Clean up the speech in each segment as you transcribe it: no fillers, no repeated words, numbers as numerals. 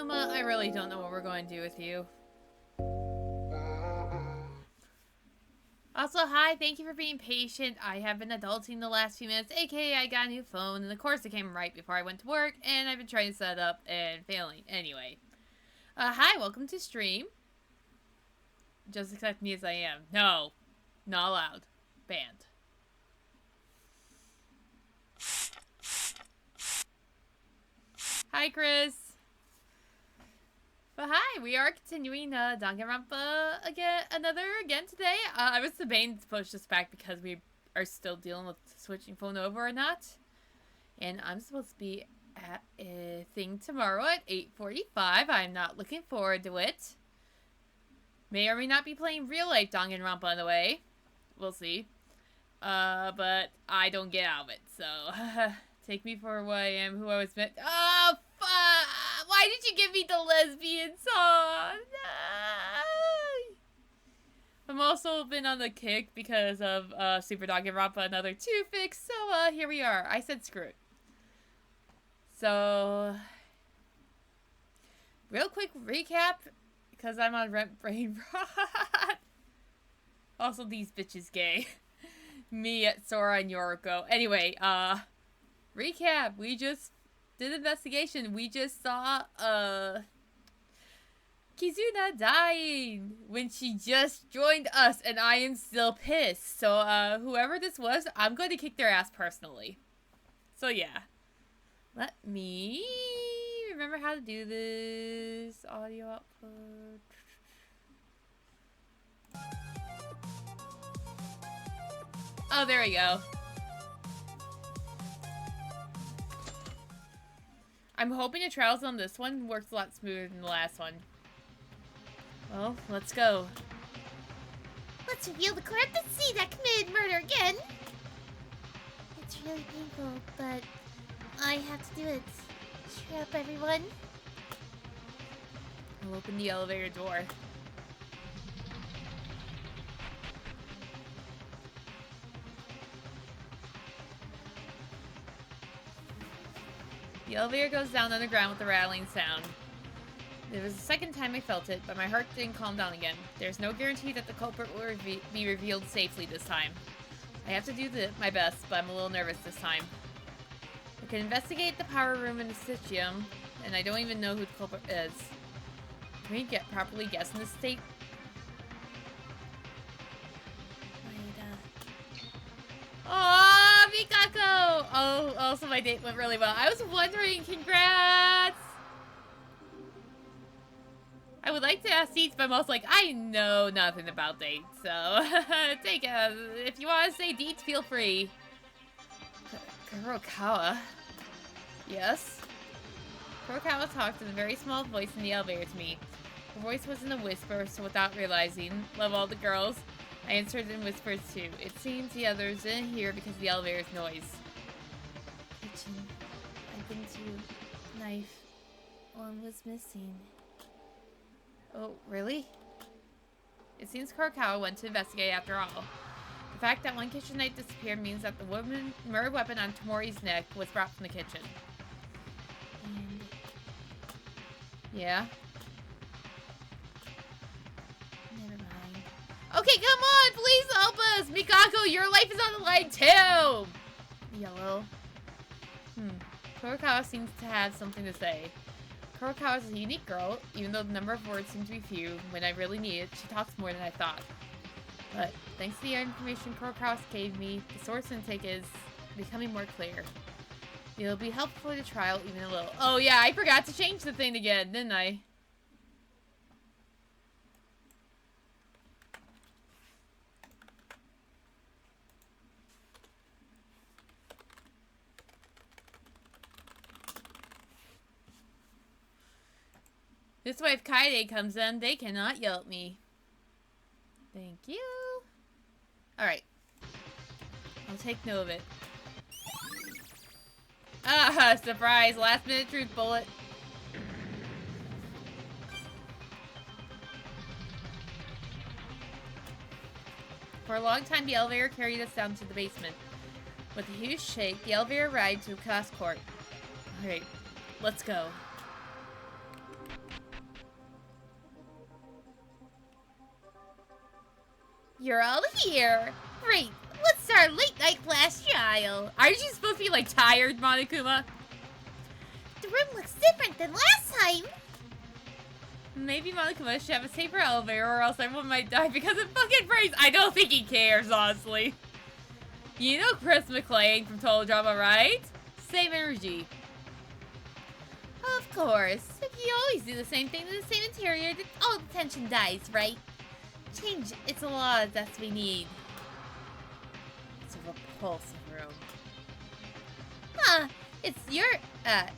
I really don't know what we're going to do with you. Also, hi, thank you for being patient. I have been adulting the last few minutes, aka I got a new phone, and of course it came right before I went to work, and I've been trying to set it up and failing. Anyway. Hi, welcome to stream. Just accept me as I am. No. Not allowed. Banned. Hi, Chris. But hi, we are continuing Danganronpa again today. I was debating to push this back because we are still dealing with switching phone over or not. And I'm supposed to be at a thing tomorrow at 8:45. I'm not looking forward to it. May or may not be playing real life Danganronpa on the way. We'll see. But I don't get out of it, so take me for what I am, who I was meant. Oh, fuck! Why did you give me the lesbian song? No! I'm also been on the kick because of Super Danganronpa another 2 fix, so here we are. I said screw it. So, real quick recap, because I'm on rent brain rot. Also, these bitches gay. Me at Sora and Yoriko. Anyway, recap. We just did an investigation. We just saw, Kizuna dying when she just joined us, and I am still pissed. So, whoever this was, I'm going to kick their ass personally. So, yeah. Let me remember how to do this. Audio output. Oh, there we go. I'm hoping the trials on this one works a lot smoother than the last one. Well, let's go. Let's reveal the corrupt sea that committed murder again. It's really painful, but I have to do it. Cheer up, everyone. I'll open the elevator door. The elevator goes down underground with a rattling sound. It was the second time I felt it, but my heart didn't calm down again. There's no guarantee that the culprit will be revealed safely this time. I have to do my best, but I'm a little nervous this time. I can investigate the power room in the Stitchium, and I don't even know who the culprit is. Can we properly guess in this state? Oh, Mikako! Oh, also my date went really well. I was wondering, congrats! I would like to ask dates, but I'm also like, I know nothing about dates, so if you want to say dates, feel free. Kurokawa? Yes? Kurokawa talked in a very small voice in the elevator to me. Her voice was in a whisper, so without realizing, love all the girls, I answered in whispers too. It seems the others didn't hear because of the elevator's noise. Kitchen. I've been to. Knife. One was missing. Oh, really? It seems Kurokawa went to investigate after all. The fact that one kitchen knife disappeared means that the murder weapon on Tamori's neck was brought from the kitchen. And... yeah? never mind. Okay, come on! Please help us! Mikako, your life is on the line too! Yellow. Kurokawa seems to have something to say. Kurokawa is a unique girl, even though the number of words seem to be few. When I really need it, she talks more than I thought. But thanks to the information Kurokawa gave me, the source intake is becoming more clear. It'll be helpful for the trial even a little. Oh yeah, I forgot to change the thing again, didn't I? This way if Kaide comes in, they cannot yell at me. Thank you. Alright. I'll take note of it. Ah, surprise! Last minute truth bullet. For a long time, the elevator carried us down to the basement. With a huge shake, the elevator arrived to the class court. Alright, let's go. You're all here. Great. What's our late night class trial? Aren't you supposed to be, like, tired, Monokuma? The room looks different than last time. Maybe Monokuma should have a safer elevator or else everyone might die because of fucking praise. I don't think he cares, honestly. You know Chris McClane from Total Drama, right? Same energy. Of course. If you always do the same thing to the same interior, then all the tension dies, right? Change. It's a lot of deaths we need. It's a repulsive room. Huh. It's your, yeah,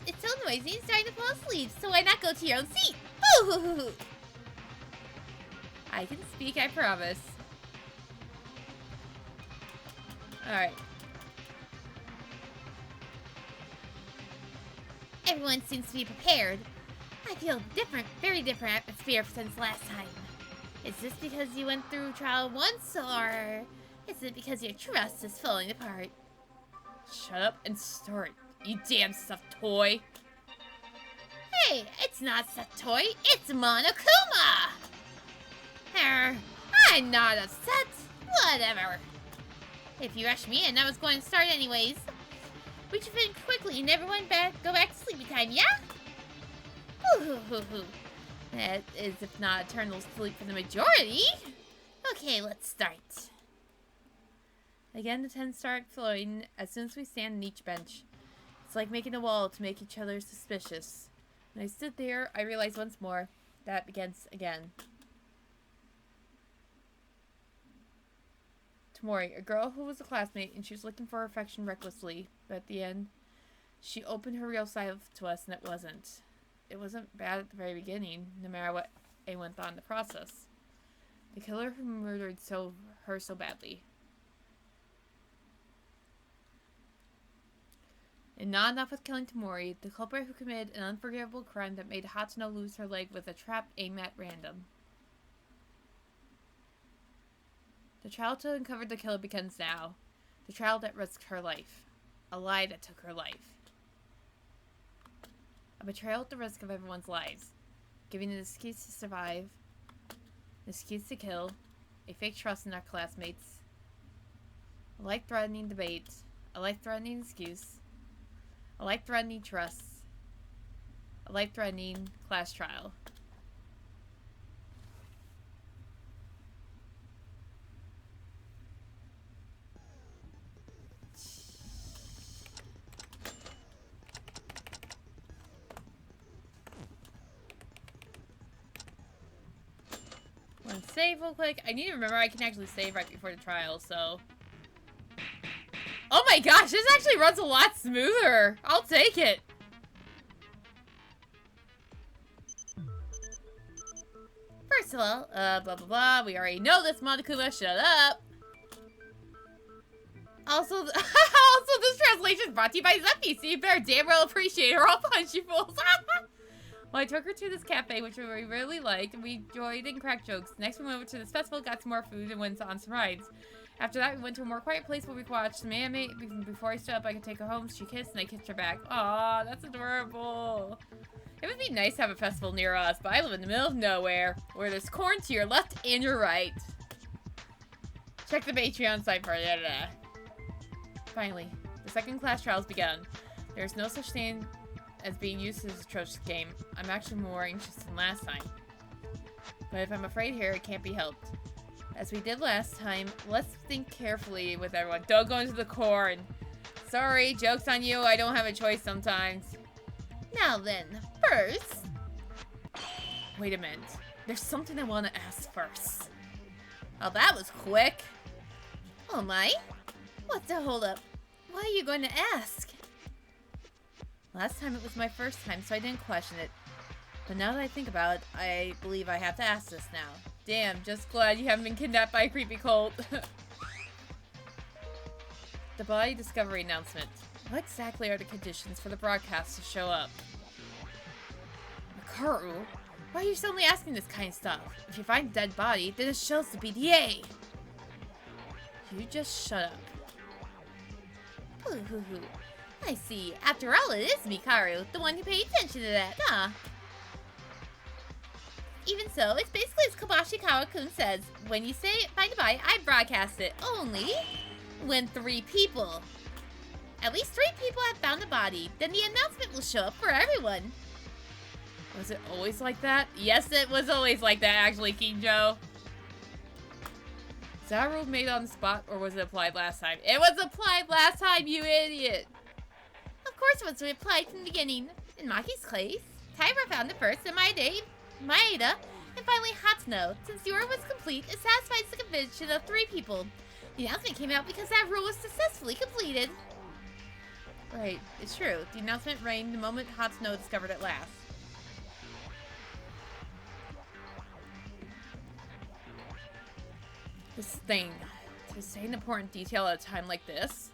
it's so noisy and starting to fall asleep, so why not go to your own seat? Ooh. I can speak, I promise. Alright. Everyone seems to be prepared. I feel different, very different atmosphere since last time. Is this because you went through trial once, or is it because your trust is falling apart? Shut up and start, you damn stuffed toy. Hey, it's not stuffed toy, it's Monokuma! I'm not upset. Whatever. If you rush me in, I was going to start anyways. We should finish quickly and everyone go back to sleepy time, yeah? Hoo-hoo-hoo-hoo. That is, if not eternal sleep for the majority. Okay, let's start. Again, the tents start flowing as soon as we stand on each bench. It's like making a wall to make each other suspicious. When I stood there, I realized once more that begins again. Tamori, a girl who was a classmate, and she was looking for affection recklessly, but at the end, she opened her real side to us, and it wasn't. It wasn't bad at the very beginning, no matter what anyone thought in the process. The killer who murdered her so badly. And not enough with killing Tamori, the culprit who committed an unforgivable crime that made Hatsuno lose her leg with a trap aimed at random. The trial to uncover the killer begins now. The trial that risked her life. A lie that took her life. A betrayal at the risk of everyone's lives. Giving an excuse to survive. An excuse to kill. A fake trust in our classmates. A life-threatening debate. A life-threatening excuse. A life-threatening trust. A life-threatening class trial. Save real quick. I need to remember I can actually save right before the trial, so. Oh my gosh, this actually runs a lot smoother. I'll take it. First of all, blah blah blah. We already know this, Monokuma. Shut up. Also, this translation is brought to you by Zeffy, so you better damn well appreciate her. I'll punch you fools. Well, I took her to this cafe, which we really liked, and we enjoyed and cracked jokes. Next, we went over to this festival, got some more food, and went on some rides. After that, we went to a more quiet place where we watched some anime. Before I stood up, I could take her home. She kissed, and I kissed her back. Aw, that's adorable. It would be nice to have a festival near us, but I live in the middle of nowhere, where there's corn to your left and your right. Check the Patreon site for that. Finally, the second class trial's begun. There's no such thing as being used to this atrocious game. I'm actually more anxious than last time. But if I'm afraid here, it can't be helped. As we did last time, let's think carefully with everyone. Don't go into the corn. Sorry, joke's on you. I don't have a choice sometimes. Now then, first... Wait a minute. There's something I want to ask first. Oh, that was quick. Oh my? What's the holdup? What are you going to ask? Last time it was my first time, so I didn't question it. But now that I think about it, I believe I have to ask this now. Damn, just glad you haven't been kidnapped by a creepy cult. The body discovery announcement. What exactly are the conditions for the broadcast to show up? Lucario, why are you suddenly asking this kind of stuff? If you find a dead body, then it shows the BDA. You just shut up. Hoo-hoo-hoo. I see. After all, it is Lucario, the one who paid attention to that, huh? Even so, it's basically as Kobashi Kawa-kun says. When you say find a body, I broadcast it. Only when 3 people. At least 3 people have found a body. Then the announcement will show up for everyone. Was it always like that? Yes, it was always like that, actually, Kinjo. Is that a rule made on the spot, or was it applied last time? It was applied last time, you idiot! Of course it was applied from the beginning. In Maki's case, Taira found it first, and Maeda, and finally Hatsuno. Since yours was complete, it satisfies the conviction of 3 people. The announcement came out because that rule was successfully completed. Right, it's true. The announcement reigned the moment Hatsuno discovered it last. This thing. To say an important detail at a time like this?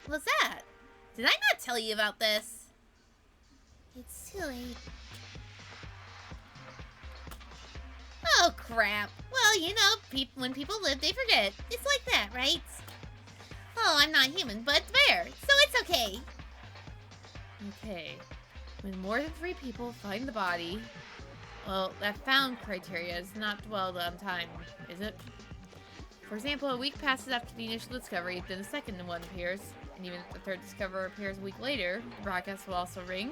What's that? Did I not tell you about this? It's too late. Oh, crap. Well, you know, when people live, they forget. It's like that, right? Oh, I'm not human, but fair, so it's okay. Okay. When more than 3 people find the body... Well, that found criteria is not dwelled on time, is it? For example, a week passes after the initial discovery, then the second one appears, and even if the third discoverer appears a week later, the broadcast will also ring.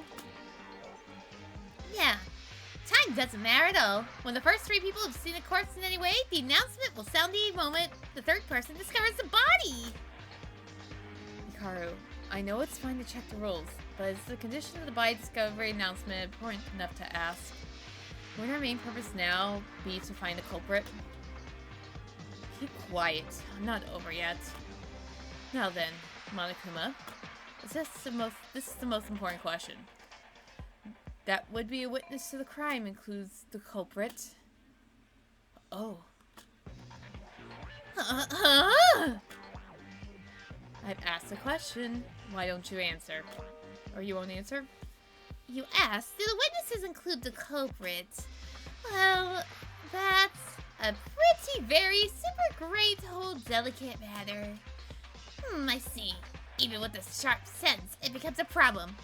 Yeah. Time doesn't matter at all. When the first 3 people have seen a corpse in any way, the announcement will sound the moment the third person discovers the body. Lucario, I know it's fine to check the rules, but is the condition of the body discovery announcement important enough to ask? Wouldn't our main purpose now be to find the culprit? Keep quiet. I'm not over yet. Now then, Monokuma, this is the most important question. That would be a witness to the crime includes the culprit. Oh. I've asked a question. Why don't you answer? Or you won't answer? You asked, do the witnesses include the culprit? Well, that's a very super great whole delicate matter. I see. Even with a sharp sense, it becomes a problem.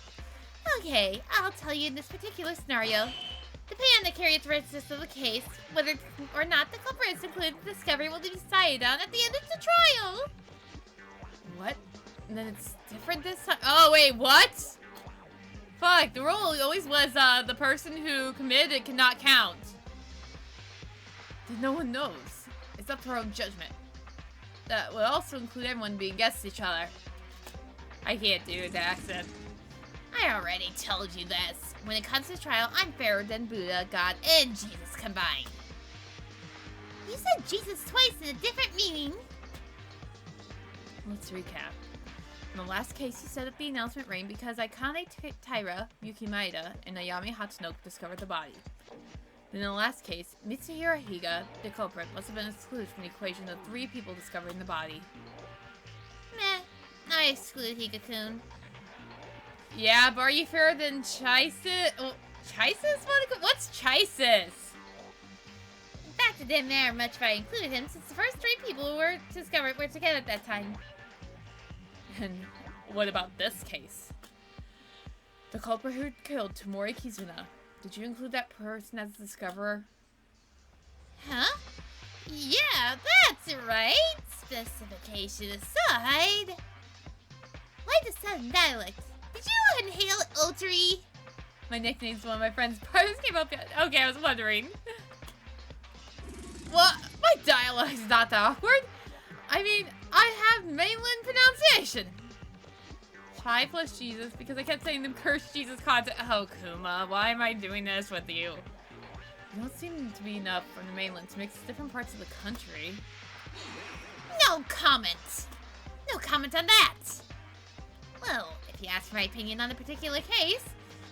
Okay, I'll tell you in this particular scenario. Depending on the characteristics of the case, whether or not the culprit is included in the discovery will be decided on at the end of the trial. What? And then it's different this time? Oh, wait, what? Fuck, the rule always was, the person who committed it cannot count. Then no one knows. It's up to our own judgment. That would also include everyone being against each other. I can't do the accent. I already told you this. When it comes to trial, I'm fairer than Buddha, God, and Jesus combined. You said Jesus twice in a different meaning. Let's recap. In the last case, you set up the announcement ring because Aikane Taira, Yuki Maeda, and Ayami Hatsuno discovered the body. Then in the last case, Mitsuhiro Higa, the culprit, must have been excluded from the equation of 3 people discovering the body. Meh, I exclude Higa-kun. Yeah, but are you fairer than Chisis? Oh, Chisis? What's Chisis? In fact, it didn't matter much if I included him since the first 3 people who were discovered were together at that time. And what about this case? The culprit who killed Tomori Kizuna. Did you include that person as the discoverer? Huh? Yeah, that's right. Specification aside. Why the sudden dialect? Did you inhale Ultri? My nickname's one of my friends' partners came up yet. Okay, I was wondering. Well, my dialogue is not that awkward. I mean, I have mainland pronunciation. Hi, Plush Jesus, because I kept saying them cursed Jesus content. Oh, Kuma, why am I doing this with you? You don't seem to be enough from the mainland to mix different parts of the country. No comment! No comment on that! Well, if you ask my opinion on a particular case,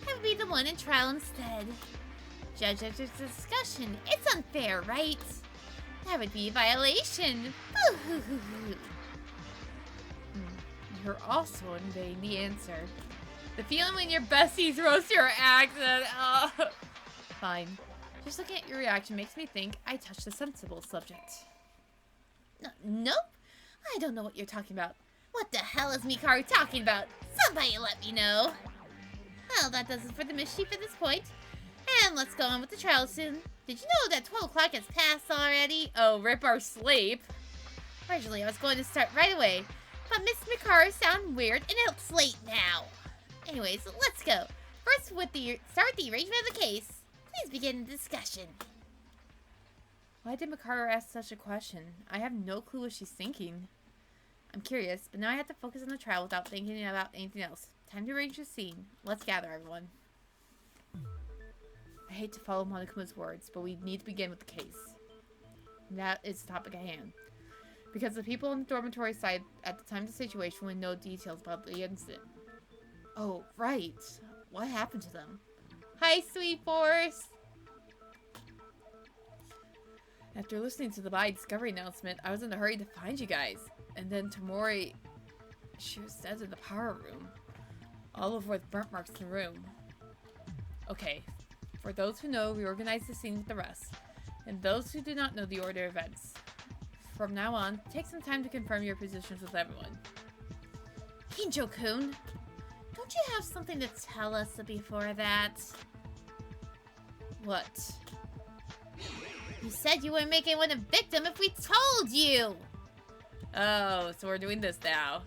I would be the one in trial instead. Judge after discussion, it's unfair, right? That would be a violation. Boo-hoo-hoo-hoo. You're also invading the answer. The feeling when your besties roast your accent. Fine. Just looking at your reaction makes me think I touched a sensible subject. Nope. I don't know what you're talking about. What the hell is Mikaru talking about? Somebody let me know. Well, that does it for the mischief at this point. And let's go on with the trial soon. Did you know that 12 o'clock has passed already? Oh, rip our sleep. Originally, I was going to start right away, but Miss Mikaru sounded weird and it's late now. Anyways, let's go. First, start the arrangement of the case. Please begin the discussion. Why did Mikaru ask such a question? I have no clue what she's thinking. I'm curious, but now I have to focus on the trial without thinking about anything else. Time to arrange the scene. Let's gather, everyone. I hate to follow Monokuma's words, but we need to begin with the case. That is the topic at hand. Because the people in the dormitory side at the time of the situation would know details about the incident. Oh, right. What happened to them? Hi, Sweet Force! After listening to the VOD discovery announcement, I was in a hurry to find you guys. And then Tamori, she was dead in the power room. All over with burnt marks in the room. Okay, for those who know, we organized the scene with the rest. And those who do not know the order of events. From now on, take some time to confirm your positions with everyone. Kinjo-kun, don't you have something to tell us before that? What? You said you wouldn't make anyone a victim if we told you! Oh, so we're doing this now.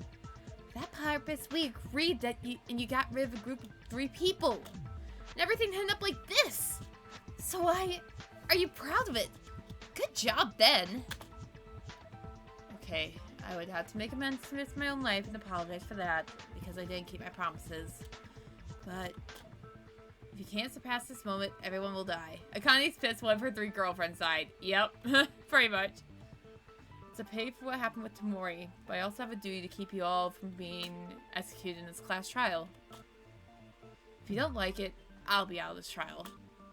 For that purpose, we agreed that you got rid of a group of 3 people. And everything ended up like this. So are you proud of it? Good job, then. Okay, I would have to make amends to miss my own life and apologize for that, because I didn't keep my promises. But if you can't surpass this moment, everyone will die. Akane's pissed one of her 3 girlfriends died. Yep, pretty much. It's a pay for what happened with Tamori, but I also have a duty to keep you all from being executed in this class trial. If you don't like it, I'll be out of this trial.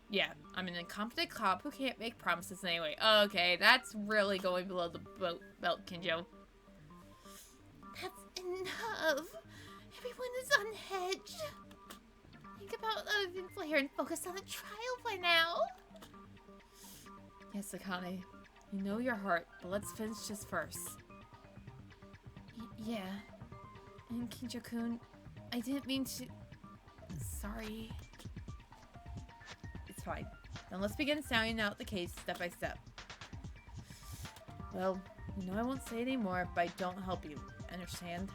Yeah, I'm an incompetent cop who can't make promises anyway. Okay, that's really going below the belt, Kinjo. That's enough. Everyone is on edge. Think about other things later and focus on the trial by now. Yes, Akane. You know your heart, but let's finish this first. Yeah. And Kinjo-kun, I didn't mean to... Sorry. It's fine. Then let's begin sounding out the case step by step. Well, you know I won't say it anymore if I don't help you. Understand?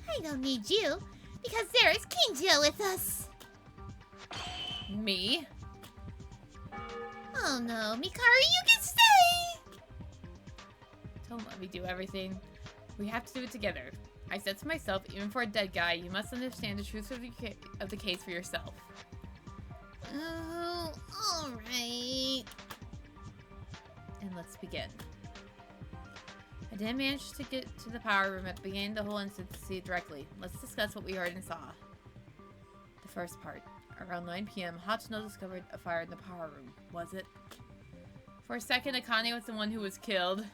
I don't need you, because there is Kinjo with us. Me? Oh no, Mikaru, you can stay! Don't let me do everything. We have to do it together. I said to myself, even for a dead guy, you must understand the truth of the case for yourself. Oh, alright. And let's begin. I didn't manage to get to the power room at the beginning of the whole incident to see it directly. Let's discuss what we heard and saw. The first part. Around 9 p.m., Hatsuno discovered a fire in the power room. Was it? For a second, Akane was the one who was killed.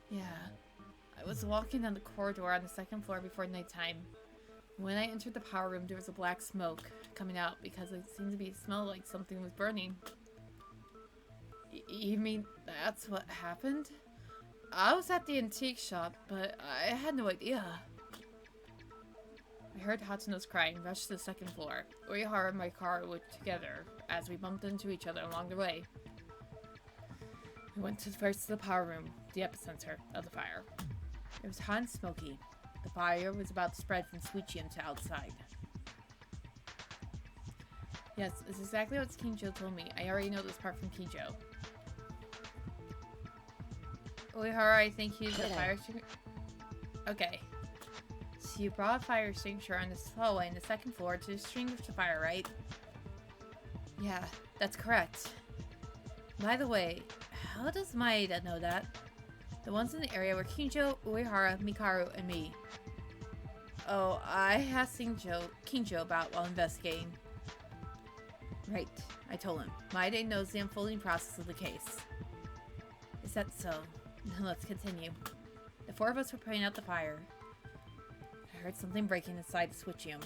Yeah. I was walking down the corridor on the 2nd floor before nighttime. When I entered the power room, there was a black smoke coming out because it seemed to be smell like something was burning. You mean that's what happened? I was at the antique shop, but I had no idea. I heard Hatsuno's cry and rushed to the 2nd floor. Uehara and my car were together as we bumped into each other along the way. We went first to the power room, the epicenter of the fire. It was hot and smoky. The fire was about to spread from Suichian to outside. Yes, it's exactly what Kinjo told me. I already know this part from Kinjo. Uehara, I think used a fire extinguisher. Okay. So you brought a fire extinguisher on this hallway in the second floor to extinguish the fire, right? Yeah, that's correct. By the way, how does Maeda know that? The ones in the area were Kinjo, Uehara, Mikaru, and me. Oh, I asked Kinjo about while investigating. Right, I told him. Maeda knows the unfolding process of the case. Is that so? Let's continue. The four of us were putting out the fire. I heard something breaking inside the switch room.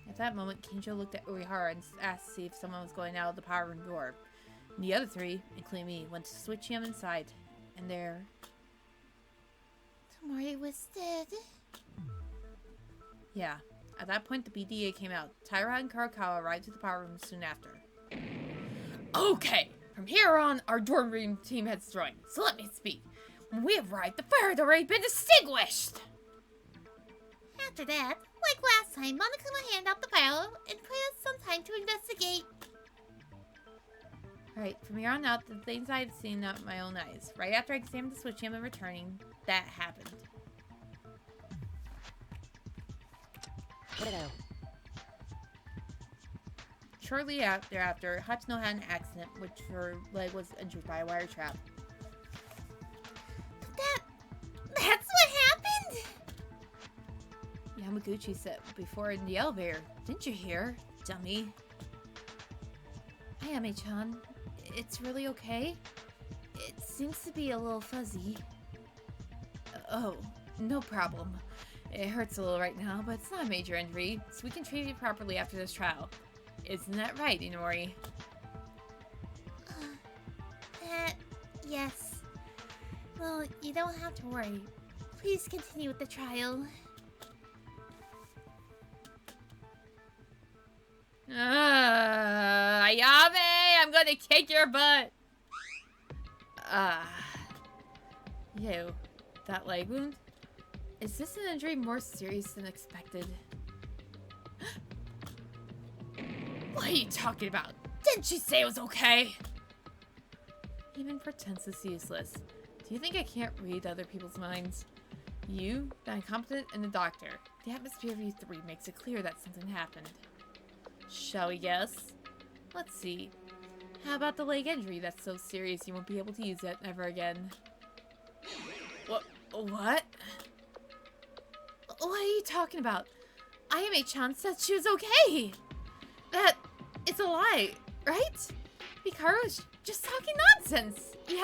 At that moment, Kinjo looked at Uehara and asked to see if someone was going out of the power room door. And the other three, including me, went to switch him inside. And there... Tomori was dead. Yeah. At that point, the BDA came out. Taira and Karukawa arrived to the power room soon after. Okay! From here on, our dorm room team has joined. So let me speak. When we arrived, the fire had already been extinguished! After that, like last time, Monokuma handed out the file and put us some time to investigate. Right, from here on out, the things I had seen with my own eyes. Right after I examined the switch and returning, that happened. Shortly thereafter, Hatsuno had an accident, which her leg was injured by a wire trap. That's what happened? Yamaguchi said before in the elevator. Didn't you hear, dummy? Ayame-chan, it's really okay? It seems to be a little fuzzy. Oh, no problem. It hurts a little right now, but it's not a major injury, so we can treat it properly after this trial. Isn't that right, Inori? Yes. Well, you don't have to worry. Please continue with the trial. Ayame, I'm gonna kick your butt! You, that leg wound? Is this an injury more serious than expected? What are you talking about? Didn't she say it was okay? Even pretense is useless. Do you think I can't read other people's minds? You, the incompetent, and the doctor. The atmosphere of you three makes it clear that something happened. Shall we guess? Let's see. How about the leg injury that's so serious you won't be able to use it ever again? What? What are you talking about? Ayame-chan said she was okay! That is a lie, right? Hikaru's just talking nonsense, yeah?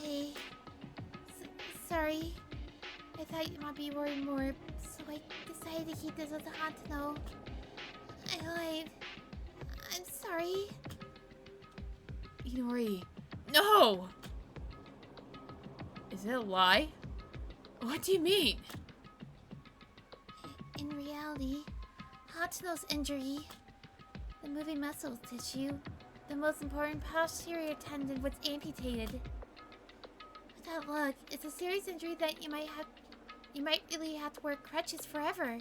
Hey. Sorry. I thought you might be worried more, so I decided to keep this with Hatsuno. I lied. I'm sorry. Inori. No! Is it a lie? What do you mean? In reality, Hatsuno's injury, the moving muscle tissue, the most important posterior tendon was amputated. Without luck, it's a serious injury that you might really have to wear crutches forever.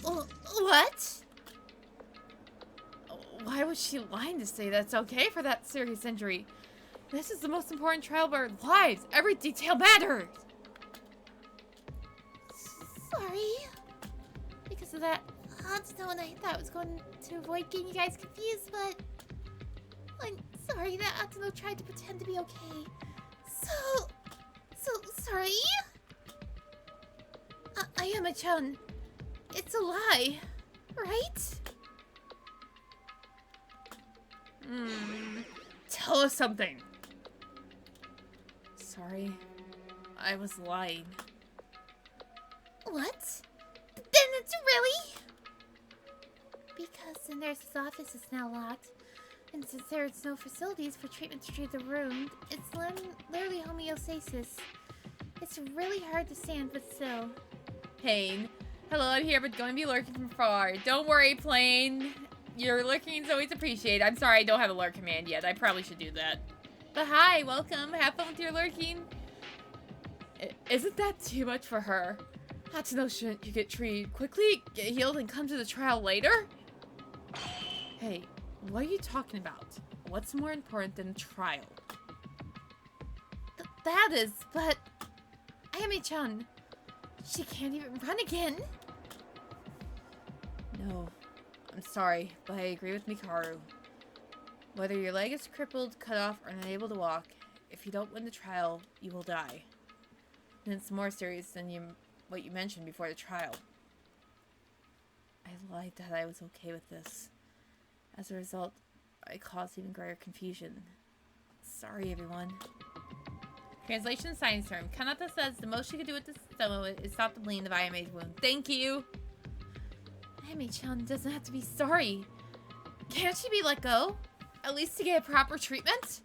What? Why was she lying to say that's okay for that serious injury? This is the most important trial of our lives. Every detail matters. Sorry. Because of that, Hatsuno and I thought I was going to avoid getting you guys confused, but I'm sorry that Hatsuno tried to pretend to be okay. So sorry. Ayame-chan, it's a lie, right? Tell us something. Sorry, I was lying. What? Then it's really? Because the nurse's office is now locked, and since there's no facilities for treatment to treat the wound, it's literally homeostasis. It's really hard to stand, but still. Pain. Hello, I'm here, but going to be lurking from far. Don't worry, Plane. Your lurking is always appreciated. I'm sorry I don't have a lurk command yet. I probably should do that. But hi, welcome. Have fun with your lurking. Isn't that too much for her? Hatsuno, shouldn't you get treated quickly, get healed, and come to the trial later? Hey, What are you talking about? What's more important than trial? That is, but... Ayame-chan, she can't even run again. No, I'm sorry, but I agree with Mikaru. Whether your leg is crippled, cut off, or unable to walk, if you don't win the trial, you will die. And it's more serious than what you mentioned before the trial. I lied that I was okay with this. As a result, I caused even greater confusion. Sorry, everyone. Translation science term. Kanata says the most she could do with this stoma is stop the bleeding of Ayame's wound. Thank you! Ayame-chan doesn't have to be sorry. Can't she be let go? At least to get a proper treatment?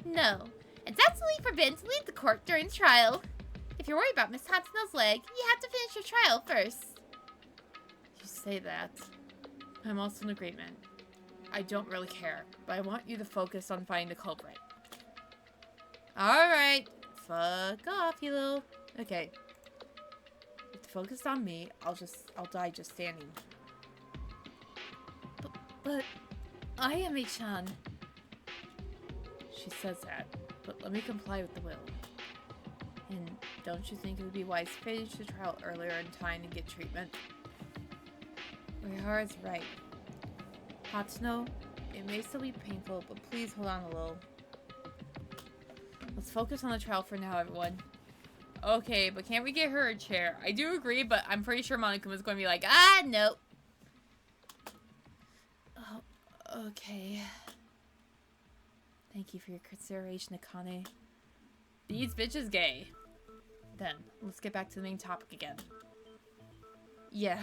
No. It's absolutely forbidden to leave the court during the trial. If you're worried about Miss Hatsuno's leg, you have to finish your trial first. You say that. I'm also in agreement. I don't really care, but I want you to focus on finding the culprit. Alright. Fuck off, you little... Okay. If you focus on me, I'll die just standing. But... Ayame-chan... She says that, but let me comply with the will. And don't you think it would be wise to finish the trial earlier in time to get treatment? Uehara is right. Hatsuno, it may still be painful, but please hold on a little. Let's focus on the trial for now, everyone. Okay, but can't we get her a chair? I do agree, but I'm pretty sure Monokuma is going to be like, no. Oh, okay. Thank you for your consideration, Akane. These bitches gay. Then, let's get back to the main topic again. Yeah.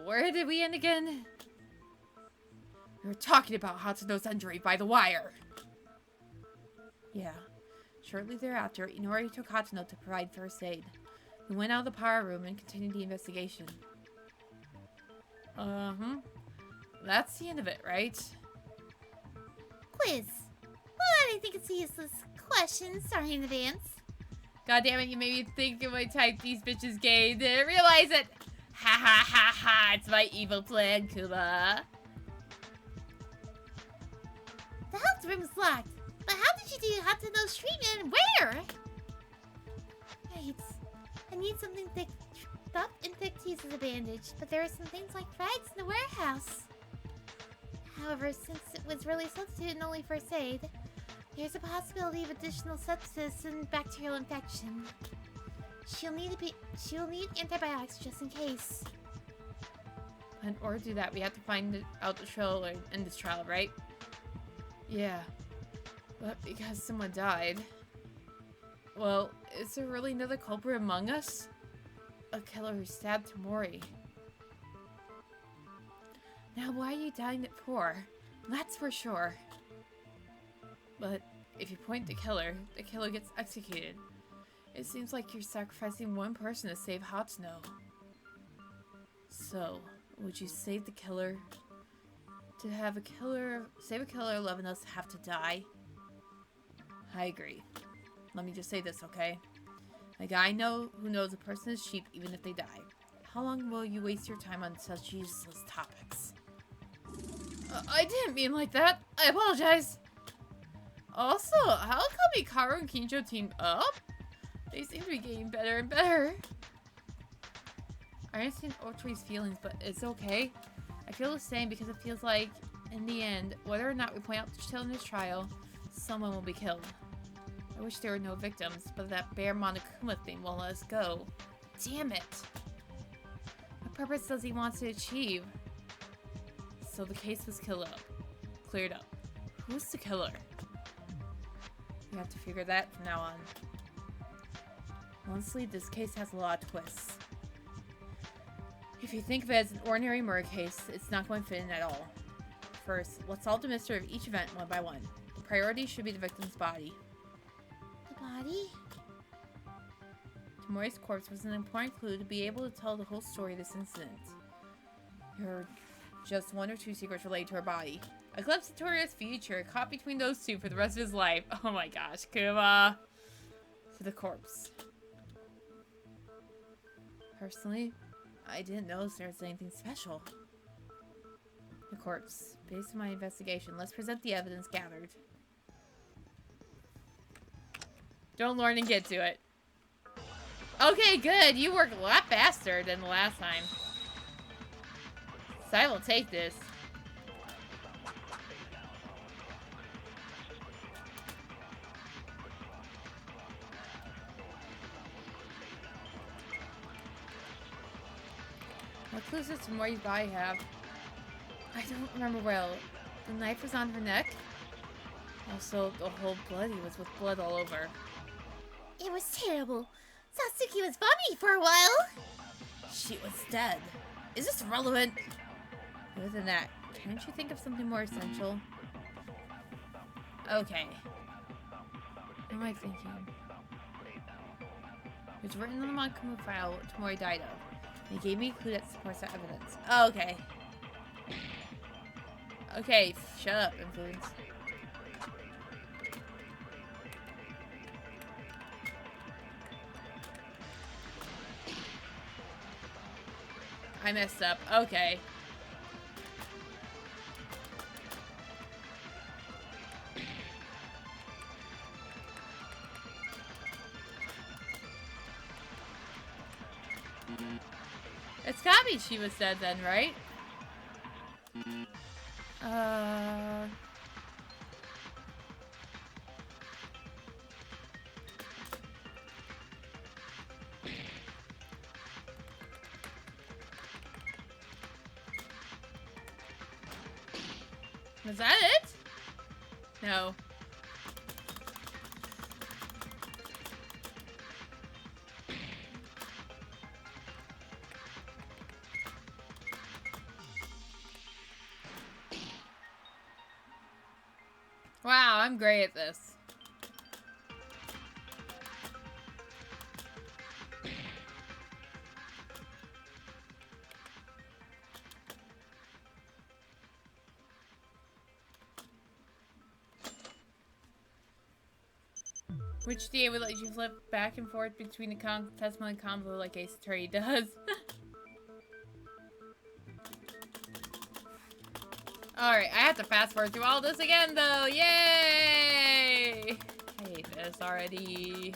Where did we end again? We were talking about Hatsuno's injury by the wire. Yeah. Shortly thereafter, Inori took Hatsuno to provide first aid. We went out of the power room and continued the investigation. That's the end of it, right? Quiz. Well, I think it's a useless question. Sorry in advance. God damn it, you made me think if I typed these bitches gay. Didn't realize it. Ha ha ha ha, it's my evil plan, Kuma. The health room is locked. But how did you do Hatsuno's treatment and where? Right. I need something thick up and thick to use as a bandage, but there are some things like rags in the warehouse. However, since it was really substituted and only first aid, there's a possibility of additional sepsis and bacterial infection. She'll need antibiotics just in case. In order to do that, we have to find out the trail and end this trial, right? Yeah. But because someone died... Well, is there really another culprit among us? A killer who stabbed Tamori. Now, why are you dying at 4? That's for sure. But if you point the killer gets executed. It seems like you're sacrificing one person to save Hatsuno. So, would you save the killer? To have save a killer loving us have to die? I agree. Let me just say this, okay? A guy who knows a person is sheep even if they die. How long will you waste your time on such useless topics? I didn't mean like that. I apologize. Also, how come Mikaru and Kinjo teamed up? They seem to be getting better and better. I understand Otri's feelings, but it's okay. I feel the same because it feels like, in the end, whether or not we point out the chill in this trial, someone will be killed. I wish there were no victims, but that bare Monokuma thing won't let us go. Damn it! What purpose does he want to achieve? So the case was cleared up. Who's the killer? We have to figure that from now on. Honestly, this case has a lot of twists. If you think of it as an ordinary murder case, it's not going to fit in at all. First, let's solve the mystery of each event one by one. The priority should be the victim's body. The body? Tamori's corpse was an important clue to be able to tell the whole story of this incident. There are just 1 or 2 secrets related to her body. A glimpse of Tori's future, caught between those two for the rest of his life. Oh my gosh, Kuma! To the corpse. Personally, I didn't notice there was anything special. The courts. Based on my investigation, let's present the evidence gathered. Don't learn and get to it. Okay, good. You work a lot faster than the last time. So I will take this. What clues does Mori's body have? I don't remember well. The knife was on her neck. Also, the whole bloody was with blood all over. It was terrible. Satsuki was vomiting for a while. She was dead. Is this relevant? Other than that, can't you think of something more essential? Okay. What am I thinking? It was written on the Monokuma file which Mori died of. They gave me a clue that supports that evidence. Oh, okay. Okay, shut up, influence. I messed up. Okay. It's gotta be she was dead then, right? Was that it? No. Wow, I'm great at this. Which DA would let you flip back and forth between the testimony and convo like Ace Attorney does? Alright, I have to fast forward through all this again though! Yay! I hate this already.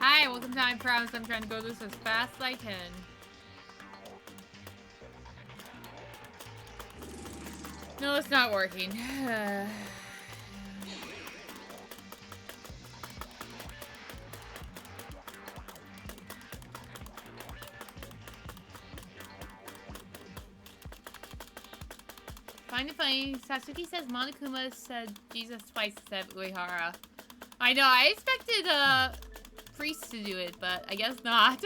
Hi, welcome to I Promise. I'm trying to go this as fast as I can. No, it's not working. Find it funny. Satsuki says Monokuma said Jesus twice instead of Uehara. I know, I expected priest to do it, but I guess not.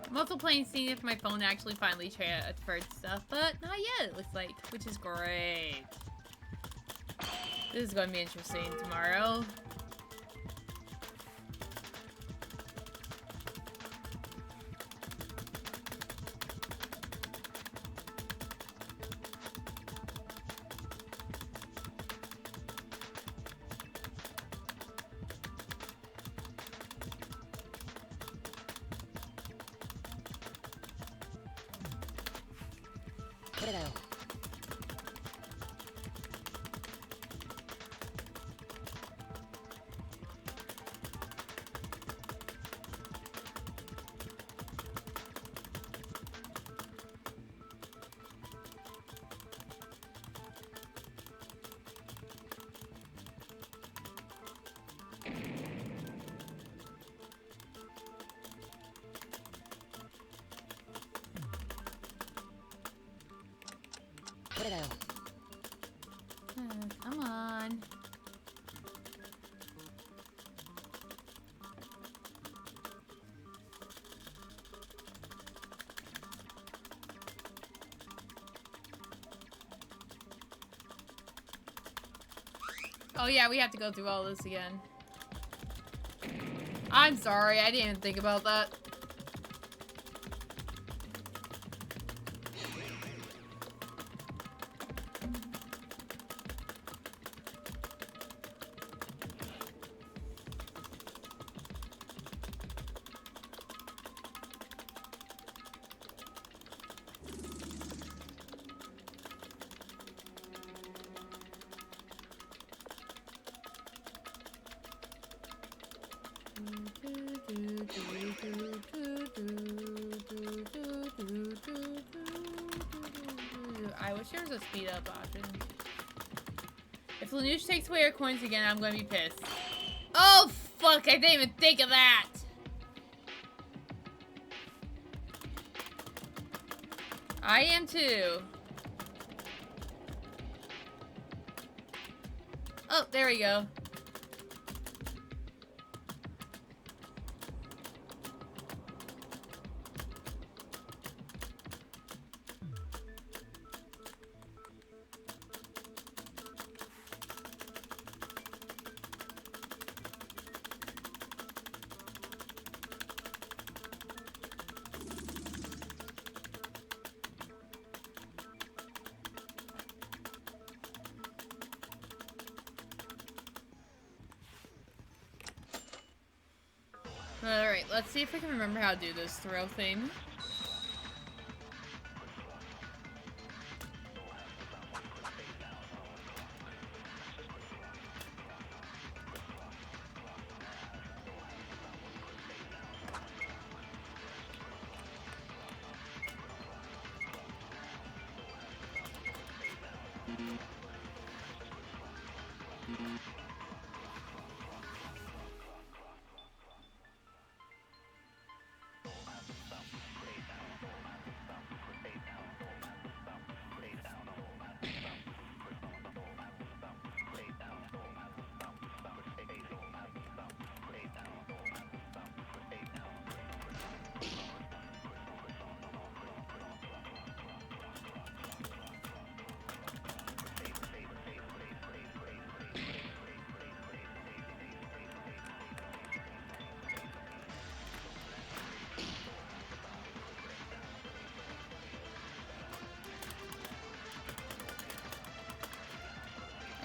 I'm also playing seeing if my phone actually finally transferred stuff, but not yet, it looks like, which is great. This is going to be interesting tomorrow. Come on. Oh yeah, we have to go through all this again. I'm sorry, I didn't even think about that. I wish there was a speed up option. If Lanuche takes away our coins again, I'm gonna be pissed. Oh fuck, I didn't even think of that! I am too. Oh, there we go. Alright, let's see if I can remember how to do this throw thing.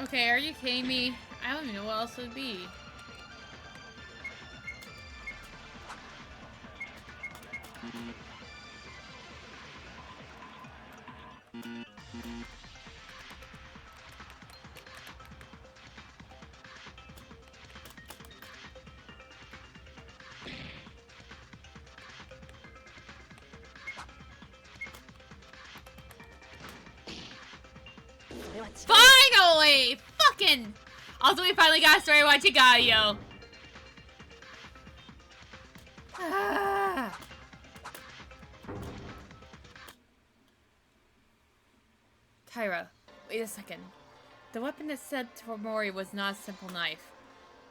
Okay, are you kidding me? I don't even know what else it would be. Finally! Fucking! Also, we finally got a story watching Gaio. Tyra, wait a second. The weapon that said Tomori was not a simple knife.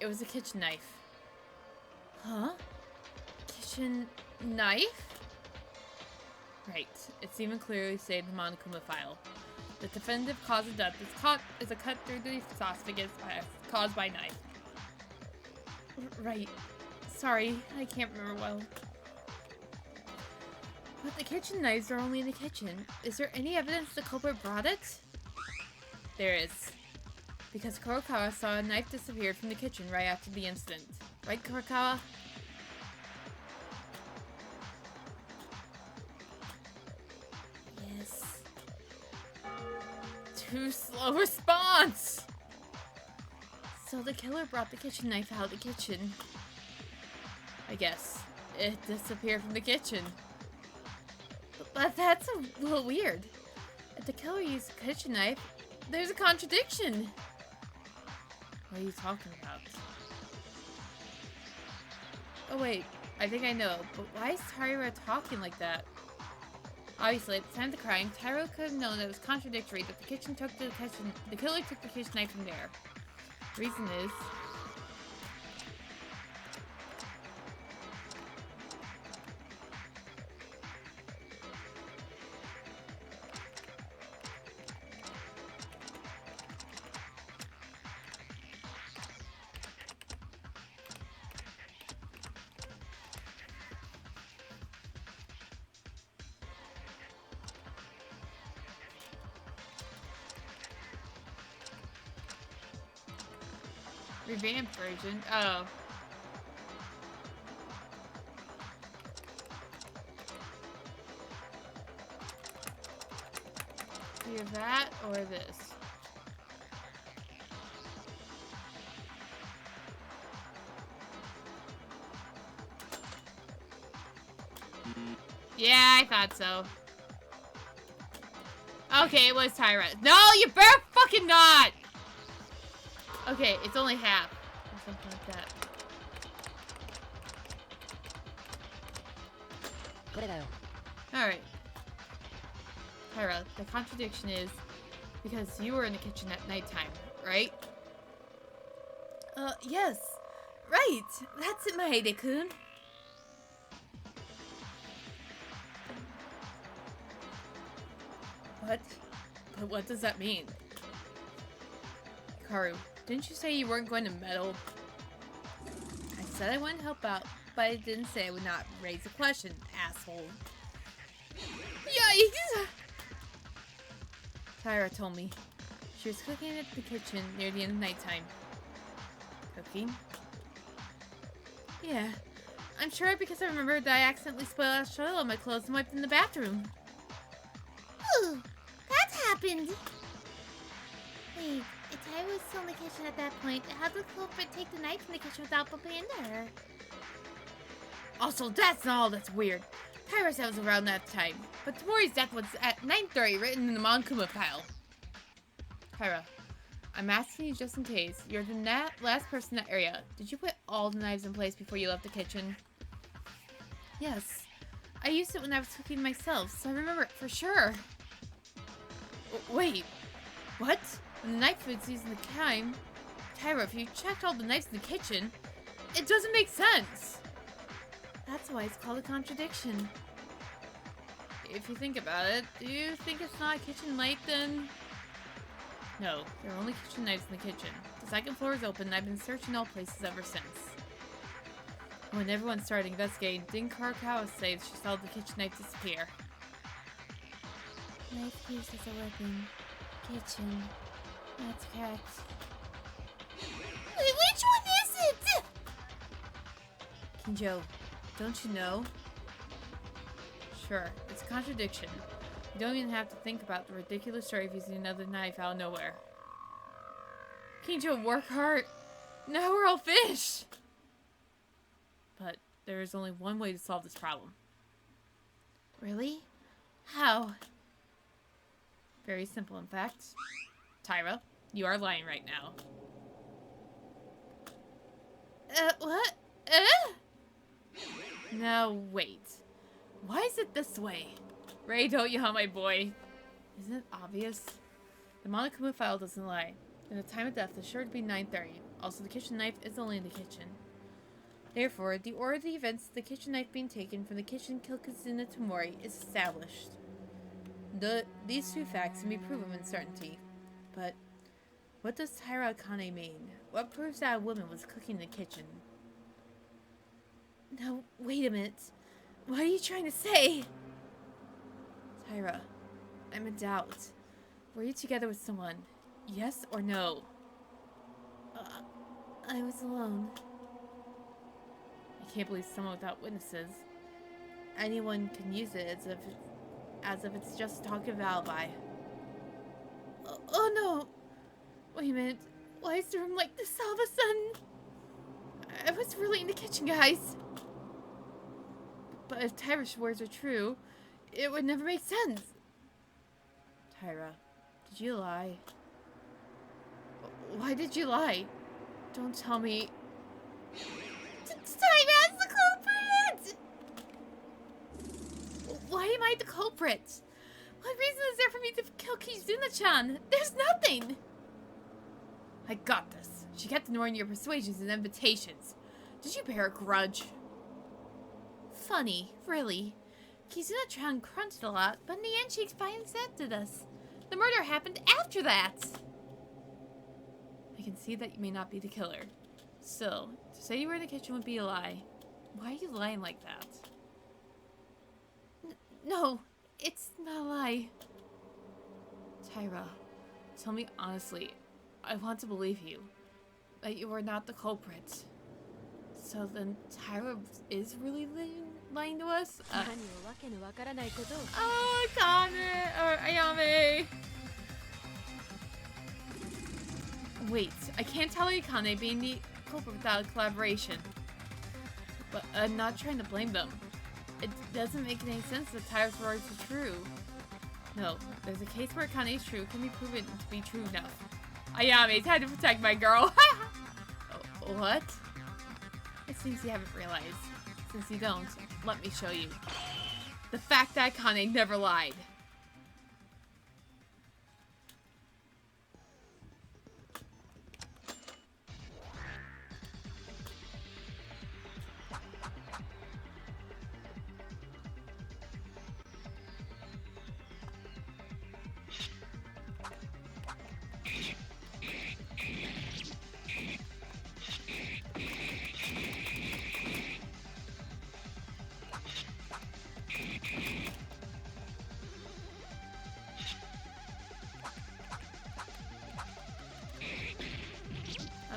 It was a kitchen knife. Huh? Kitchen knife? Right. It's even clearly stated in the Monokuma file. The definitive cause of death is a cut through the esophagus caused by knife. Right. Sorry, I can't remember well. But the kitchen knives are only in the kitchen. Is there any evidence the culprit brought it? There is. Because Kurokawa saw a knife disappear from the kitchen right after the incident. Right, Kurokawa? Too slow response! So the killer brought the kitchen knife out of the kitchen. I guess. It disappeared from the kitchen. But that's a little weird. If the killer used a kitchen knife, there's a contradiction. What are you talking about? Oh wait, I think I know, but why is Tyra talking like that? Obviously, at the time of the crime, Tyra could have known that it was contradictory that the killer took the kitchen knife from there. The reason is revamped version. Oh. Either that or this. Yeah, I thought so. Okay, it was Tyra. No, you better fucking not! Okay, it's only half. Or something like that. Alright. Tyra, the contradiction is because you were in the kitchen at nighttime, right? Yes. Right. That's it, Maede-kun. What? But what does that mean? Hikaru, didn't you say you weren't going to meddle? I said I wouldn't help out, but I didn't say I would not raise a question, asshole. Yikes! Tyra told me. She was cooking at the kitchen near the end of nighttime. Cooking? Yeah. I'm sure because I remembered that I accidentally spilled oil on my clothes and wiped in the bathroom. Ooh, that happened. Wait, if Tyra was still in the kitchen at that point, how did the culprit take the knife from the kitchen without bumping into her? Also, that's not all that's weird. Tyra said it was around that time, but Tamori's death was at 9:30 written in the Monokuma file. Tyra, I'm asking you just in case. You're the last person in that area. Did you put all the knives in place before you left the kitchen? Yes. I used it when I was cooking myself, so I remember it for sure. Wait. What? When the knife was used in the crime? Tyra, if you checked all the knives in the kitchen, it doesn't make sense. That's why it's called a contradiction. If you think about it, do you think it's not a kitchen knife then? No, there are only kitchen knives in the kitchen. The second floor is open and I've been searching all places ever since. When everyone started investigating, didn't Karakawa say she saw the kitchen knife disappear? Knife used as a weapon. Kitchen. That's correct. Wait, which one is it? Kinjo, don't you know? Sure, it's a contradiction. You don't even have to think about the ridiculous story of using another knife out of nowhere. Kinjo, work hard! Now we're all fish! But there is only one way to solve this problem. Really? How? Very simple, in fact. Tyra, you are lying right now. What? Now, wait. Why is it this way? Ray, don't yell, my boy. Isn't it obvious? The Monokuma file doesn't lie. And the time of death is sure to be 9:30. Also, the kitchen knife is only in the kitchen. Therefore, the order of the events of the kitchen knife being taken from the kitchen killed Kazuna Tamori is established. These two facts can be proven with certainty. But what does Taira Akane mean? What proves that a woman was cooking in the kitchen? Now, wait a minute. What are you trying to say? Tyra, I'm in doubt. Were you together with someone? Yes or no? I was alone. I can't believe someone without witnesses. Anyone can use it as if it's just a talkative alibi. Oh no. Wait a minute. Why is the room like this all of a sudden? I was really in the kitchen, guys. But if Tyra's words are true, it would never make sense. Tyra, did you lie? Why did you lie? Don't tell me. Tyra's the culprit! Why am I the culprit? What reason is there for me to kill Kizuna-chan? There's nothing! I got this. She kept ignoring your persuasions and invitations. Did you bear a grudge? Funny, really. Kizuna-chan grunted a lot, but in the end she finally accepted us. The murder happened after that! I can see that you may not be the killer. Still, to say you were in the kitchen would be a lie. Why are you lying like that? No, it's not a lie. Tyra, tell me honestly. I want to believe you. That you are not the culprit. So then Tyra is really lying to us? Oh, Kane! Or Ayame! Wait, I can't tell Akane being the culprit without collaboration. But I'm not trying to blame them. It doesn't make any sense that Tyra's words are true. No, there's a case where Akane's true can be proven to be true enough. Ayame, time to protect my girl! Oh, what? It seems you haven't realized. Since you don't, let me show you. The fact that Akane never lied.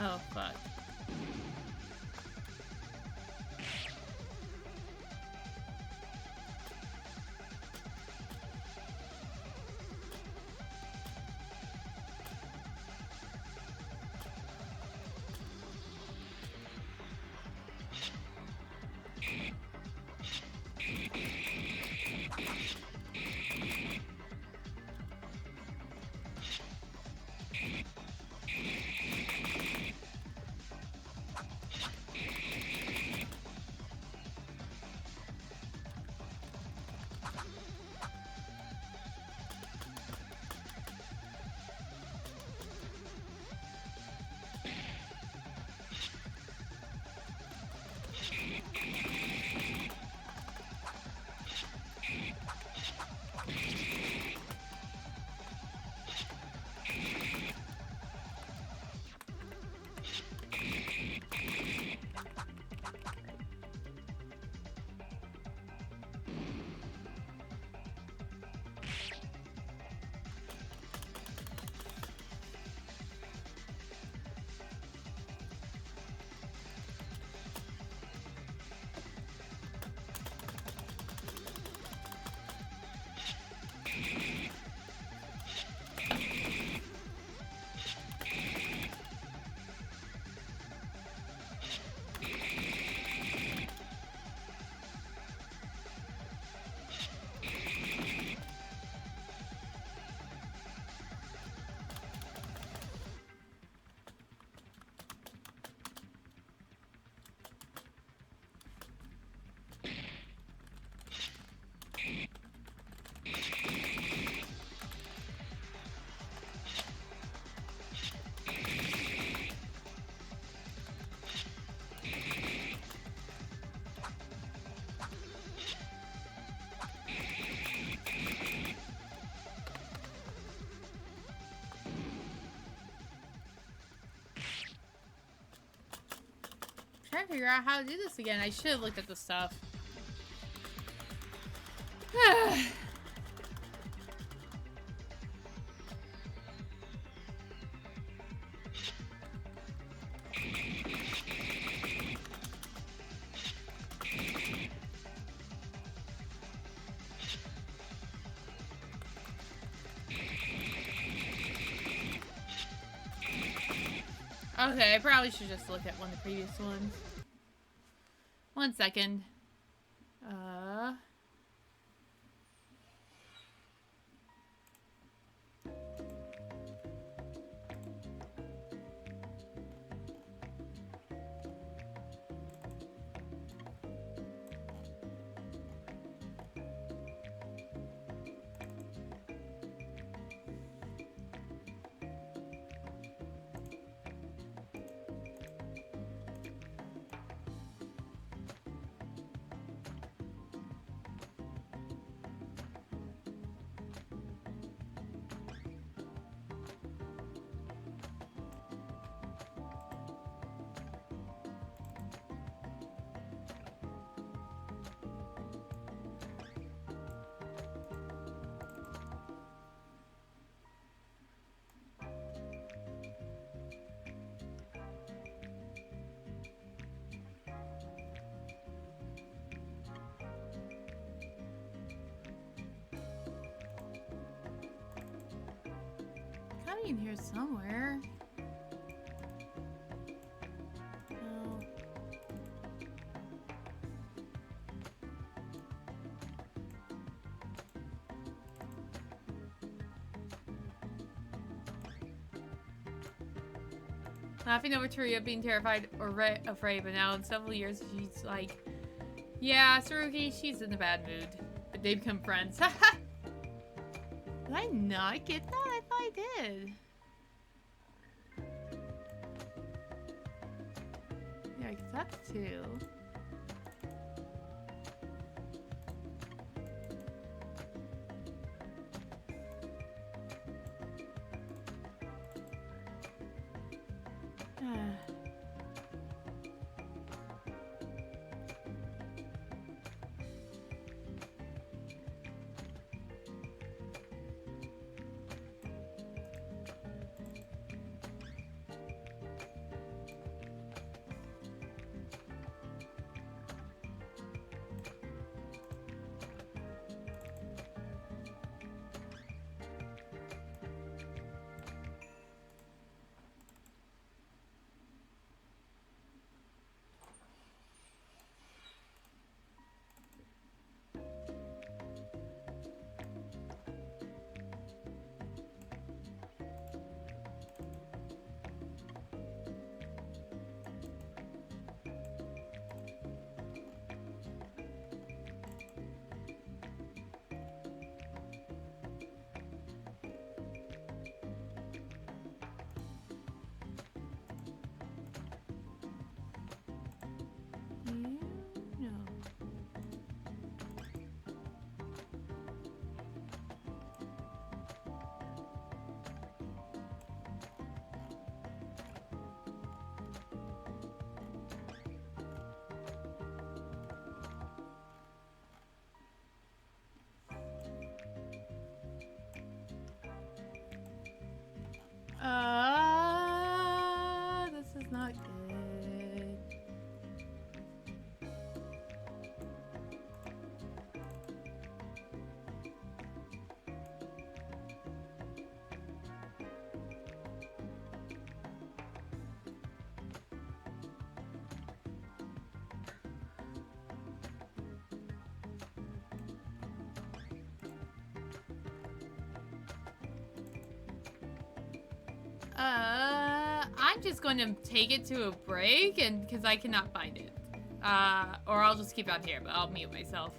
Oh, fuck. Trying to figure out how to do this again. I should have looked at the stuff. Okay, I probably should just look at one of the previous ones. 1 second. Gotta be in here somewhere. No. Laughing over Taria being terrified or afraid, but now in several years she's like, yeah, Saruki, she's in a bad mood. But they become friends. Did I not get that? I thought I did. Yeah, I guess that's two. This is not good. I'm just going to take it to a break, and because I cannot find it. Or I'll just keep out here, but I'll mute myself.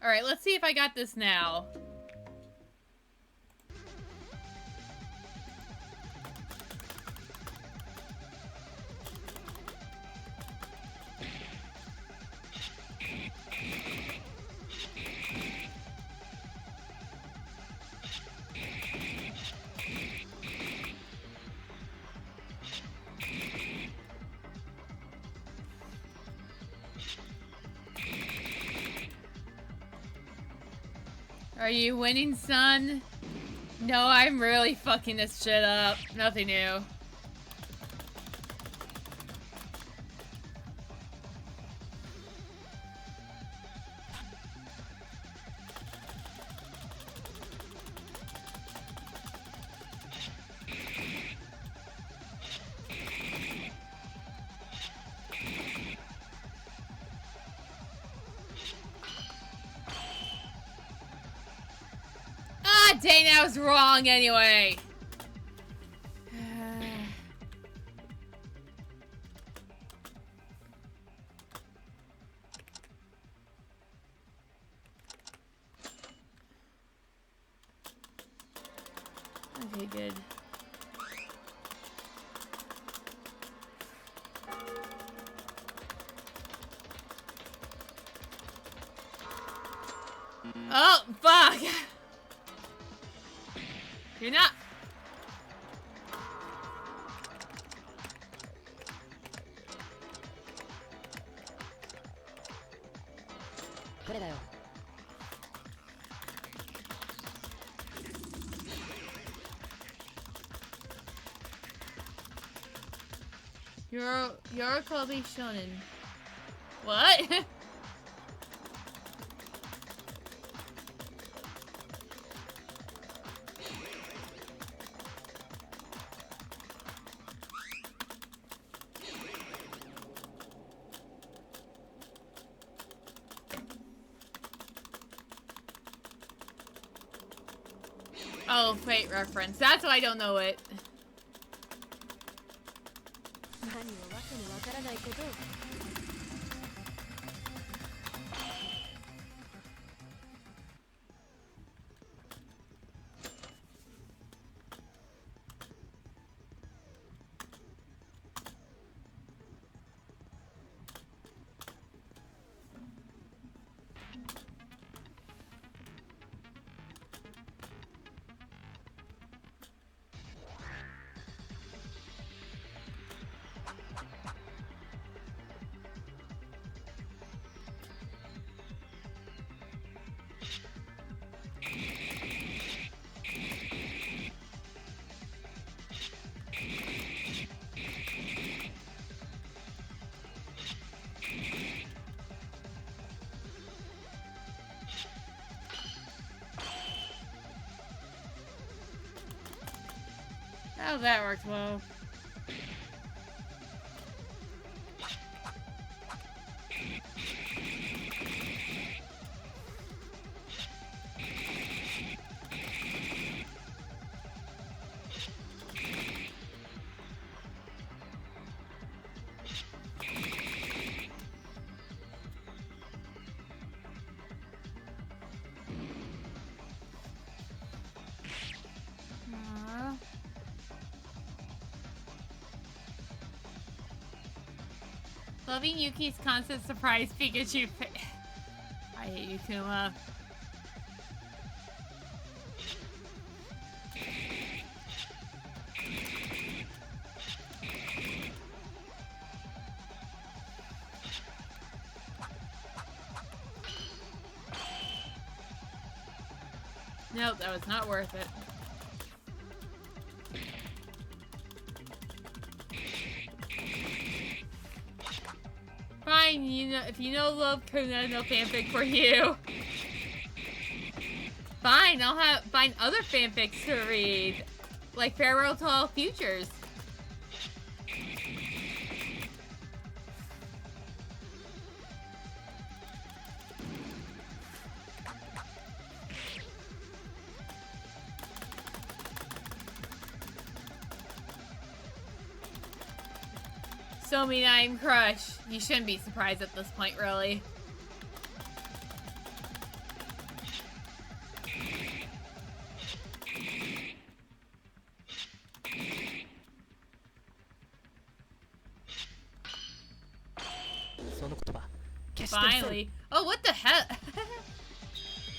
Alright, let's see if I got this now. Are you winning, son? No, I'm really fucking this shit up. Nothing new. Dang, I was wrong anyway. Okay, good. Oh, fuck! You're not. You're Kobe Shonen. What? Oh, Fate reference. That's why I don't know it. Oh, that worked well. Loving Yuki's constant surprise Pikachu. I hate you, Kuma. Nope, that was not worth it. Fine, you know, if you know love Kuna, no fanfic for you. Fine, I'll find other fanfics to read, like Farewell to All Futures. So mean I'm Crush. You shouldn't be surprised at this point, really. Finally. Oh, what the hell?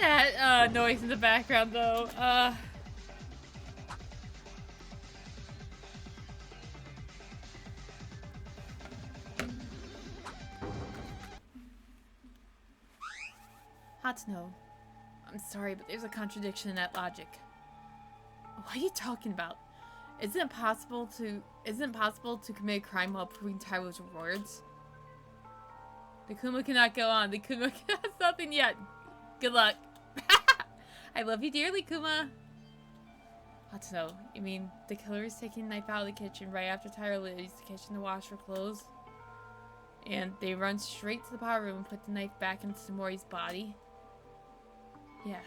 That noise in the background, though. Hatsuno, I'm sorry, but there's a contradiction in that logic. What are you talking about? Isn't it possible to commit a crime while proving Tairo's rewards? The Kuma cannot go on. The Kuma has nothing yet. Good luck. I love you dearly, Kuma. Hatsuno, you mean the killer is taking the knife out of the kitchen right after Tairo leaves the kitchen to wash her clothes? And they run straight to the power room and put the knife back into Mori's body? Yeah.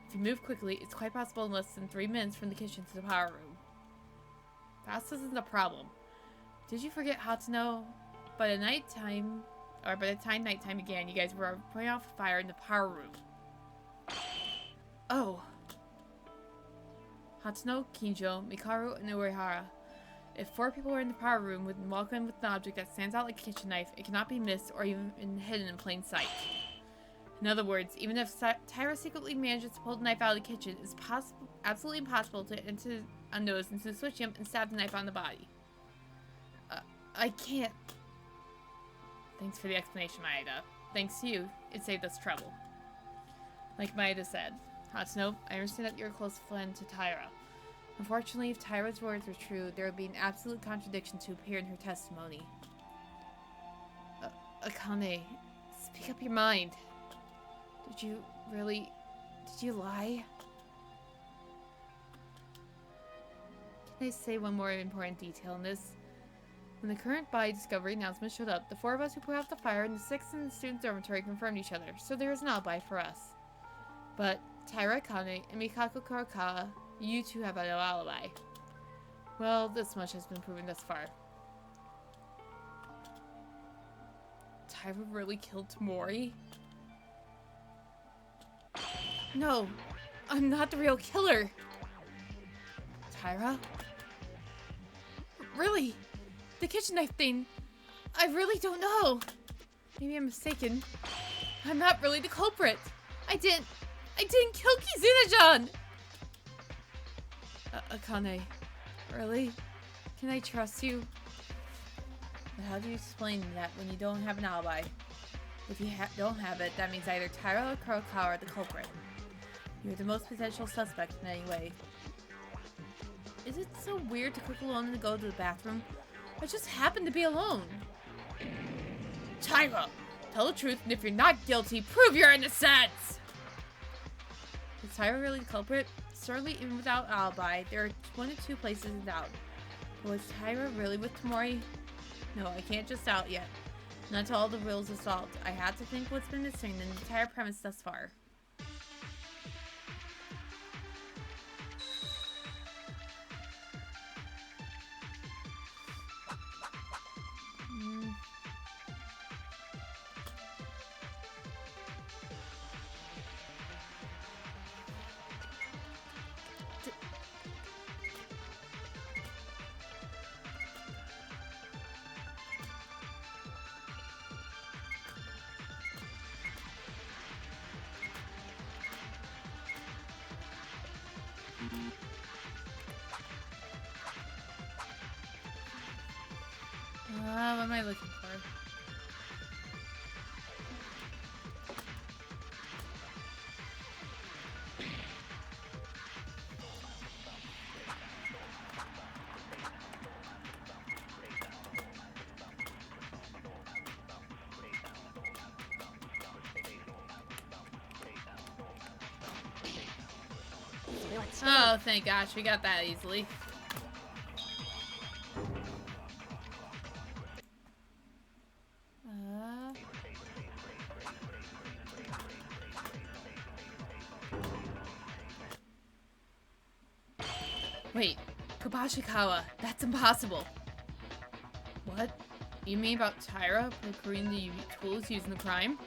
If you move quickly, it's quite possible in less than 3 minutes from the kitchen to the power room. Fast isn't the problem. Did you forget Hatsuno? By the time nighttime began, you guys were putting off a fire in the power room. Oh. Hatsuno, Kinjo, Mikaru, and Uehara. If 4 people were in the power room and walk in with an object that stands out like a kitchen knife, it cannot be missed or even hidden in plain sight. In other words, even if Tairo secretly manages to pull the knife out of the kitchen, it's absolutely impossible to enter unnoticed into the switch jump and stab the knife on the body. I can't. Thanks for the explanation, Maeda. Thanks to you, it saved us trouble. Like Maeda said, Hatsuno, I understand that you're a close friend to Taira. Unfortunately, if Taira's words were true, there would be an absolute contradiction to appear in her testimony. Akane, speak up your mind. Did you lie? Can I say one more important detail in this? When the current body discovery announcement showed up, the 4 of us who put out the fire and the 6 in the student dormitory confirmed each other, so there is an alibi for us. But Taira Akane and Mikako Kurokawa, you two have no alibi. Well, this much has been proven thus far. Taira really killed Tamori? No, I'm not the real killer. Taira? Really? The kitchen knife thing? I really don't know. Maybe I'm mistaken. I'm not really the culprit. I didn't kill Kizuna-chan! Akane, really? Can I trust you? But how do you explain that when you don't have an alibi? If you don't have it, that means either Taira or Kurokawa are the culprit. You're the most potential suspect in any way. Is it so weird to cook alone and go to the bathroom? I just happened to be alone. Taira! Tell the truth, and if you're not guilty, prove your innocence! Is Taira really the culprit? Certainly, even without alibi, there are 1 of 2 places in doubt. Was Taira really with Tamori? No, I can't just doubt yet. Not until all the rules are solved. I had to think what's been missing in the entire premise thus far. What am I looking for? Oh, thank gosh, we got that easily. Wait, Kobashikawa, that's impossible. What? You mean about Taira procuring the tools used in the crime?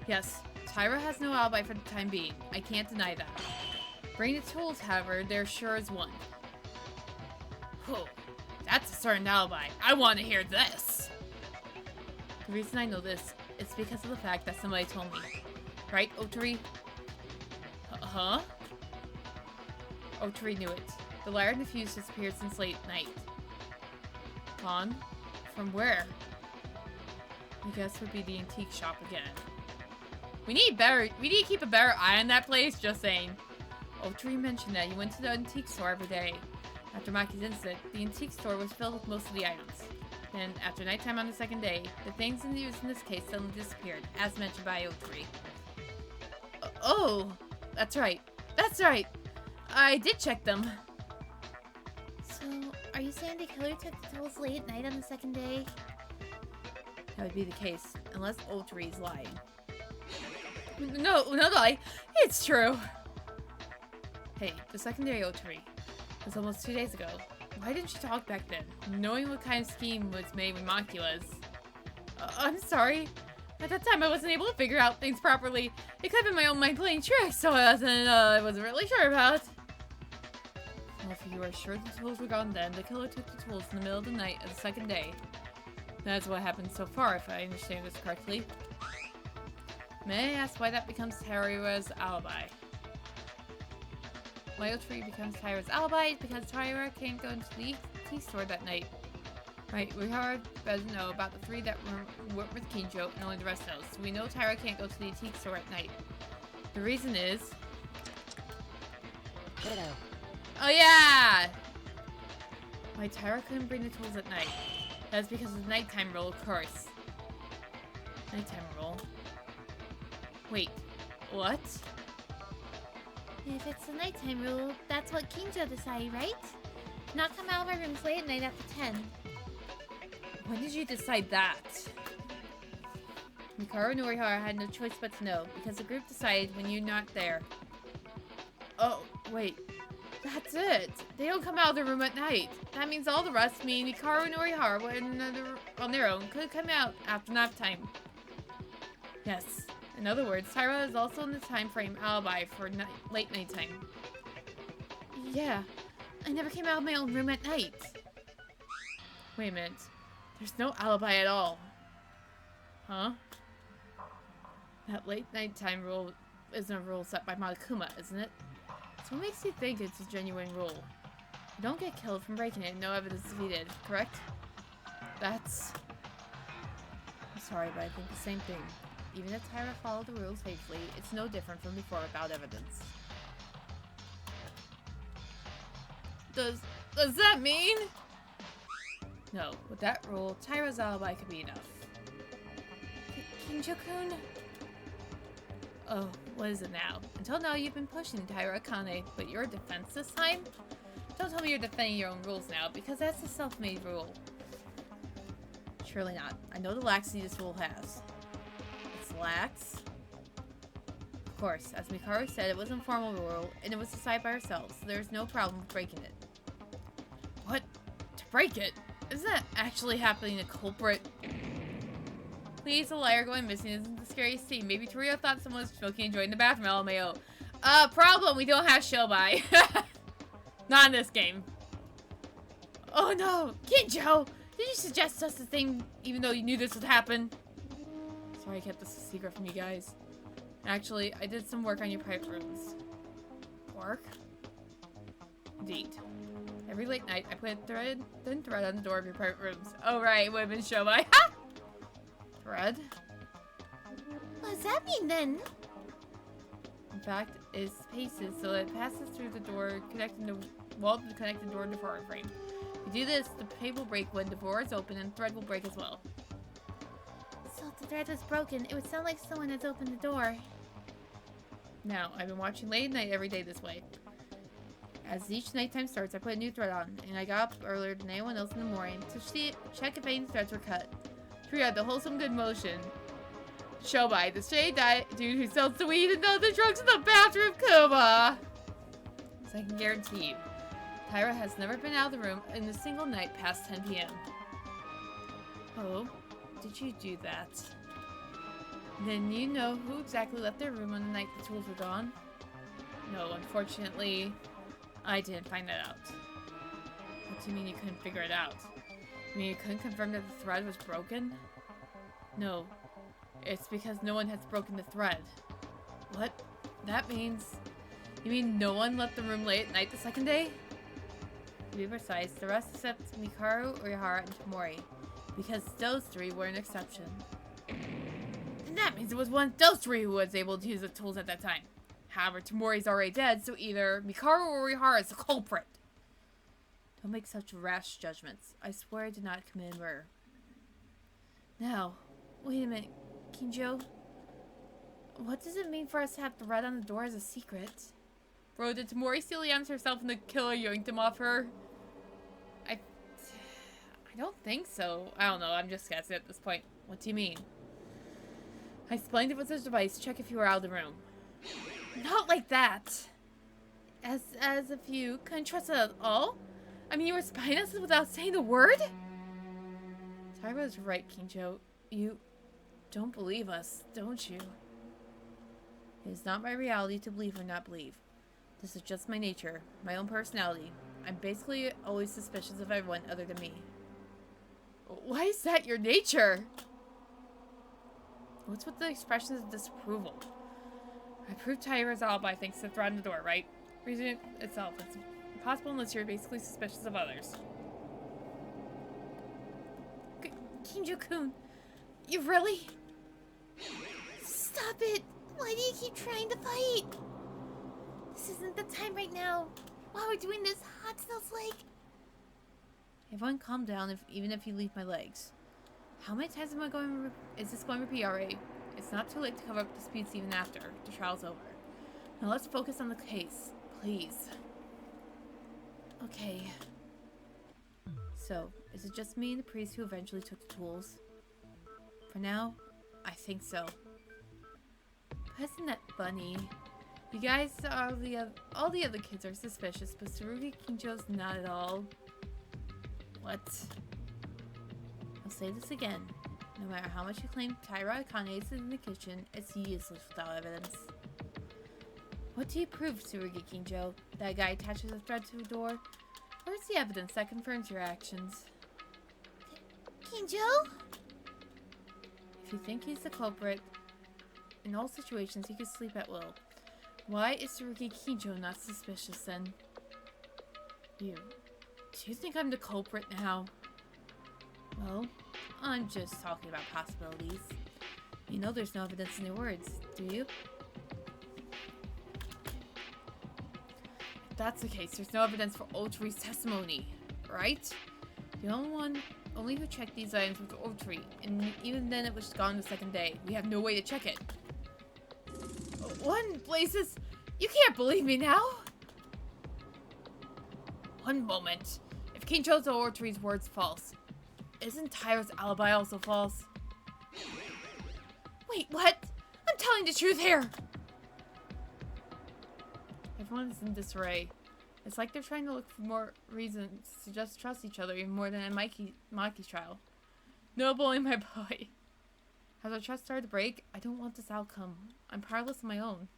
Yes, Taira has no alibi for the time being. I can't deny that. Bring the tools, however, there sure is one. Whew, that's a certain alibi. I want to hear this. The reason I know this is because of the fact that somebody told me. Right, Otori? Huh? Otori knew it. The lyre and the fuse disappeared since late night. Gone? From where? I guess would be the antique shop again. We need to keep a better eye on that place, just saying. Otori mentioned that you went to the antique store every day. After Maki's incident, the antique store was filled with most of the items. Then, after nighttime on the second day, the things in use in this case suddenly disappeared, as mentioned by Otori. Oh, that's right. That's right. I did check them. So, are you saying the killer took the tools late at night on the second day? That would be the case, unless Otori's lying. No lie. It's true. Hey, the secondary Otori. It was almost 2 days ago. Why didn't you talk back then, knowing what kind of scheme was made when Maki was? I'm sorry. At that time, I wasn't able to figure out things properly. It could have been my own mind playing tricks, so I wasn't really sure about. Well, if you are sure the tools were gone then, the killer took the tools in the middle of the night of the second day. That's what happened so far, if I understand this correctly. May I ask why that becomes Taira's alibi? Why Otori becomes Taira's alibi is because Taira can't go into the tea store that night. Right, we heard doesn't know about the three that were with Kinjo, and only the rest knows. So we know Taira can't go to the antique store at night. The reason is... Oh yeah! Why Taira couldn't bring the tools at night. That's because of the nighttime rule, of course. Nighttime rule? Wait, what? If it's the nighttime rule, that's what Kinjo decided, right? Not come out of our rooms late at night after 10. When did you decide that? Mikaro and Norihara had no choice but to know, because the group decided when you're not there. Oh, wait. That's it. They don't come out of their room at night. That means all the rest, me, Mikaro and Norihara, on their own, could come out after nap time. Yes. In other words, Taira is also in the time frame alibi for late nighttime. Yeah. I never came out of my own room at night. Wait a minute. There's no alibi at all. Huh? That late nighttime rule isn't a rule set by Monokuma, isn't it? So what makes you think it's a genuine rule? You don't get killed from breaking it and no evidence defeated, correct? That's... I'm sorry, but I think the same thing. Even if Taira followed the rules faithfully, it's no different from before without evidence. Does that mean? No, with that rule, Taira's alibi could be enough. Kinjo-kun? Oh, what is it now? Until now, you've been pushing Taira Akane, but your defense this time? Don't tell me you're defending your own rules now, because that's a self-made rule. Surely not. I know the laxity this rule has. It's lax? Of course, as Mikaro said, it was an informal rule, and it was decided by ourselves, so there's no problem with breaking it. What? To break it? Isn't that actually happening to culprit? Please, a liar going missing isn't the scariest scene. Maybe Torio thought someone was smoking and joined the bathroom, LMAO. Problem, we don't have Shobai. Not in this game. Oh no! Kinjo! Did you suggest us a thing even though you knew this would happen? Sorry I kept this a secret from you guys. Actually, I did some work on your private rooms. Work? Indeed. Every late night, I put a thin thread on the door of your private rooms. Oh right, it would have been Shobai. Ha! Thread? What does that mean then? In fact, it spaces so that it passes through the door, connecting the wall to connect the door to the door frame. If you do this, the tape will break when the door is open and the thread will break as well. So if the thread was broken, it would sound like someone has opened the door. Now, I've been watching late at night every day this way. As each nighttime starts, I put a new thread on, and I got up earlier than anyone else in the morning to check if any threads were cut. Triad, the wholesome good motion. Shobai, the shady dude who sells the weed and other drugs in the bathroom, Kuma! So I can guarantee you, Taira has never been out of the room in a single night past 10 p.m. Oh, did you do that? Then you know who exactly left their room on the night the tools were gone? No, unfortunately, I didn't find that out. What do you mean you couldn't figure it out? You mean you couldn't confirm that the thread was broken? No. It's because no one has broken the thread. What? That means... You mean no one left the room late at night the second day? To be precise, the rest except Mikaru, Uehara, and Tamori. Because those three were an exception. And that means it was one of those three who was able to use the tools at that time. However, Tamori's already dead, so either Mikaru or Uehara is the culprit. Don't make such rash judgments. I swear I did not commit murder. Now, wait a minute, Kinjo. What does it mean for us to have the red on the door as a secret? Bro, did Tamori steal the items herself and the killer yoinked them off her? I don't think so. I don't know, I'm just guessing at this point. What do you mean? I explained it was a device. Check if you were out of the room. Not like that. As if you couldn't trust it at all? I mean, you were spying us without saying a word? Tyra is right, Kinjo. You don't believe us, don't you? It is not my reality to believe or not believe. This is just my nature, my own personality. I'm basically always suspicious of everyone other than me. Why is that your nature? What's with the expressions of disapproval? I proved Tyra's alibi thanks to the thread on the door, right? Reason itself. It's impossible unless you're basically suspicious of others. Kinjo-kun, you really? Stop it! Why do you keep trying to fight? This isn't the time right now. While we're doing this, hot smells like... Everyone calm down, even if you leave my legs. How many times is this going to repeat already? It's not too late to cover up disputes even after the trial's over. Now let's focus on the case, please. Okay. So, is it just me and the priest who eventually took the tools? For now, I think so. But isn't that funny? You guys are all the other kids are suspicious, but Tsurugi Kinjo's not at all. What? I'll say this again. No matter how much you claim Taira Akane is in the kitchen, it's useless without evidence. What do you prove, Tsurugi Kinjo? That guy attaches a thread to a door? Where's the evidence that confirms your actions? Kinjo? If you think he's the culprit, in all situations he could sleep at will. Why is Tsurugi Kinjo not suspicious then? Do you think I'm the culprit now? Well, I'm just talking about possibilities. You know there's no evidence in your words, do you? If that's the case, there's no evidence for Otori's testimony, right? The only who checked these items was Otori, and even then it was gone the second day. We have no way to check it. What blazes? You can't believe me now? One moment. If Kinjo's or Otori's word's false, isn't Tyra's alibi also false? Wait, what? I'm telling the truth here! Everyone's in disarray. It's like they're trying to look for more reasons to just trust each other even more than in Maki's trial. No bullying, my boy. Has our trust started to break? I don't want this outcome. I'm powerless on my own.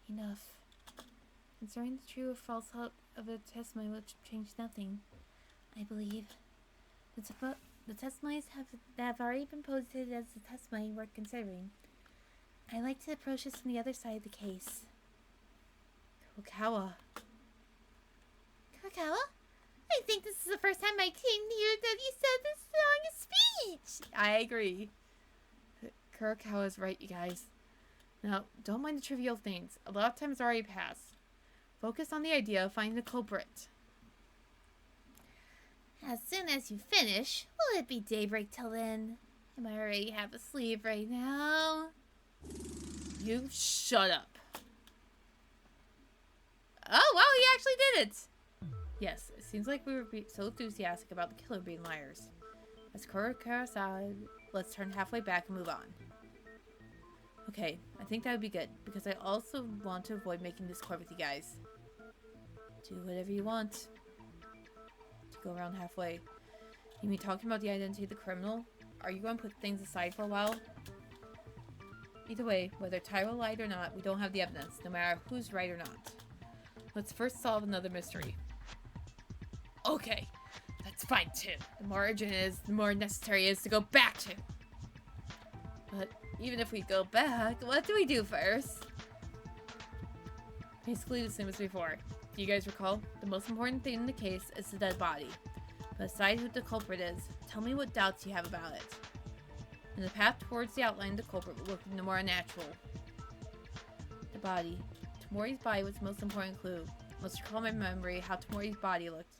Enough. Concerning the true or false of a testimony which changed nothing, I believe. The testimonies that have already been posted as the testimony we're considering. I like to approach this from the other side of the case. Kurokawa. Kurokawa? I think this is the first time I came here that you said this long a speech. I agree. Kurokawa is right, you guys. Now, don't mind the trivial things. A lot of time has already passed. Focus on the idea of finding the culprit. As soon as you finish, will it be daybreak till then? I might already half asleep right now. You shut up. Oh, wow, he actually did it! Yes, it seems like we were so enthusiastic about the killer being liars. As Kurokawa said, let's turn halfway back and move on. Okay, I think that would be good, because I also want to avoid making this court with you guys. Do whatever you want. To go around halfway. You mean talking about the identity of the criminal? Are you going to put things aside for a while? Either way, whether Tyra lied or not, we don't have the evidence, no matter who's right or not. Let's first solve another mystery. Okay, that's fine too. The more urgent it is, the more necessary it is to go back to. But even if we go back, what do we do first? Basically the same as before. Do you guys recall? The most important thing in the case is the dead body. But aside who the culprit is, tell me what doubts you have about it. In the path towards the outline, the culprit will look no more unnatural. The body. Tamori's body was the most important clue. Must recall my memory how Tamori's body looked.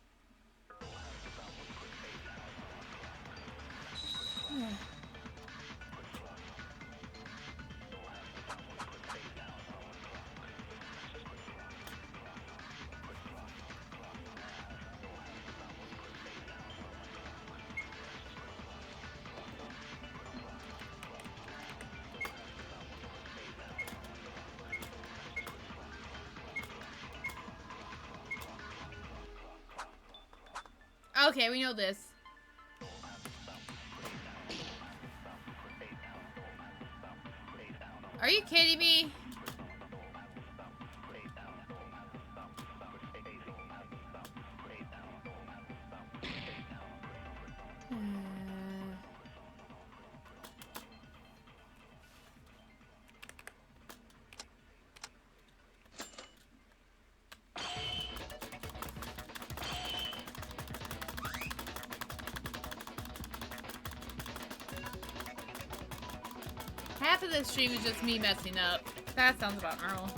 Okay, we know this. Are you kidding me? Half of this stream is just me messing up. That sounds about normal.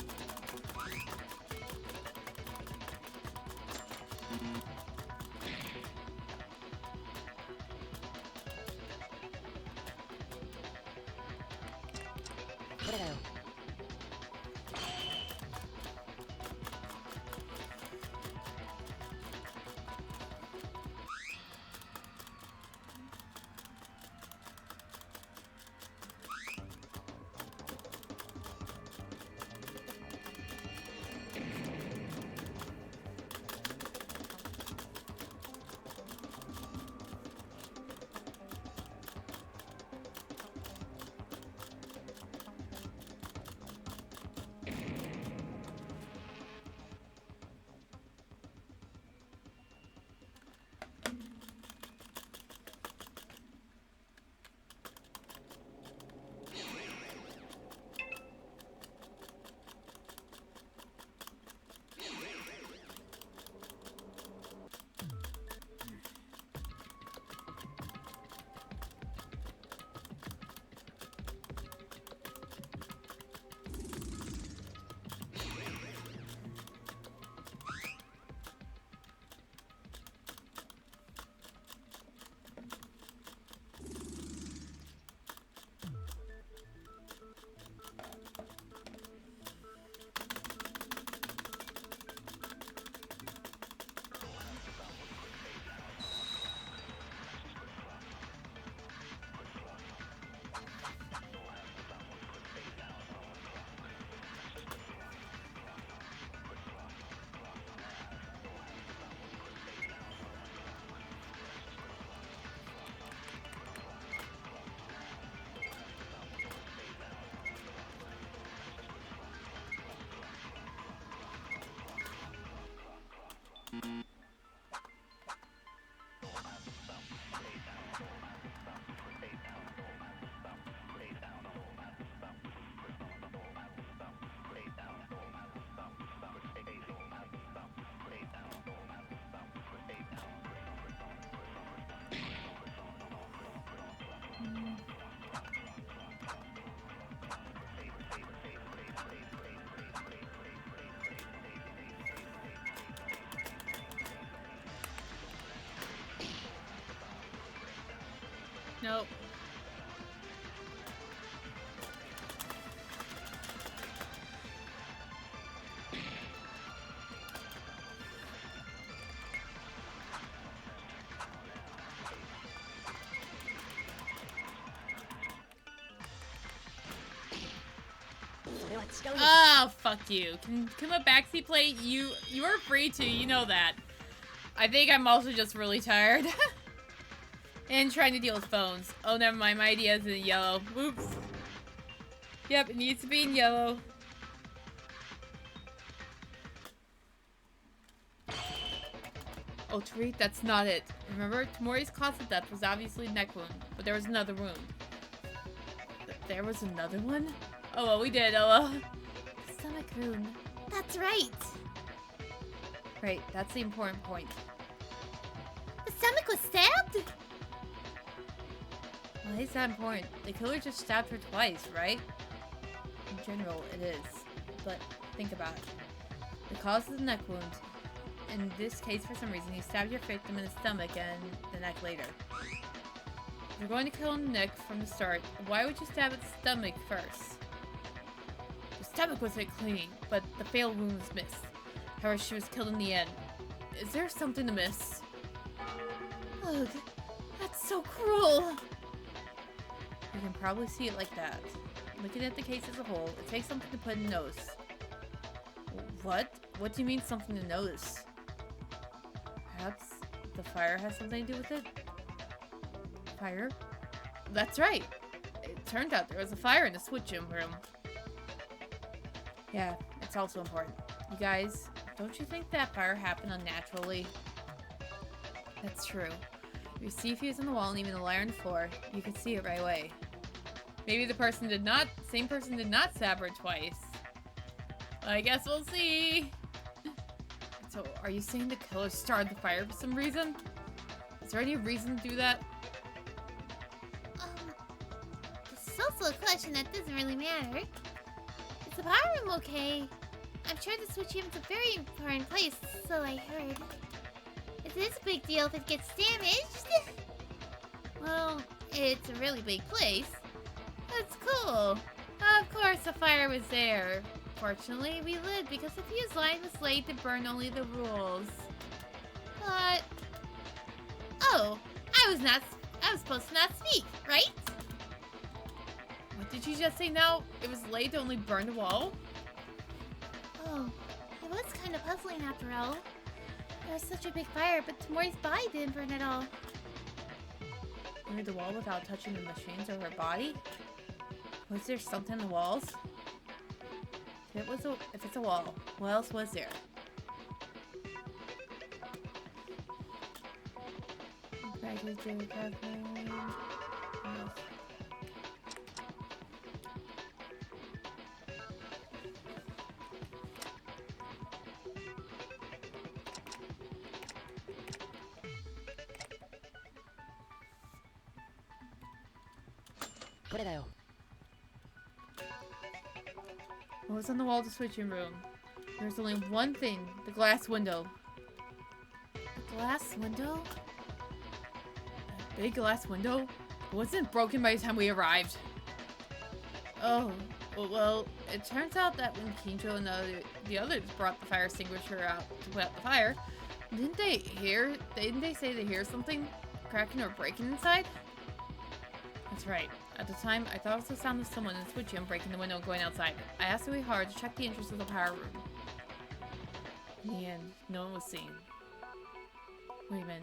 Nope. Oh, fuck you. Can come a backseat plate? You are free to, you know that. I think I'm also just really tired. And trying to deal with phones. Oh, never mind. My idea is in yellow. Oops. Yep, it needs to be in yellow. Oh, Tariq, that's not it. Remember, Tamori's cause of death was obviously neck wound, but there was another wound. there was another one? Oh well, we did, oh well. Stomach wound. That's right. Right, that's the important point. The stomach was stabbed? Why is that important? The killer just stabbed her twice, right? In general, it is. But think about it. The cause is a neck wound. In this case, for some reason, you stabbed your victim in the stomach and the neck later. If you're going to kill in the neck from the start, why would you stab its stomach first? The stomach wasn't clean, but the fatal wound was missed. However, she was killed in the end. Is there something to miss? Ugh, that's so cruel. You can probably see it like that. Looking at the case as a whole, it takes something to put in notice. What? What do you mean something to notice? Perhaps the fire has something to do with it? Fire? That's right! It turned out there was a fire in the switching room. Yeah, it's also important. You guys, don't you think that fire happened unnaturally? That's true. If you see fuse on the wall and even the wire on the floor, you could see it right away. Maybe the same person did not stab her twice. I guess we'll see. So, are you saying the killer started the fire for some reason? Is there any reason to do that? This is also a question that doesn't really matter. Is the power room okay? I'm sure the switch room's a very important place, so I heard. It is a big deal if it gets damaged. Well, it's a really big place. That's cool. Of course the fire was there. Fortunately, we lived because the fuse line was laid to burn only the rules. But... Oh, I was supposed to not speak, right? What did you just say now? It was laid to only burn the wall? Oh, it was kind of puzzling after all. There was such a big fire, but Tamori's body didn't burn at all. Burned the wall without touching the machines or her body? Was there something in the walls? If it's a wall, what else was there? What was on the wall of the switching room? There's only one thing, the glass window. The glass window? A big glass window? It wasn't broken by the time we arrived. Oh, well, it turns out that when Kinjo and the others brought the fire extinguisher out to put out the fire, didn't they say they hear something cracking or breaking inside? That's right. At the time, I thought it was the sound of someone in the switch room breaking the window and going outside. I asked really hard to check the entrance of the power room. In the end, no one was seen. Wait a minute.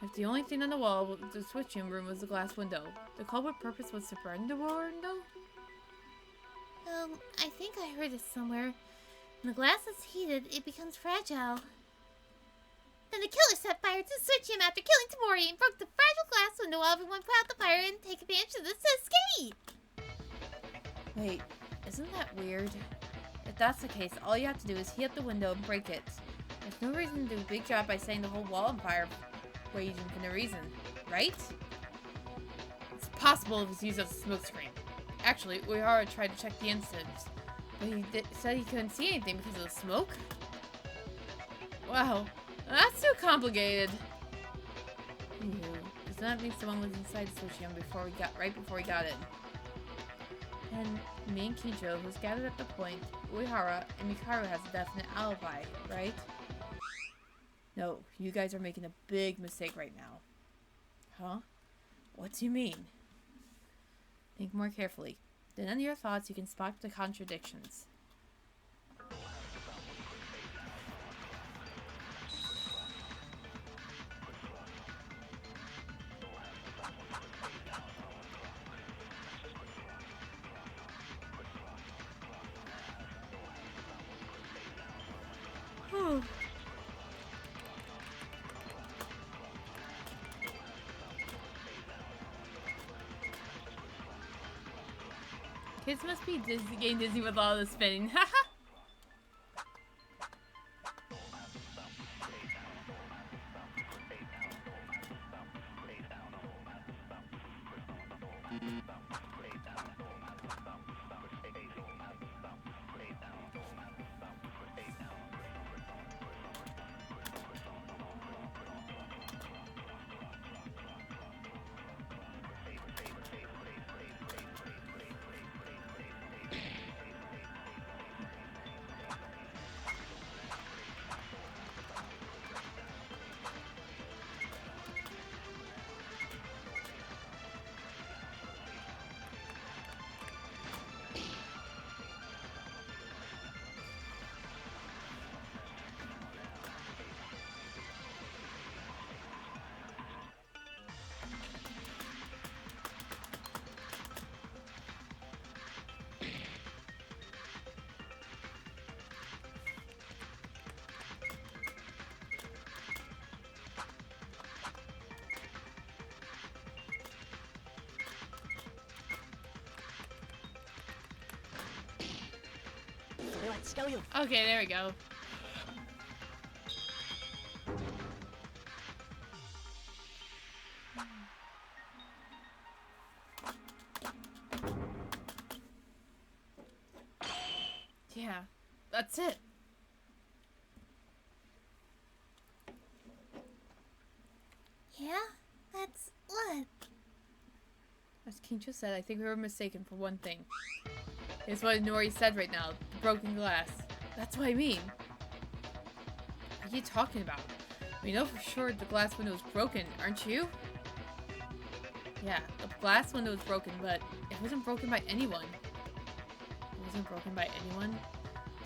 If the only thing on the wall of the switching room was the glass window, the culprit purpose was to burn the window? I think I heard it somewhere. When the glass is heated, it becomes fragile. Then the killer set fire to the switch room after killing Tamori and broke the fragile glass window while everyone put out the fire and take advantage of this to escape. Wait, isn't that weird? If that's the case, all you have to do is heat up the window and break it. There's no reason to do a big job by setting the whole wall on fire raging for no reason, right? It's possible it was used as a smoke screen. Actually, Uehara tried to check the incidents, but he said he couldn't see anything because of the smoke? Wow, that's too complicated. Ew, does that mean someone was inside the switch room right before we got in? And me and Kinjo, who's gathered at the point, Uehara and Mikaru has a definite alibi, right? No, you guys are making a big mistake right now. Huh? What do you mean? Think more carefully. Then in your thoughts you can spot the contradictions. Kids must be dizzy, getting dizzy with all the spinning. Haha. Okay, there we go. Yeah, that's it. Yeah? That's what? As Kincho said, I think we were mistaken for one thing. It's what Nori said right now, the broken glass. That's what I mean. What are you talking about? We know for sure the glass window is broken, aren't you? Yeah, the glass window is broken, but it wasn't broken by anyone. It wasn't broken by anyone?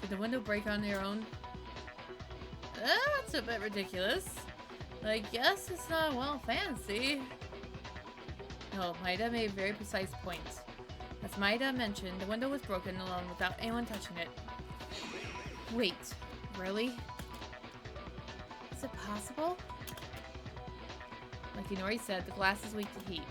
Did the window break on their own? That's a bit ridiculous. I guess it's not, well, fancy. No, Maeda made a very precise point. As Maeda mentioned, the window was broken alone without anyone touching it. Wait, really? Is it possible? Like Inori said, the glass is weak to heat.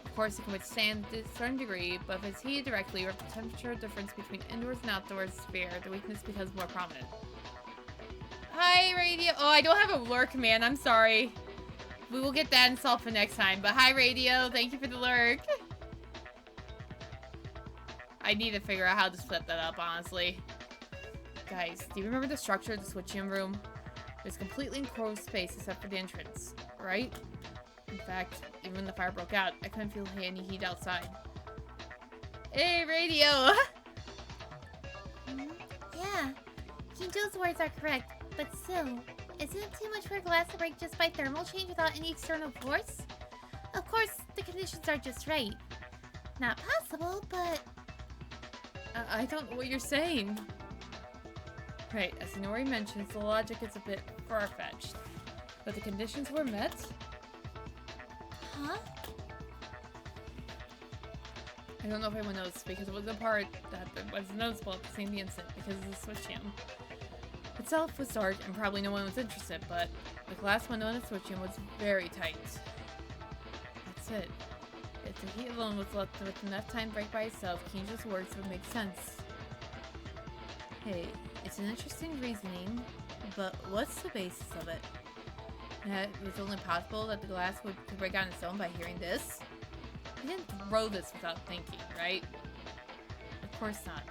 Of course, it can withstand a certain degree, but if it's heated directly or if the temperature difference between indoors and outdoors is severe, the weakness becomes more prominent. Hi, Radio. Oh, I don't have a lure command. I'm sorry. We will get that installed for next time. But hi, Radio. Thank you for the lurk. I need to figure out how to split that up, honestly. Guys, do you remember the structure of the switching room? There's completely enclosed space except for the entrance, right? In fact, even when the fire broke out, I couldn't feel any heat outside. Hey, Radio! Yeah, Kinjo's words are correct, but still, isn't it too much for glass to break just by thermal change without any external force? Of course, the conditions are just right. Not possible, but... I don't know what you're saying. Right, as Inori mentions, the logic is a bit far-fetched. But the conditions were met? Huh? I don't know if anyone knows, because it was the part that was noticeable at the same instant because of the switch room. Itself was dark and probably no one was interested, but the glass window in the switch room was very tight. That's it. If the heat alone was left with enough time to break by itself, Kinjo's words would make sense. Hey, it's an interesting reasoning, but what's the basis of it? That it was only possible that the glass could break on its own by hearing this? You didn't throw this without thinking, right? Of course not.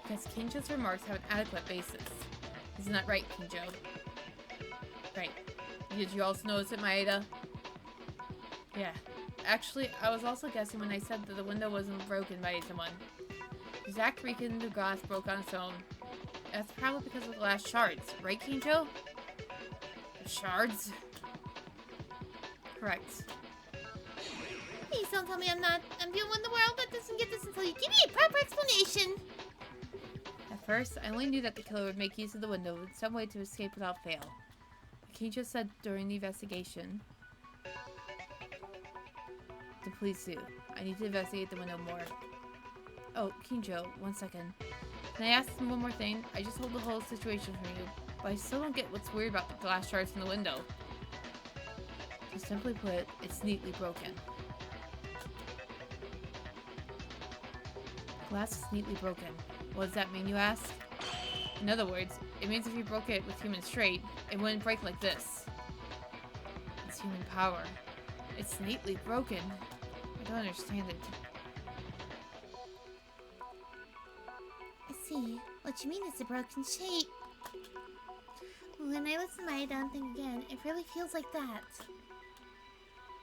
Because Kinjo's remarks have an adequate basis. Isn't that right, Kinjo? Right. Did you also notice it, Maeda? Yeah. Actually, I was also guessing when I said that the window wasn't broken by someone. The exact reason the glass broke on its own. That's probably because of the glass shards, right, Kinjo? The shards? Correct. Please don't tell me I'm the only one in the world that doesn't get this until you give me a proper explanation. At first, I only knew that the killer would make use of the window in some way to escape without fail. Kinjo said during the investigation, to please do. I need to investigate the window more. Oh, Kinjo, 1 second. Can I ask one more thing? I just hold the whole situation for you, but I still don't get what's weird about the glass shards in the window. To simply put, it's neatly broken. The Glass is neatly broken. What does that mean, you ask? In other words, it means if you broke it with human straight, it wouldn't break like this. It's human power. It's neatly broken. I don't understand it. I see. What you mean it's a broken shape. When I listen to my don't think again, it really feels like that.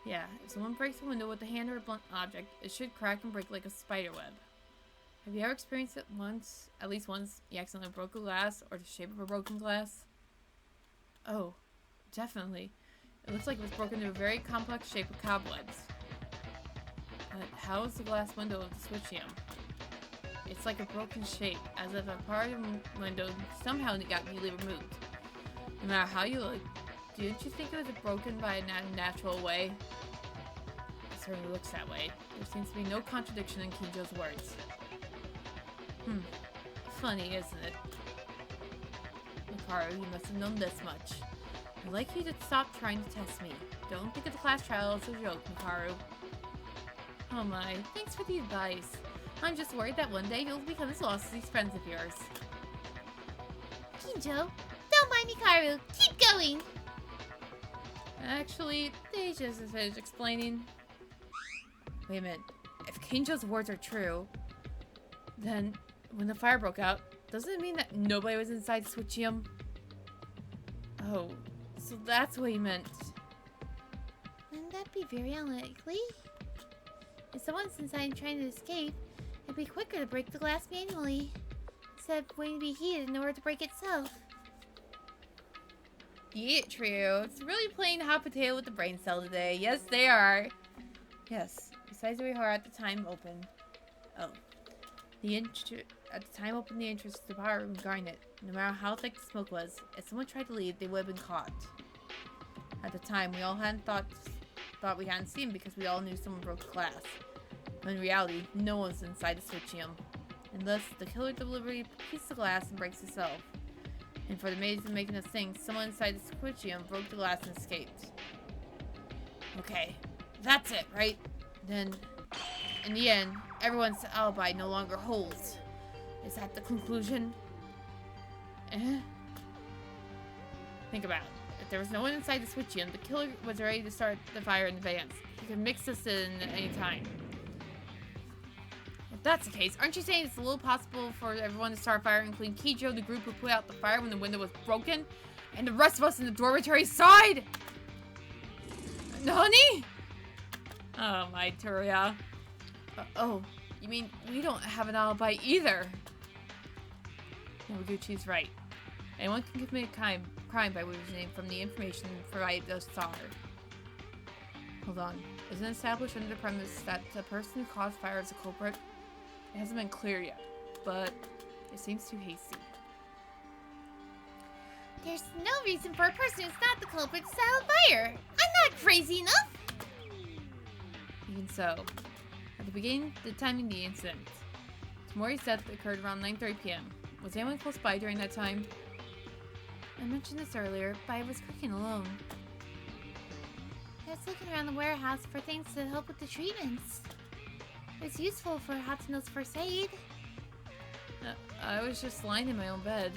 Yeah, if someone breaks a window with a hand or a blunt object, it should crack and break like a spider web. Have you ever experienced it once, at least once, you accidentally broke a glass or the shape of a broken glass? Oh, definitely. It looks like it was broken into a very complex shape of cobwebs. But how is the glass window of the switchium? It's like a broken shape, as if a part of the window somehow got neatly removed. No matter how you look, didn't you think it was broken by a natural way? It certainly looks that way. There seems to be no contradiction in Kinjo's words. Funny, isn't it? Lucario, you must have known this much. I'd like you to stop trying to test me. Don't think of the class trial as a joke, Lucario. Oh my, thanks for the advice. I'm just worried that one day you'll become as lost as these friends of yours. Kinjo, don't mind Lucario. Keep going. Actually, they just finished explaining. Wait a minute. If Kinjo's words are true, then when the fire broke out, doesn't it mean that nobody was inside Switchium? Oh, so that's what he meant. Wouldn't that be very unlikely? If someone's inside trying to escape, it'd be quicker to break the glass manually, instead of waiting to be heated in order to break itself. Yeah, true. It's really playing hot potato with the brain cell today. Yes, they are. Yes. Besides, we are at the time open. Oh. At the time open the entrance to the power room Garnet. No matter how thick the smoke was, if someone tried to leave, they would have been caught. At the time, we all hadn't thought we hadn't seen because we all knew someone broke the glass. But in reality, no one was inside the switchium. And thus, the killer deliberately pieces the glass and breaks itself. And for the maze of making us think, someone inside the switchium broke the glass and escaped. Okay, that's it, right? Then, in the end, everyone's alibi no longer holds. Is that the conclusion? Think about it. If there was no one inside the switchium, the killer was ready to start the fire in advance. He could mix this in at any time. If that's the case, aren't you saying it's a little possible for everyone to start fire, including Kijo, the group who put out the fire when the window was broken, and the rest of us in the dormitory side? Nani? Oh my, Turia. Oh, you mean we don't have an alibi either? Noguchi's right. Anyone can commit a crime by reasoning from the information provided thus far. Hold on. Isn't it established under the premise that the person who caused fire is a culprit? It hasn't been clear yet, but it seems too hasty. There's no reason for a person who's not the culprit to start a fire. I'm not crazy enough. Even so, at the beginning, the timing of the incident. Tamori's death occurred around 9:30 p.m. Was anyone close by during that time? I mentioned this earlier, but I was cooking alone. I was looking around the warehouse for things to help with the treatments. It's useful for Hatsuno's first aid. I was just lying in my own bed.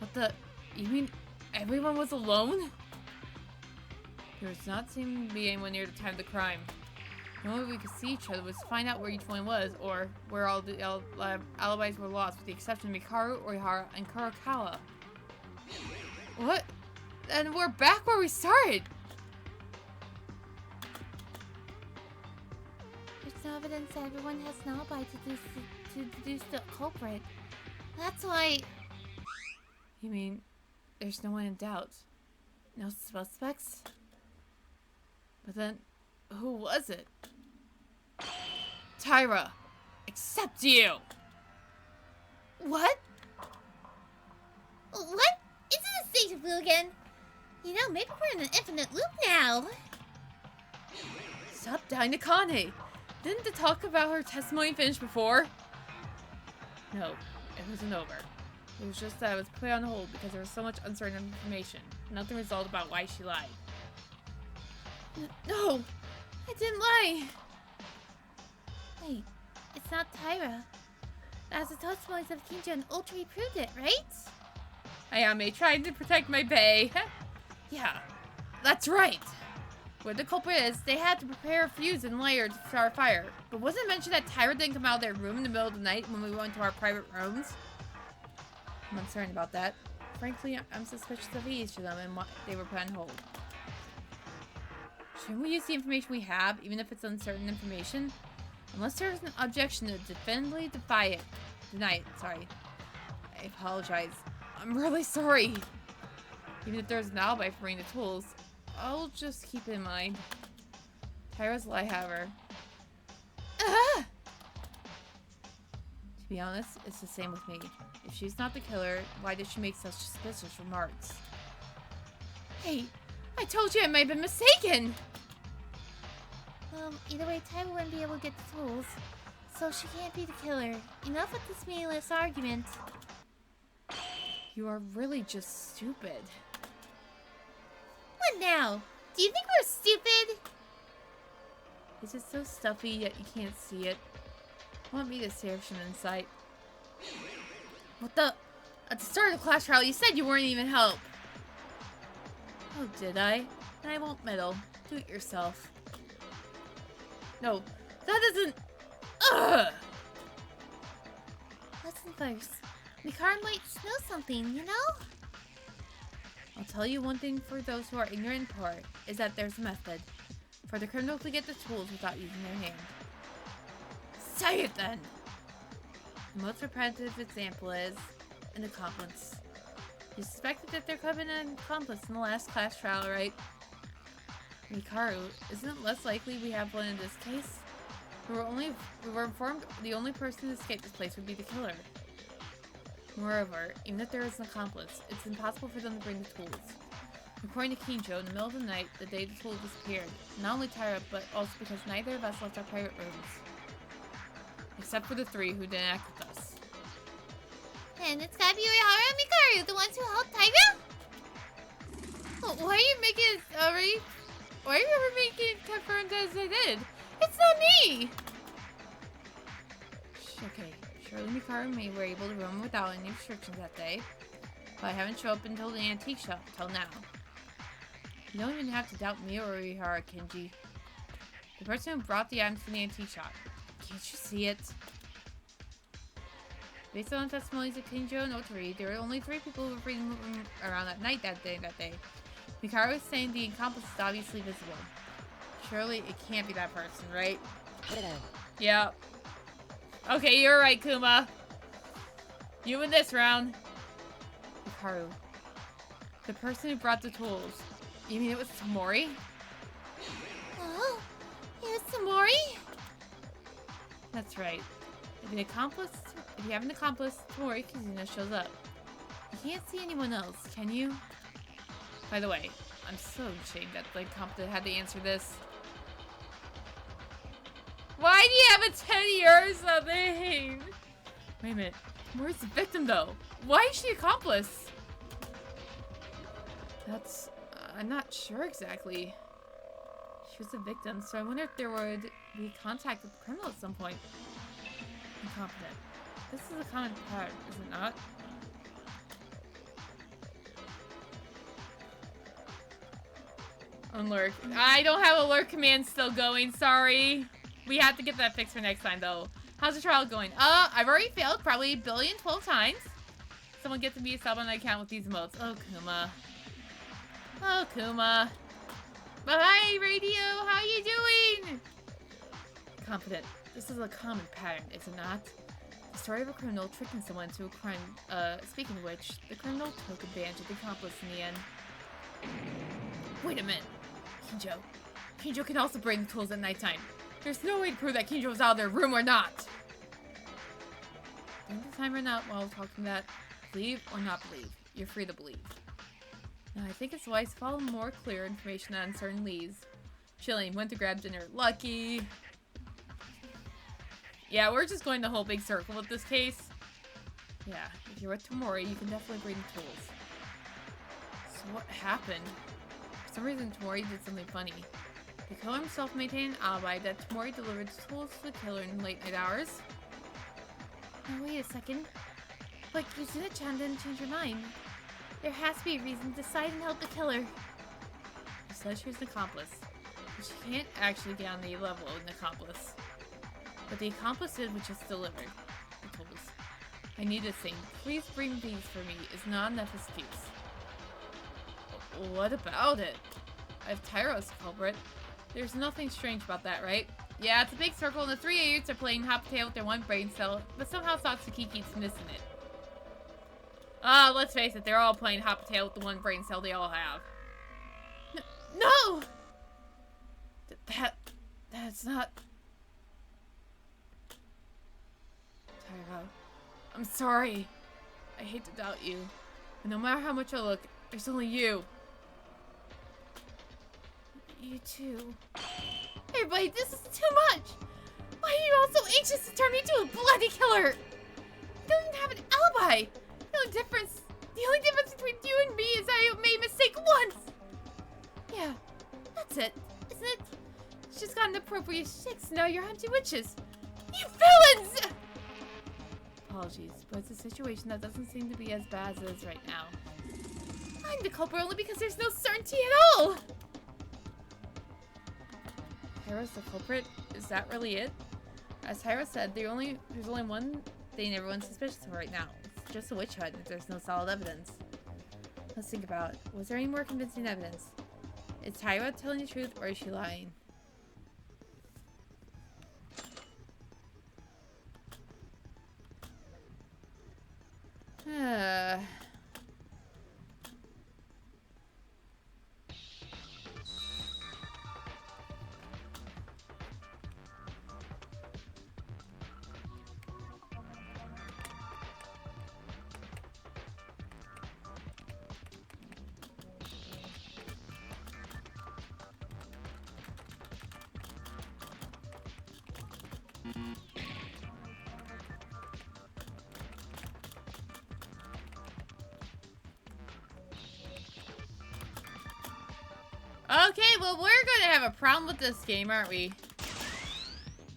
What the? You mean everyone was alone? There was not seeming to be anyone near the time of the crime. The only way we could see each other was to find out where each one was, or where all the alibis were lost, with the exception of Mikaru, Orihara, and Kurokawa. What? And we're back where we started! There's no evidence that everyone has an alibi to deduce the culprit. That's why... You mean, there's no one in doubt? No suspects? But then, who was it? Tyra! Except you! What? What? It's in a stage of blue again. You know, maybe we're in an infinite loop now. Stop dying to Kane! Didn't the talk about her testimony finish before? No, it wasn't over. It was just that I was put on hold because there was so much uncertain information. Nothing resolved about why she lied. No! I didn't lie! Wait, It's not Tyra. As the testimonies of Kinjo and Ultra proved it, right? Ayame trying to protect my bae. Yeah, that's right. Where the culprit is, they had to prepare a fuse and layer to start a fire. But wasn't it mentioned that Tyra didn't come out of their room in the middle of the night when we went to our private rooms? I'm uncertain about that. Frankly, I'm suspicious of each of them and what they were put on hold. Shouldn't we use the information we have, even if it's uncertain information? Unless there's an objection to definitively deny it, sorry. I apologize. I'm really sorry. Even if there's an alibi for bringing the tools, I'll just keep it in mind. Tyra's lie, however. To be honest, it's the same with me. If she's not the killer, why did she make such suspicious remarks? Hey, I told you I might have been mistaken! Either way, Tyra wouldn't be able to get the tools. So she can't be the killer. Enough with this meaningless argument. You are really just stupid. What now? Do you think we're stupid? Is it so stuffy yet you can't see it? Want me to say from insight? What the? At the start of the class trial, you said you weren't even help. Oh, did I? Then I won't meddle. Do it yourself. No, that isn't. Ugh! Listen first. Lucario might know something, you know? I'll tell you one thing for those who are ignorant and poor, is that there's a method for the criminal to get the tools without using their hand. Say it then! The most repetitive example is an accomplice. You suspected that there could have been an accomplice in the last class trial, right? Lucario, isn't it less likely we have one in this case? We were informed the only person to escape this place would be the killer. Moreover, even if there is an accomplice, it's impossible for them to bring the tools. According to Kinjo, in the middle of the night, the day the tools disappeared, not only Tyra, but also because neither of us left our private rooms. Except for the three who didn't act with us. And it's gotta be Uehara and Lucario, the ones who helped Tyra? Oh, why are you making it already? Why are you ever making it confirmed as I did? It's not me! Okay, surely Lucario and me were able to roam without any restrictions that day, but I haven't shown up until the antique shop till now. You don't even have to doubt me or Uehara, Kenji. The person who brought the items from the antique shop. Can't you see it? Based on the testimonies of Kinjo and Otori, there were only 3 people who were free to move around at night that day. Lucario is saying the accomplice is obviously visible. Surely it can't be that person, right? Yeah. Okay, you're right, Kuma. You win this round. Lucario. The person who brought the tools. You mean it was Tamori? Oh, it was Tamori? That's right. If you have an accomplice, Tamori Kazuna shows up. You can't see anyone else, can you? By the way, I'm so ashamed that the accomplice had to answer this. Why do you have a teddy or something? Wait a minute. Where's the victim, though? Why is she accomplice? That's... I'm not sure exactly. She was a victim, so I wonder if there would be contact with the criminal at some point. Incompetent. This is a common pattern, is it not? Unlurk. I don't have alert command still going, sorry. We have to get that fixed for next time, though. How's the trial going? I've already failed probably 12 times. Someone get to be a sub on my account with these emotes. Oh, Kuma. Oh, Kuma. Hi, Radio. How you doing? Competent. This is a common pattern, is it not? The story of a criminal tricking someone to a crime. Speaking of which, the criminal took advantage of the accomplice in the end. Wait a minute. Kinjo. Kinjo can also bring the tools at nighttime. There's no way to prove that Kinjo was out of their room or not. Don't the time run out while talking that. Believe or not believe. You're free to believe. Now, I think it's wise to follow more clear information on certain leads. Chilling, went to grab dinner. Lucky. Yeah, we're just going the whole big circle with this case. Yeah, if you're with Tamori, you can definitely bring the tools. So what happened? For some reason, Tamori did something funny. The killer himself maintained an alibi that Tamori delivered the tools to the killer in late night hours. Now wait a second. But Yuzuna-chan didn't change her mind. There has to be a reason to decide and help the killer. She said she was an accomplice, but she can't actually get on the level of an accomplice. But the accomplice did what just delivered. The tools. I need this thing. Please bring these for me is not enough excuse. What about it? I have Tyro's culprit. There's nothing strange about that, right? Yeah, it's a big circle and the three idiots are playing hot potato with their one brain cell, but somehow Satsuki keeps missing it. Let's face it, they're all playing hot potato with the one brain cell they all have. No! That's not... Tyro, I'm sorry. I hate to doubt you, but no matter how much I look, there's only you. You too. Everybody, this is too much! Why are you all so anxious to turn me into a bloody killer? You don't even have an alibi! The only difference between you and me is that I made a mistake once! Yeah, that's it, isn't it? It's just got an appropriate shakes, now you're hunting witches! You villains! Apologies, but it's a situation that doesn't seem to be as bad as it is right now. I'm the culprit only because there's no certainty at all! Tyro's the culprit? Is that really it? As Tyro said, there's only one thing everyone's suspicious of right now. It's just a witch hunt if there's no solid evidence. Let's think about it. Was there any more convincing evidence? Is Tyro telling the truth or is she lying? Okay, well, we're gonna have a problem with this game, aren't we?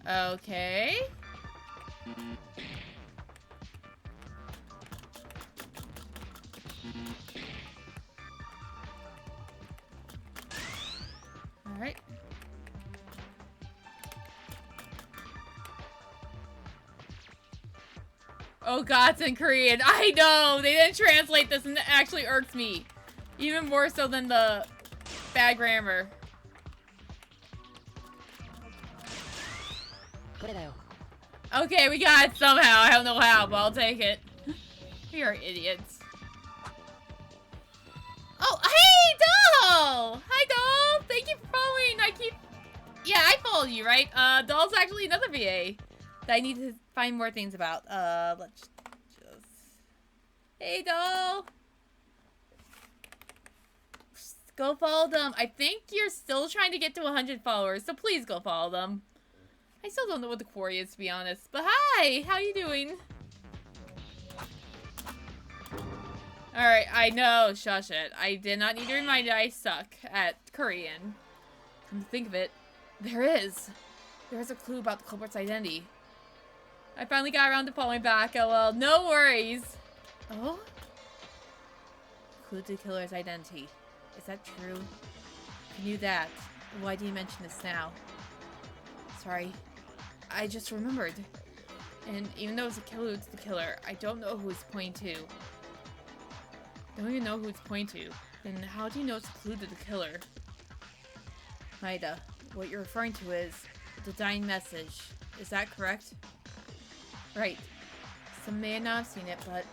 Okay. Alright. Oh god, it's in Korean. I know! They didn't translate this and it actually irks me. Even more so than the bad grammar. Okay, we got it somehow. I don't know how, but I'll take it. We are idiots. Oh, hey, Doll! Hi, Doll! Thank you for following. Yeah, I followed you, right? Doll's actually another VA that I need to find more things about. Let's just... Hey, Doll! Go follow them. I think you're still trying to get to 100 followers, so please go follow them. I still don't know what the quarry is, to be honest. But hi! How you doing? Alright, I know. Shush it. I did not need to remind you I suck at Korean. Come to think of it, there is a clue about the culprit's identity. I finally got around to following back. Oh well, no worries. Oh? Clue to the killer's identity. Is that true? I knew that. Why do you mention this now? Sorry. I just remembered. And even though it's a killer, it's the killer. I don't know who it's pointing to. I don't even know who it's pointing to. Then how do you know it's a clue to the killer? Maida, what you're referring to is the dying message. Is that correct? Right. Some may not have seen it, but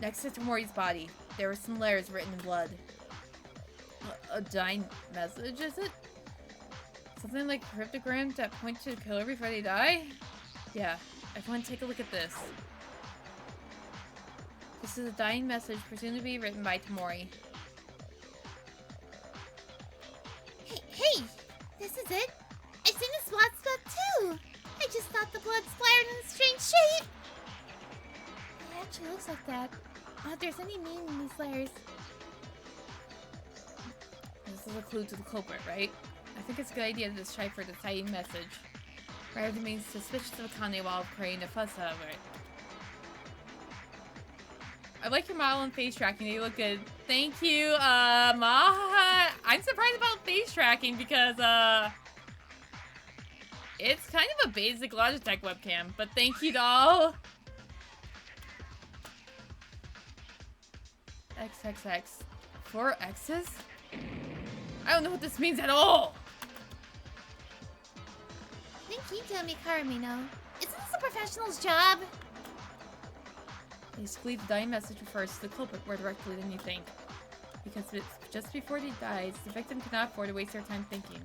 next to Tamori's body, there were some letters written in blood. A dying message, is it? Something like a cryptogram that point to the killer before they die? Yeah, everyone take a look at this. This is a dying message presumed to be written by Tamori. Hey! This is it! I've seen this blood spot too! I just thought the blood splattered in a strange shape! It actually looks like that. Not if there's any meaning in these letters. This is a clue to the culprit, right? I think it's a good idea to decipher the tiny message, rather than being suspicious of Akane while creating a fuss out of it. I like your model and face tracking. You look good. Thank you, Maha. I'm surprised about face tracking because, it's kind of a basic Logitech webcam, but thank you, doll. XXX. 4 X's? I don't know what this means at all. Then can you tell me, Karamino? Isn't this a professional's job? Basically, the dying message refers to the culprit more directly than you think. Because it's just before he dies, the victim cannot afford to waste their time thinking.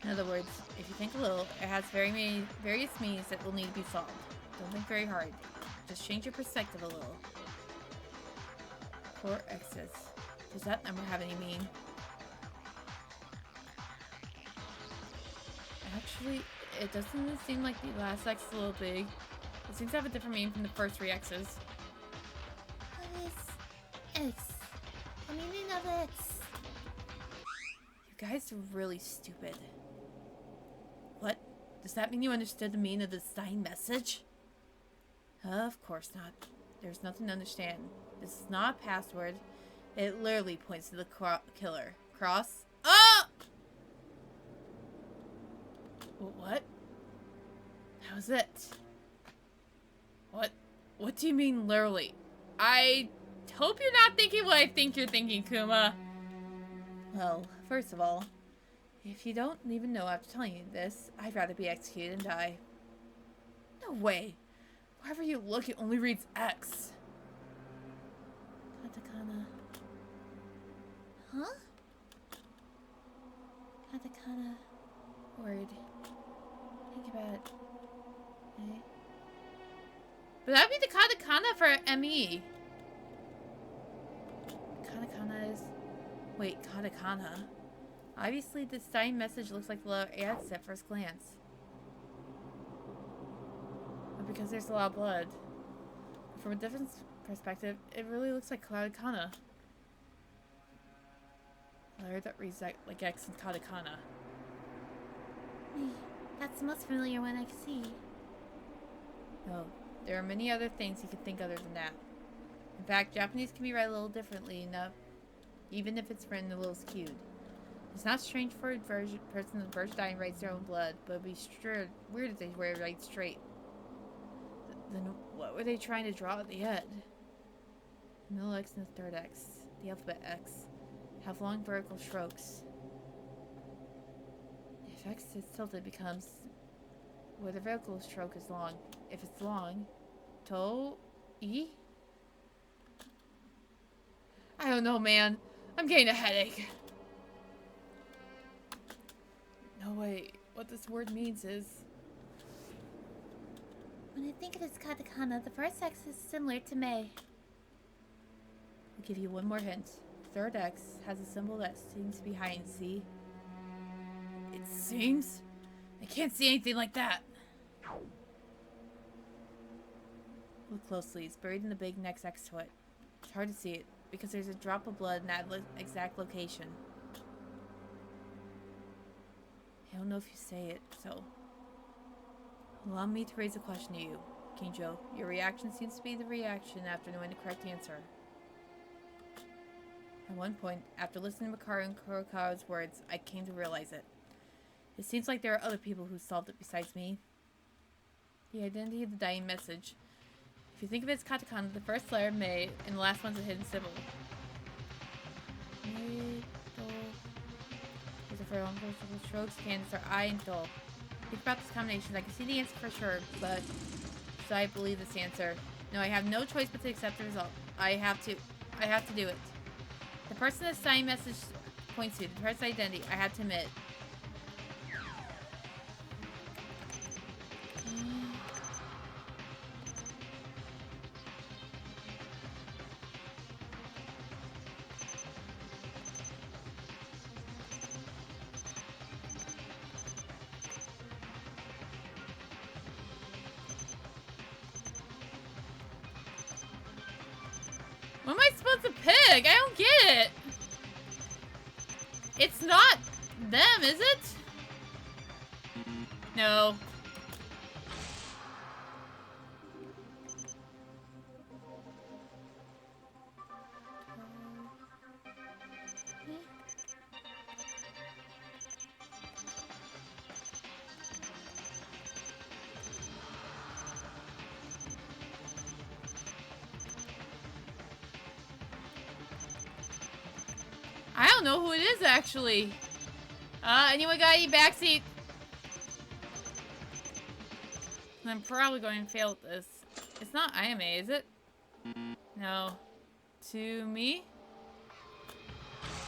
In other words, if you think a little, it has various meanings that will need to be solved. Don't think very hard. Just change your perspective a little. 4 X's. Does that number have any meaning? Actually, it doesn't seem like the last X is a little big. It seems to have a different meaning from the first 3 X's. What is X? The meaning of X. You guys are really stupid. What? Does that mean you understood the meaning of this dying message? Of course not. There's nothing to understand. This is not a password. It literally points to the killer. Cross? Oh! What? How's it? What do you mean literally? I hope you're not thinking what I think you're thinking, Kuma. Well, first of all, if you don't even know after telling you this, I'd rather be executed and die. No way. Wherever you look, it only reads X. Katakana. Huh? Katakana. Word. Think about it. Okay. But that'd be the katakana for ME. Katakana is... Wait, katakana? Obviously, this dying message looks like the letter X at first glance. But because there's a lot of blood. From a different perspective, it really looks like katakana. A letter that reads like X in katakana. That's the most familiar one I can see. No, there are many other things you can think other than that. In fact, Japanese can be read a little differently enough, even if it's written a little skewed. It's not strange for a person the version dying writes their own blood, but it'd be weird if they were to write straight. Then what were they trying to draw at the end? Middle X and the third X. The alphabet X. Have long vertical strokes. If X is tilted, it becomes where the vertical stroke is long. If it's long, to-e? I don't know, man. I'm getting a headache. No way. What this word means is... When I think of this katakana, the first X is similar to Mei. I'll give you one more hint. Third X has a symbol that seems behind, see? It seems? I can't see anything like that. Look closely. It's buried in the big next next to it. It's hard to see it, because there's a drop of blood in that exact location. I don't know if you say it, so... Allow me to raise a question to you, Kinjo. Your reaction seems to be the reaction after knowing the correct answer. At one point, after listening to Makaru and Kurokawa's words, I came to realize it. It seems like there are other people who solved it besides me. The identity of the dying message. If you think of it as katakana, the first letter, Mei, and the last one's a hidden symbol. Mei, do. These are for long strokes, candidates are I and do. Think about this combination. I can see the answer for sure, but should I believe this answer? No, I have no choice but to accept the result. I have to do it. The person this dying message points to, the person's identity, I have to admit. What am I supposed to pick? I don't get it. It's not them, is it? No. I don't know who it is, actually. Anyone got any backseat? I'm probably going to fail at this. It's not Ayame, is it? No. To me?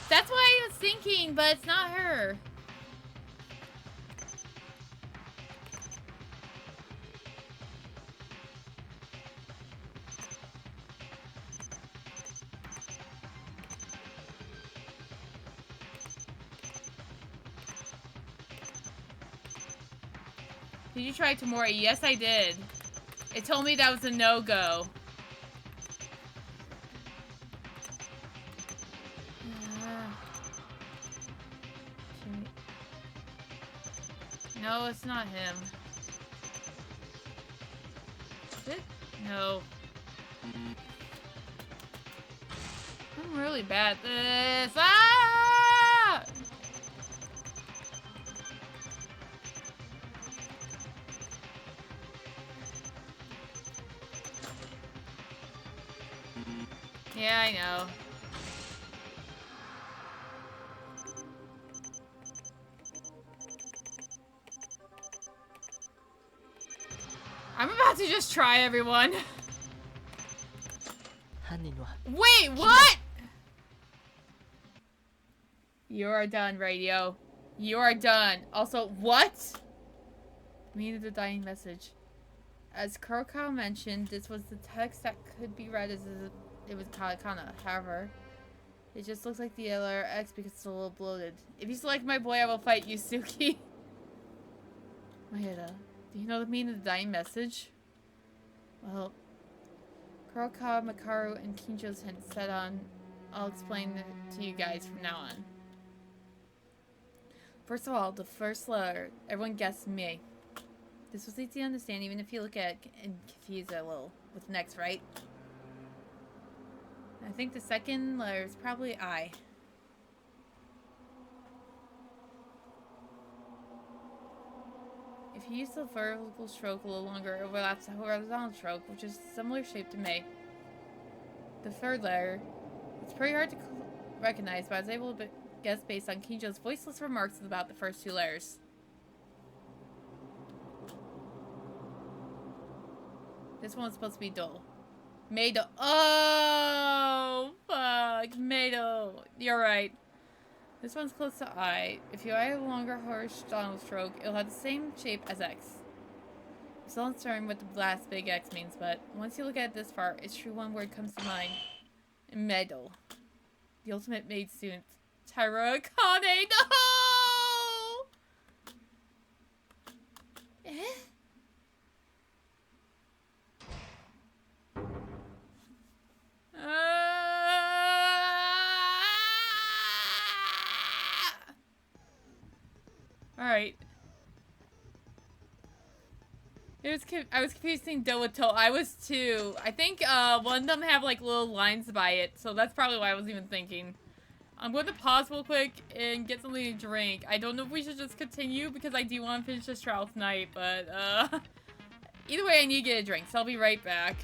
That's what I was thinking, but it's not her. Did you try Tamori? Yes, I did. It told me that was a no-go. No, it's not him. Is it? No. I'm really bad at this. Ah! Yeah, I know. I'm about to just try everyone. Wait, what? You are done, radio. You are done. Also, what? Meaning the dying message. As Kurokawa mentioned, this was the text that could be read as it was katakana. However, it just looks like the letter X because it's a little bloated. If you select my boy, I will fight you, Suki. Maeda, do you know the meaning of the dying message? Well, Kurokawa, Makaru, and Kinjo's hint set on. I'll explain it to you guys from now on. First of all, the first letter, everyone guessed me. This was easy to understand even if you look at it and confuse it a little with next, right? I think the second letter is probably I. If you use the vertical stroke a little longer, it overlaps the horizontal stroke, which is similar shape to me. The third letter, it's pretty hard to recognize, but I was able to guess based on Kinjo's voiceless remarks about the first two letters. This one's supposed to be dull. Meido. Oh, fuck. Meido. You're right. This one's close to I. If you add a longer horizontal stroke, it'll have the same shape as X. I'm still uncertain what the last big X means, but once you look at it this far, it's true one word comes to mind. Meido. The ultimate maid student. Tyra Akane. No! Eh? Alright. I was confusing Do with To. I was too. I think one of them have like little lines by it, so that's probably why I was even thinking. I'm going to pause real quick and get something to drink. I don't know if we should just continue because I do want to finish this trial tonight, but either way I need to get a drink, so I'll be right back.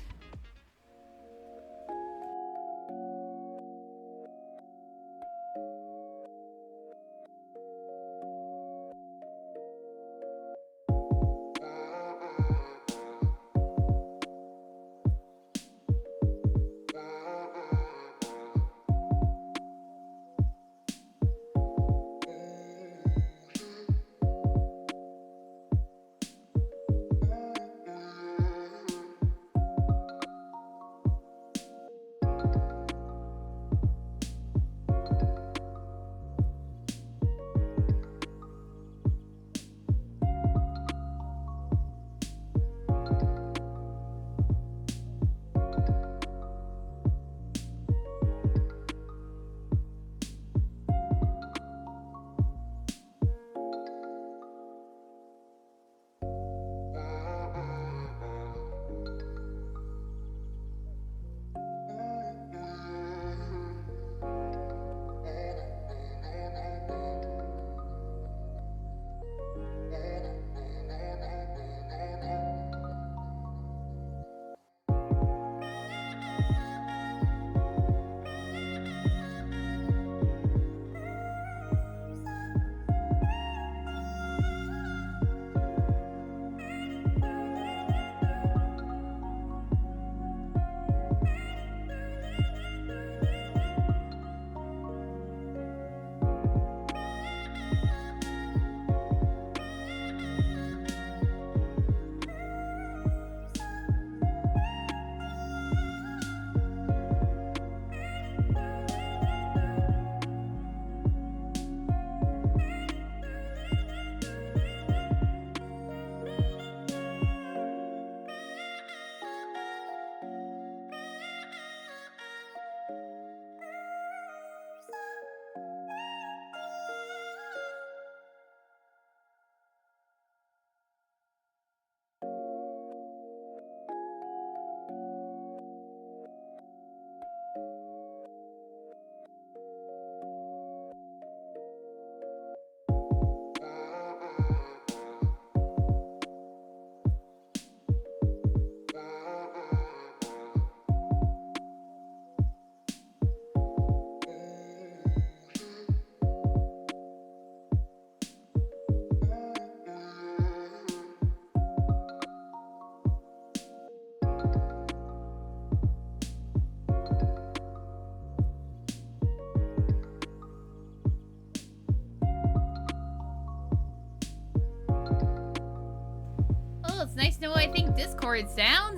it's nice to know I think Discord's down.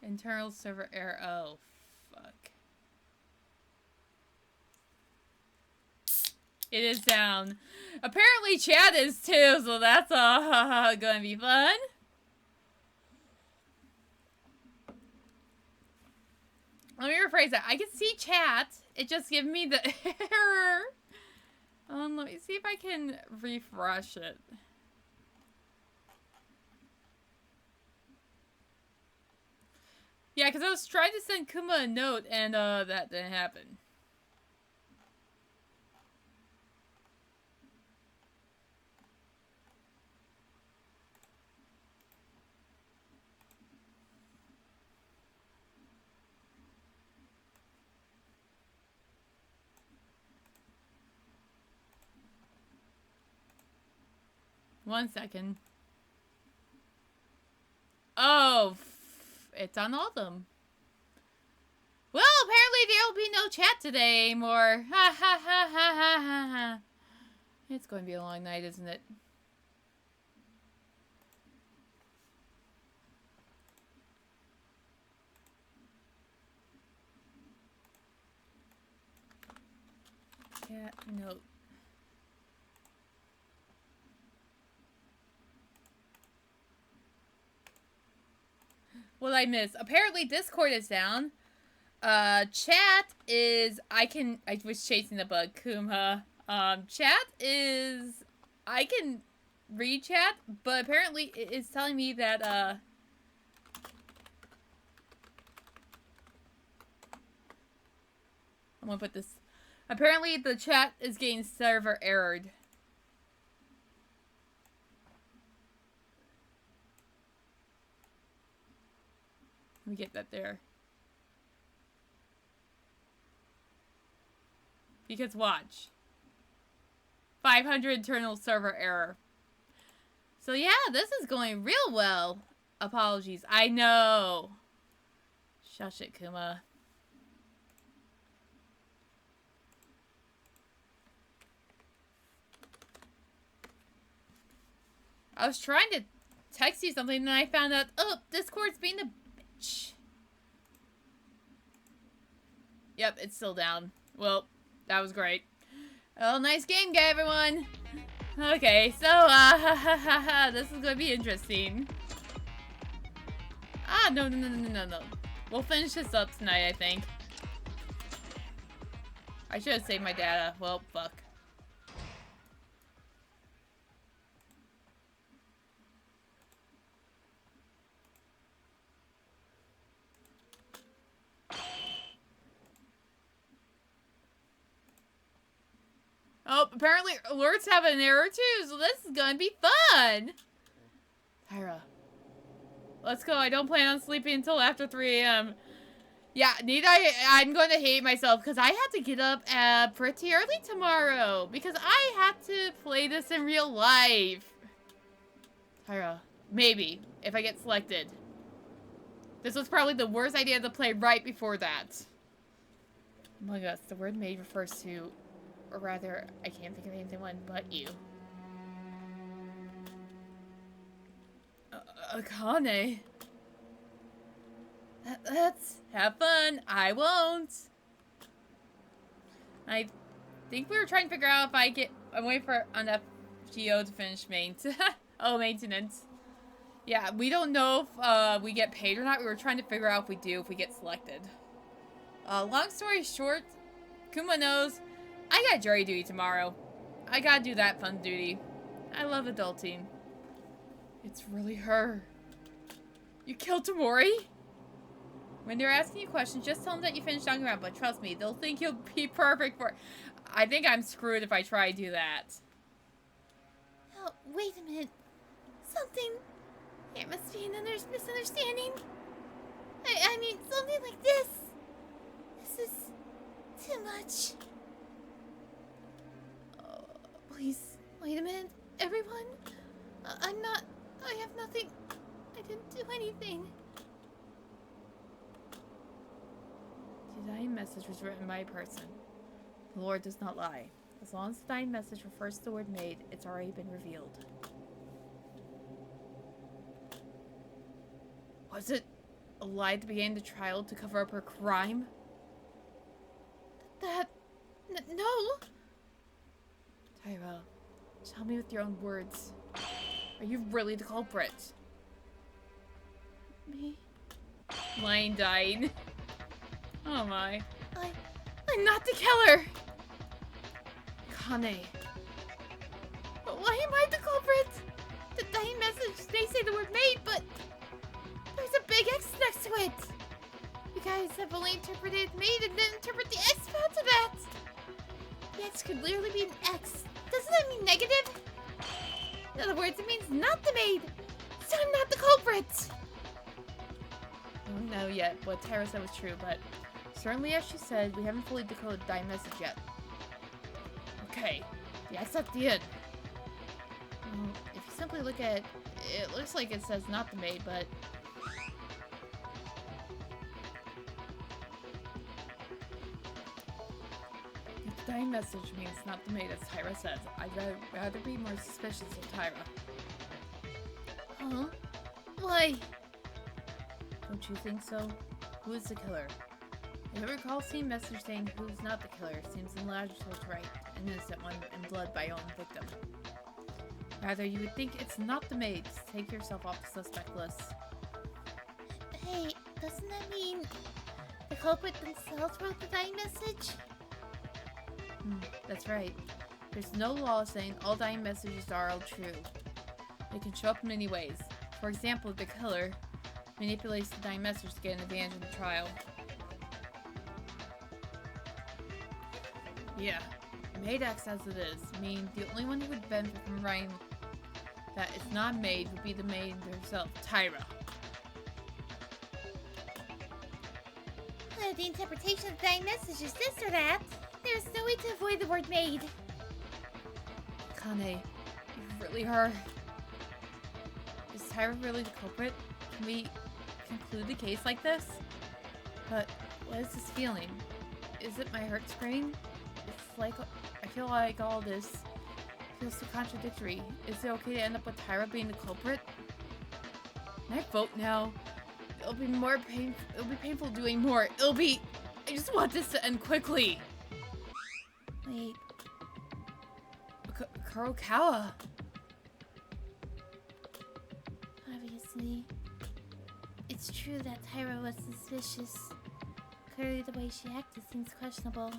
Internal server error. Oh, fuck. It is down. Apparently chat is too, so that's gonna be fun. Let me rephrase that. I can see chat. It just gives me the error. Let me see if I can refresh it. Yeah, because I was trying to send Kuma a note, and that didn't happen. One second. Oh, it's on all of them. Well, apparently there'll be no chat today anymore. Ha ha ha ha ha ha ha. It's going to be a long night, isn't it? Cat note. What I miss? Apparently Discord is down. Chat is I was chasing the bug, Kuma. Chat is I can read chat, but apparently it is telling me that I'm gonna put this. Apparently the chat is getting server errored. Let me get that there. Because watch. 500 internal server error. So yeah, this is going real well. Apologies. I know. Shush it, Kuma. I was trying to text you something and then I found out, oh, Discord's being a bitch. Yep, it's still down. Well, that was great. Well, nice game, everyone. Okay, so, this is gonna be interesting. Ah, no. We'll finish this up tonight, I think. I should have saved my data. Well, fuck. Oh, apparently alerts have an error too, so this is gonna be fun! Tyra. Let's go, I don't plan on sleeping until after 3 AM. Yeah, I'm going to hate myself because I had to get up pretty early tomorrow because I had to play this in real life. Tyra, maybe, if I get selected. This was probably the worst idea to play right before that. Oh my gosh, the word maid refers to, or rather, I can't think of anyone but you. Akane. Let's have fun. I won't. I think we were trying to figure out if I'm waiting for an FGO to finish maintenance. Yeah, we don't know if we get paid or not. We were trying to figure out if we do, if we get selected. Long story short, Kuma knows I got jury duty tomorrow. I gotta do that fun duty. I love adulting. It's really her. You killed Tamori? When they're asking you questions, just tell them that you finished Danganronpa. Trust me, they'll think you'll be perfect for it. I think I'm screwed if I try to do that. Oh, wait a minute. Something... There must be another misunderstanding. I mean, something like this. This is too much. Please, wait a minute. Everyone, I have nothing. I didn't do anything. The dying message was written by a person. The Lord does not lie. As long as the dying message refers to the word made, it's already been revealed. Was it a lie at the beginning of the trial to cover up her crime? No. Tyra, tell me with your own words. Are you really the culprit? Me? Lying dying. Oh my. I'm not the killer. Kane. But why am I the culprit? The dying message may say the word made, but there's a big X next to it. You guys have only interpreted made and didn't interpret the X part of that. The X could literally be an X. Doesn't that mean negative? In other words, it means not the maid. So I'm not the culprit. I don't know yet what Tyra said was true, but certainly as she said, we haven't fully decoded the dying message yet. Okay, the X at the end. Well, if you simply look at it, it looks like it says not the maid, but if the dying message means not the maid, as Tyra says, I'd rather be more suspicious of Tyra. Huh? Why? Don't you think so? Who is the killer? If I recall seeing a message saying who's not the killer, seems illogical to write an innocent one in blood by your own victim. Rather, you would think it's not the maid. Take yourself off the suspect list. Hey, doesn't that mean the culprit themselves wrote the dying message? That's right. There's no law saying all dying messages are all true. They can show up in many ways. For example, the killer manipulates the dying message to get an advantage in the trial. Yeah, maid acts as it is, meaning the only one who would benefit from writing that it's not maid would be the maid herself, Tyra. The interpretation of the dying message is this or that. There's no way to avoid the word made. Kane, you really her. Is Tyra really the culprit? Can we conclude the case like this? But what is this feeling? Is it my heart screaming? It's like, I feel like all this feels so contradictory. Is it okay to end up with Tyra being the culprit? Can I vote now? It'll be more painful. It'll be painful doing more. I just want this to end quickly. Wait. Kurokawa. Obviously, it's true that Tyra was suspicious. Clearly the way she acted seems questionable.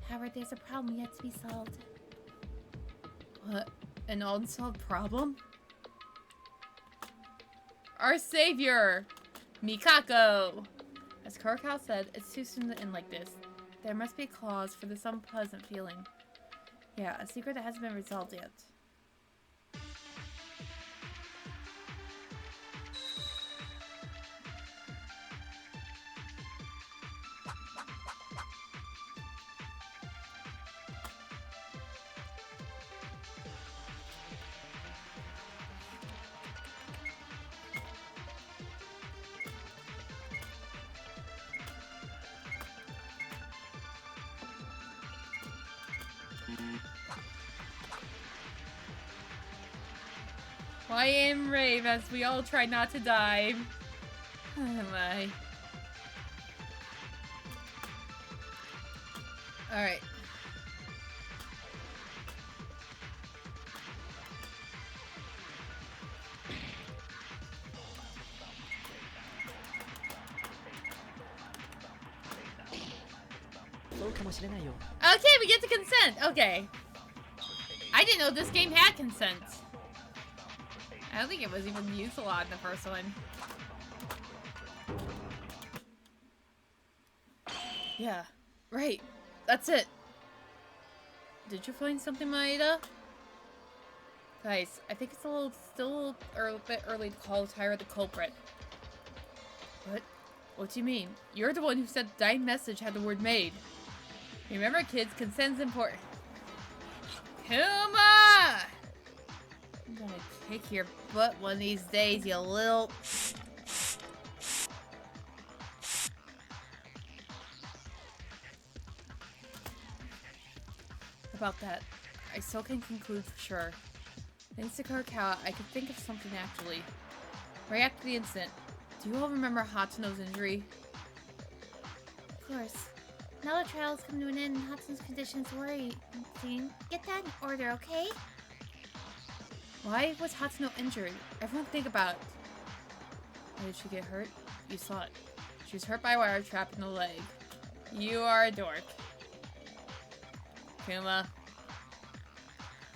However, there's a problem yet to be solved. What? An unsolved problem? Our savior! Mikako! As Kurokawa said, it's too soon to end like this. There must be a cause for this unpleasant feeling. Yeah, a secret that hasn't been resolved yet. I am brave as we all try not to die. Oh my. Alright. Okay, we get to consent. Okay. I didn't know this game had consent. I don't think it was even used a lot in the first one. Yeah, right. That's it. Did you find something, Maeda? Guys, I think it's still a bit early to call Tyra the culprit. What? What do you mean? You're the one who said the dying message had the word made. Remember, kids, consent's important. Kuma! I'm gonna kick your butt one of these days, you little... about that. I still can't conclude for sure. Thanks to Kurakawa, I could think of something actually. Right after the incident, do you all remember Hatsuno's injury? Of course. Now the trial has come to an end and Hatsuno's condition is worrying. Get that in order, okay? Why was Hatsuno injured? Everyone think about it. Why did she get hurt? You saw it. She was hurt by a wire trap in the leg. You are a dork. Kuma.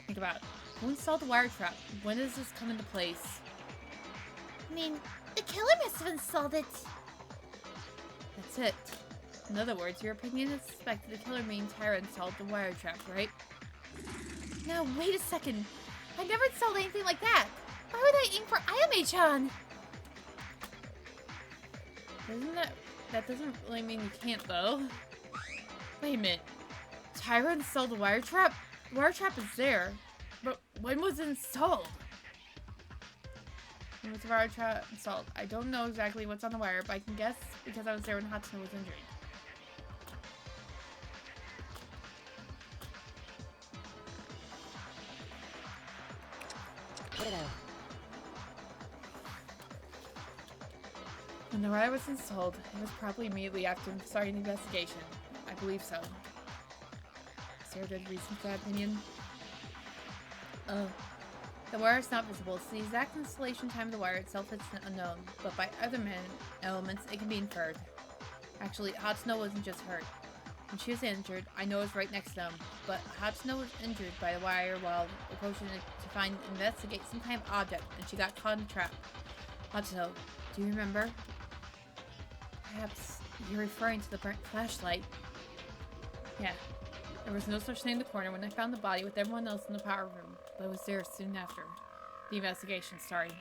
Think about it. Who installed the wire trap? When does this come into place? I mean, the killer must have installed it. That's it. In other words, your opinion is suspected the killer means Tyra installed the wire trap, right? Now, wait a second. I never installed anything like that. Why would I aim for Ayame-chan? That doesn't really mean you can't, though. Wait a minute. Tyra installed the wire trap? The wire trap is there. But when was it installed? When was the wire trap installed? I don't know exactly what's on the wire, but I can guess because I was there when Hatsuno was injured. When the wire was installed, it was probably immediately after starting the investigation. I believe so. Is there a good reason for that opinion? The wire is not visible, so the exact installation time of the wire itself is unknown, but by other elements it can be inferred. Actually, Hatsuno wasn't just hurt. When she was injured, I know it was right next to them, but Hatsuno was injured by the wire while approaching it to investigate some kind of object, and she got caught in a trap. Hatsuno, do you remember? Perhaps you're referring to the burnt flashlight. Yeah. There was no such thing in the corner when I found the body with everyone else in the power room, but it was there soon after the investigation started.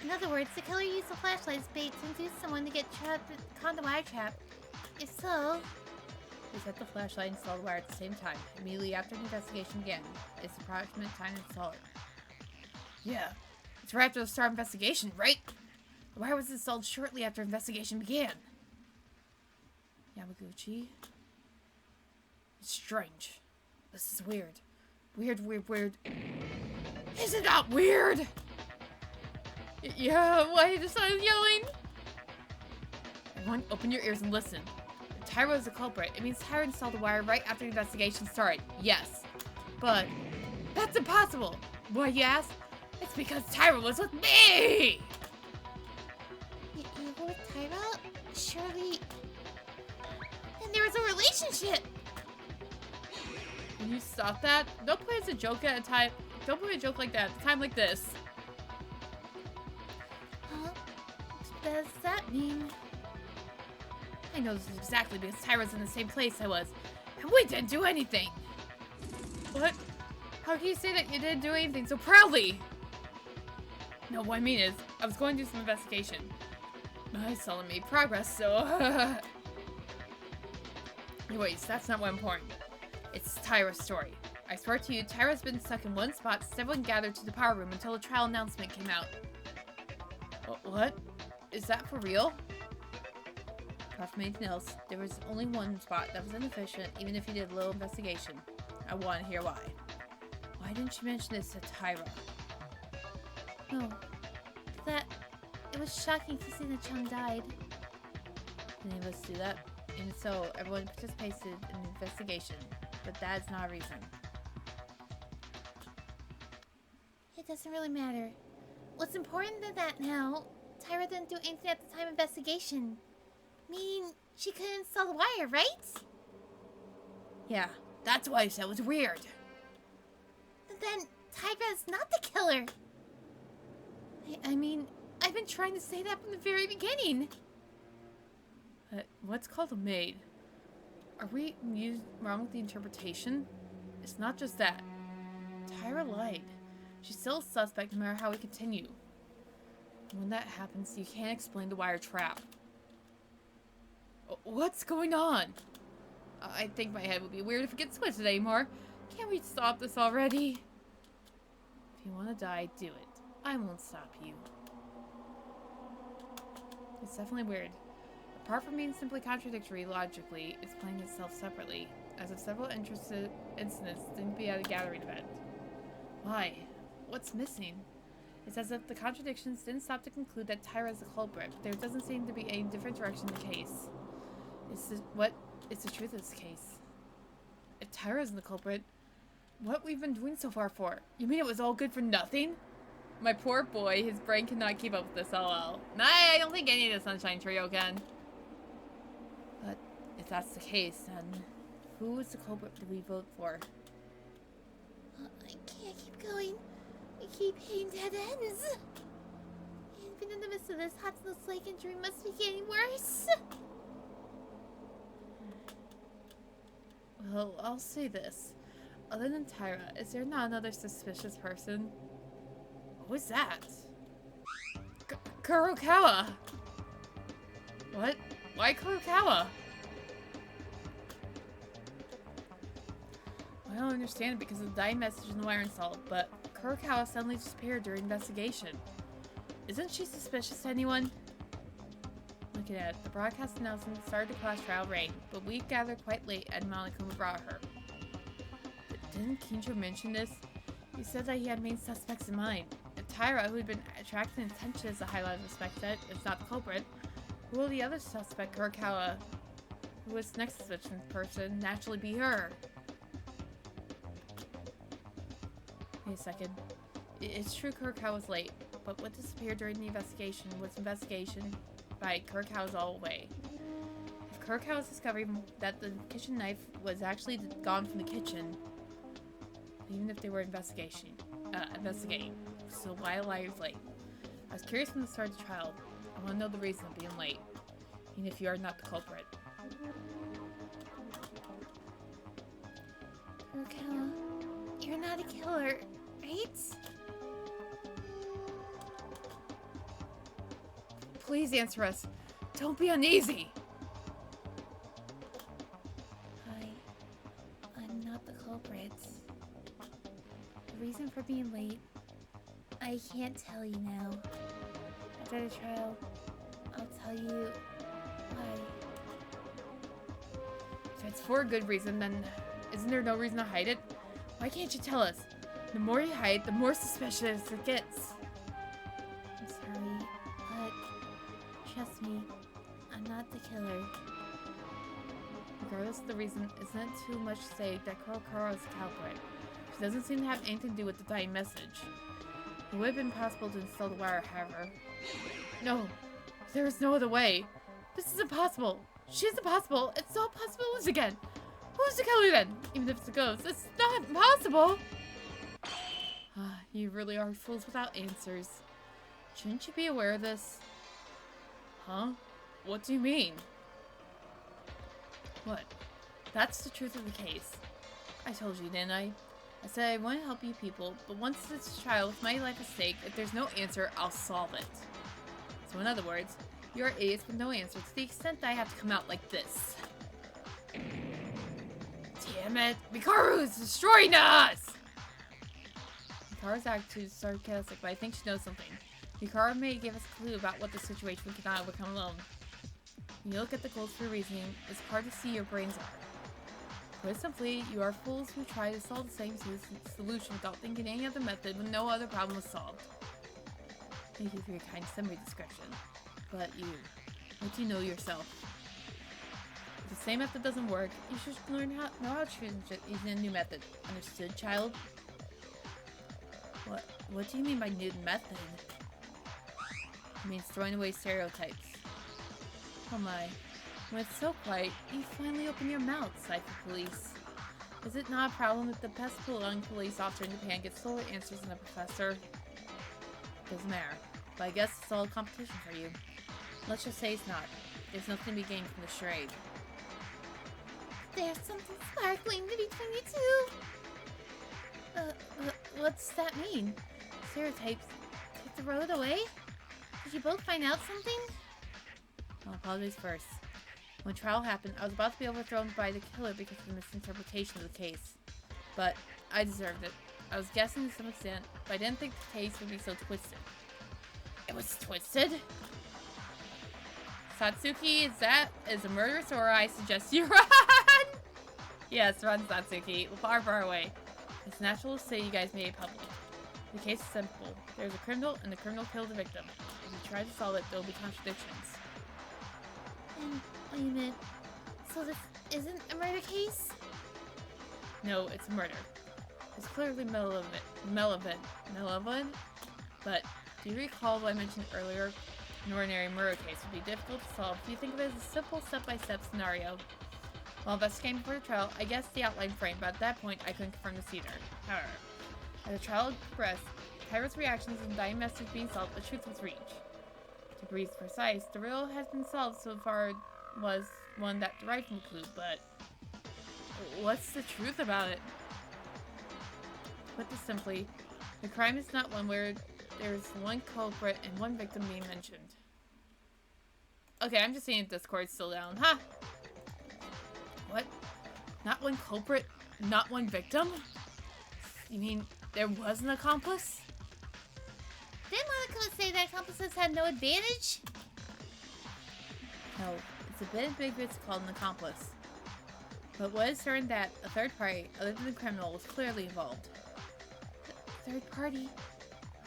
In other words, the killer used the flashlight as bait to induce someone to get trapped caught in the wire trap. If so... They set the flashlight and installed the wire at the same time, immediately after the investigation began. It's the approximate time to install it. Yeah, it's right after the start of investigation, right? The wire was installed shortly after investigation began. Yamaguchi? It's strange. This is weird. Weird. Is it not weird? Yeah, why just started yelling? Everyone, open your ears and listen. If Tyra is the culprit, it means Tyra installed the wire right after the investigation started. Yes. But that's impossible. Why, you ask? It's because Tyra was with me! You were with Tyra? Surely... Then there was a relationship! Can you stop that? Don't play as a joke at a time. Don't play a joke like that at a time like this. Huh? What does that mean? I know this is exactly because Tyra's in the same place I was, and we didn't do anything. What? How can you say that you didn't do anything so proudly? No, what I mean is, I was going to do some investigation. I still made progress, so... Anyways, that's not what important. It's Tyra's story. I swear to you, Tyra's been stuck in one spot since everyone gathered to the power room until the trial announcement came out. What? Is that for real? Apart from anything else, there was only one spot that was inefficient, even if you did a little investigation. I want to hear why. Why didn't you mention this to Tyra? No. It was shocking to see that Chung died. Did any of us do that? And so, everyone participated in the investigation. But that's not a reason. It doesn't really matter. What's important than that now, Tyra didn't do anything at the time of investigation. Meaning, she couldn't install the wire, right? Yeah, that's why I said it was weird. Then Tyra is not the killer. I mean, I've been trying to say that from the very beginning. What's called a maid? Are we wrong with the interpretation? It's not just that. Tyra lied. She's still a suspect no matter how we continue. When that happens, you can't explain the wire trap. What's going on? I think my head would be weird if it gets twisted anymore. Can't we stop this already? If you want to die, do it. I won't stop you. It's definitely weird. Apart from being simply contradictory logically, it's playing itself separately. as if several incidents seem to be at a gathering event. Why? What's missing? It's as if the contradictions didn't stop to conclude that Tyra is the culprit, but there doesn't seem to be any different direction in the case. What is the truth of this case? If Tyra isn't the culprit, what we've been doing so far for? You mean it was all good for nothing? My poor boy, his brain cannot keep up with this, lol. Nah, I don't think any of the Sunshine Trio can. But if that's the case, then who is the culprit do we vote for? I can't keep going. I keep hitting dead ends. Even in the midst of this, Hatsuno's leg injury must be getting worse. Well, I'll say this. Other than Tyra, is there not another suspicious person? Who is that? Kurokawa! What? Why Kurokawa? I don't understand it because of the dying message in the wire installed, but Kurokawa suddenly disappeared during investigation. Isn't she suspicious to anyone? Looking at it, the broadcast announcement started the class trial rain, but we gathered quite late and Monokuma brought her. Didn't Kinjo mention this? He said that he had main suspects in mind. If Tyra, who had been attracting attention as a highlight suspect, said is not the culprit, who will the other suspect, Kurokawa, who was the next suspicious person, naturally be her? Wait a second. It's true Kurokawa was late, but what disappeared during the investigation was investigation by Kurokawa's all away. If Kurokawa's discovery that the kitchen knife was actually gone from the kitchen, even if they were investigating, so why lie late? I was curious from the start of the trial. I want to know the reason of being late, even if you are not the culprit. Kurokawa, you're not a killer, right? Please answer us. Don't be uneasy. I'm not the culprit. The reason for being late, I can't tell you now. After the trial, I'll tell you why. If it's for a good reason, then isn't there no reason to hide it? Why can't you tell us? The more you hide, the more suspicious it gets. I'm sorry, but trust me, I'm not the killer. Regardless of the reason, isn't it too much to say that Kurokawa is the culprit? She doesn't seem to have anything to do with the dying message. It would have been possible to install the wire, however. No, there is no other way. This is impossible. She's impossible. It's not possible again. Who's the killer then? Even if it's a ghost, it's not possible. You really are fools without answers. Shouldn't you be aware of this? Huh? What do you mean? What? That's the truth of the case. I told you, didn't I? I said I want to help you people, but once it's a trial with my life at stake, if there's no answer, I'll solve it. So in other words, you're idiots with no answer to the extent that I have to come out like this. Damn it! Mikaru is destroying us! Mikaru's attitude is sarcastic, but I think she knows something. Mikaru may give us a clue about what the situation we cannot overcome alone. When you look at the goals for reasoning, it's hard to see your brains are. Put simply, you are fools who try to solve the same solution without thinking any other method when no other problem was solved. Thank you for your kind summary description. But you, what do you know yourself? If the same method doesn't work, you should learn how to choose a new method. Understood, child? What do you mean by new method? It means throwing away stereotypes. Oh my. When it's so quiet, you finally open your mouth, sighed the police. Is it not a problem that the best young police officer in Japan gets slower answers than the professor? Doesn't matter. But I guess it's all competition for you. Let's just say it's not. There's nothing to be gained from the charade. There's something sparkling between you two. What's that mean? Stereotypes take the road away? Did you both find out something? I'll apologize first. When trial happened, I was about to be overthrown by the killer because of the misinterpretation of the case. But I deserved it. I was guessing to some extent, but I didn't think the case would be so twisted. It was twisted? Satsuki, is a murderess, or I suggest you run? Yes, run, Satsuki. Far, far away. It's natural to say you guys made it public. The case is simple. There's a criminal, and the criminal killed the victim. If you try to solve it, there will be contradictions. And wait a minute. So this isn't a murder case? No, it's a murder. It's clearly malevolent. But do you recall what I mentioned earlier? An ordinary murder case would be difficult to solve if you think of it as a simple step-by-step scenario. While investigating before the trial, I guessed the outline frame, but at that point, I couldn't confirm the either. However, as the trial progressed, Tyra's reactions and dying message being solved, the truth was reached. To be precise, the riddle has been solved so far was one that derived from the clue, but what's the truth about it? Put this simply, the crime is not one where there's one culprit and one victim being mentioned. Okay, I'm just seeing if Discord's still down. Ha! What? Not one culprit? Not one victim? You mean there was an accomplice? Didn't Monokuma say that accomplices had no advantage? No, it's a bit ambiguous called an accomplice. But what is certain that a third party, other than the criminal, was clearly involved. Third party?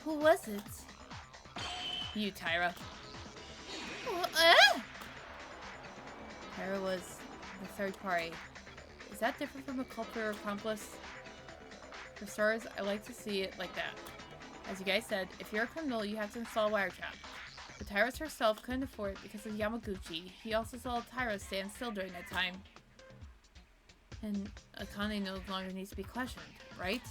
Who was it? You, Tyra. Tyra was the third party. Is that different from a culprit or accomplice? For starters, I like to see it like that. As you guys said, if you're a criminal, you have to install a wiretap. But Tyra herself couldn't afford it because of Yamaguchi. He also saw Tyra stand still during that time. And Akane no longer needs to be questioned, right?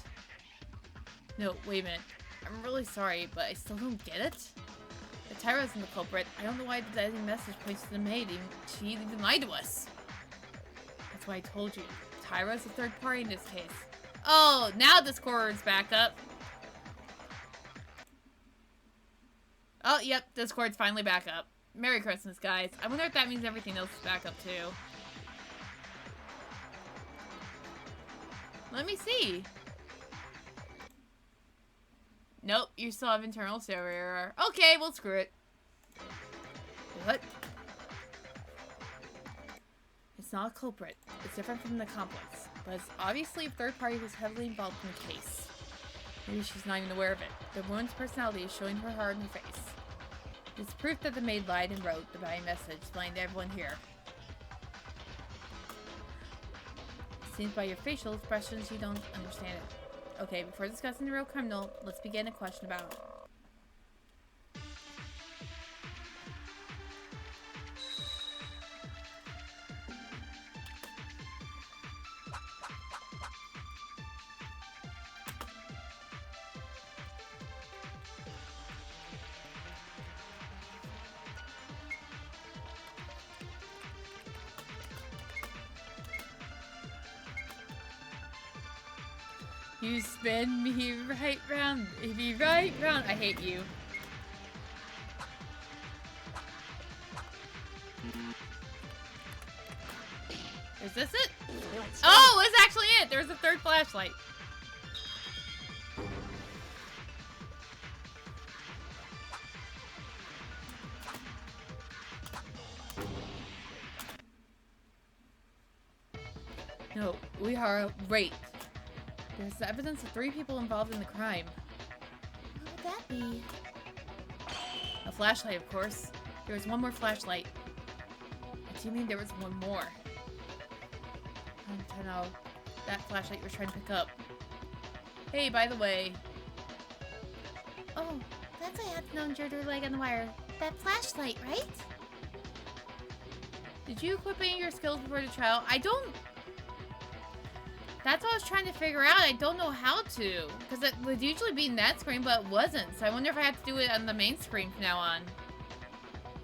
No, wait a minute. I'm really sorry, but I still don't get it. If Tyra isn't the culprit, I don't know why the deadly message points to the maid. She even lied to us. That's why I told you. Tyra's the third party in this case. Oh, now Discord's back up. Oh, yep, Discord's finally back up. Merry Christmas, guys. I wonder if that means everything else is back up, too. Let me see. Nope, you still have internal server error. Okay, well, screw it. What? It's not a culprit. It's different from the accomplice. But it's obviously a third party who's heavily involved in the case. Maybe she's not even aware of it. The woman's personality is showing her heart in her face. It's proof that the maid lied and wrote the dying message, lying to everyone here. It seems by your facial expressions you don't understand it. Okay, before discussing the real criminal, let's begin a question about. You spin me right round, me right round. I hate you. Is this it? Oh, it's actually it. There's a third flashlight. No, we are raped. There's evidence of 3 people involved in the crime. What would that be? A flashlight, of course. There was one more flashlight. What do you mean there was one more? I don't know. That flashlight you were trying to pick up. Hey, by the way. Oh, that's why I had to know your leg on the wire. That flashlight, right? Did you equip any of your skills before the trial? I don't... That's what I was trying to figure out. I don't know how to. Because it would usually be in that screen, but it wasn't. So I wonder if I have to do it on the main screen from now on.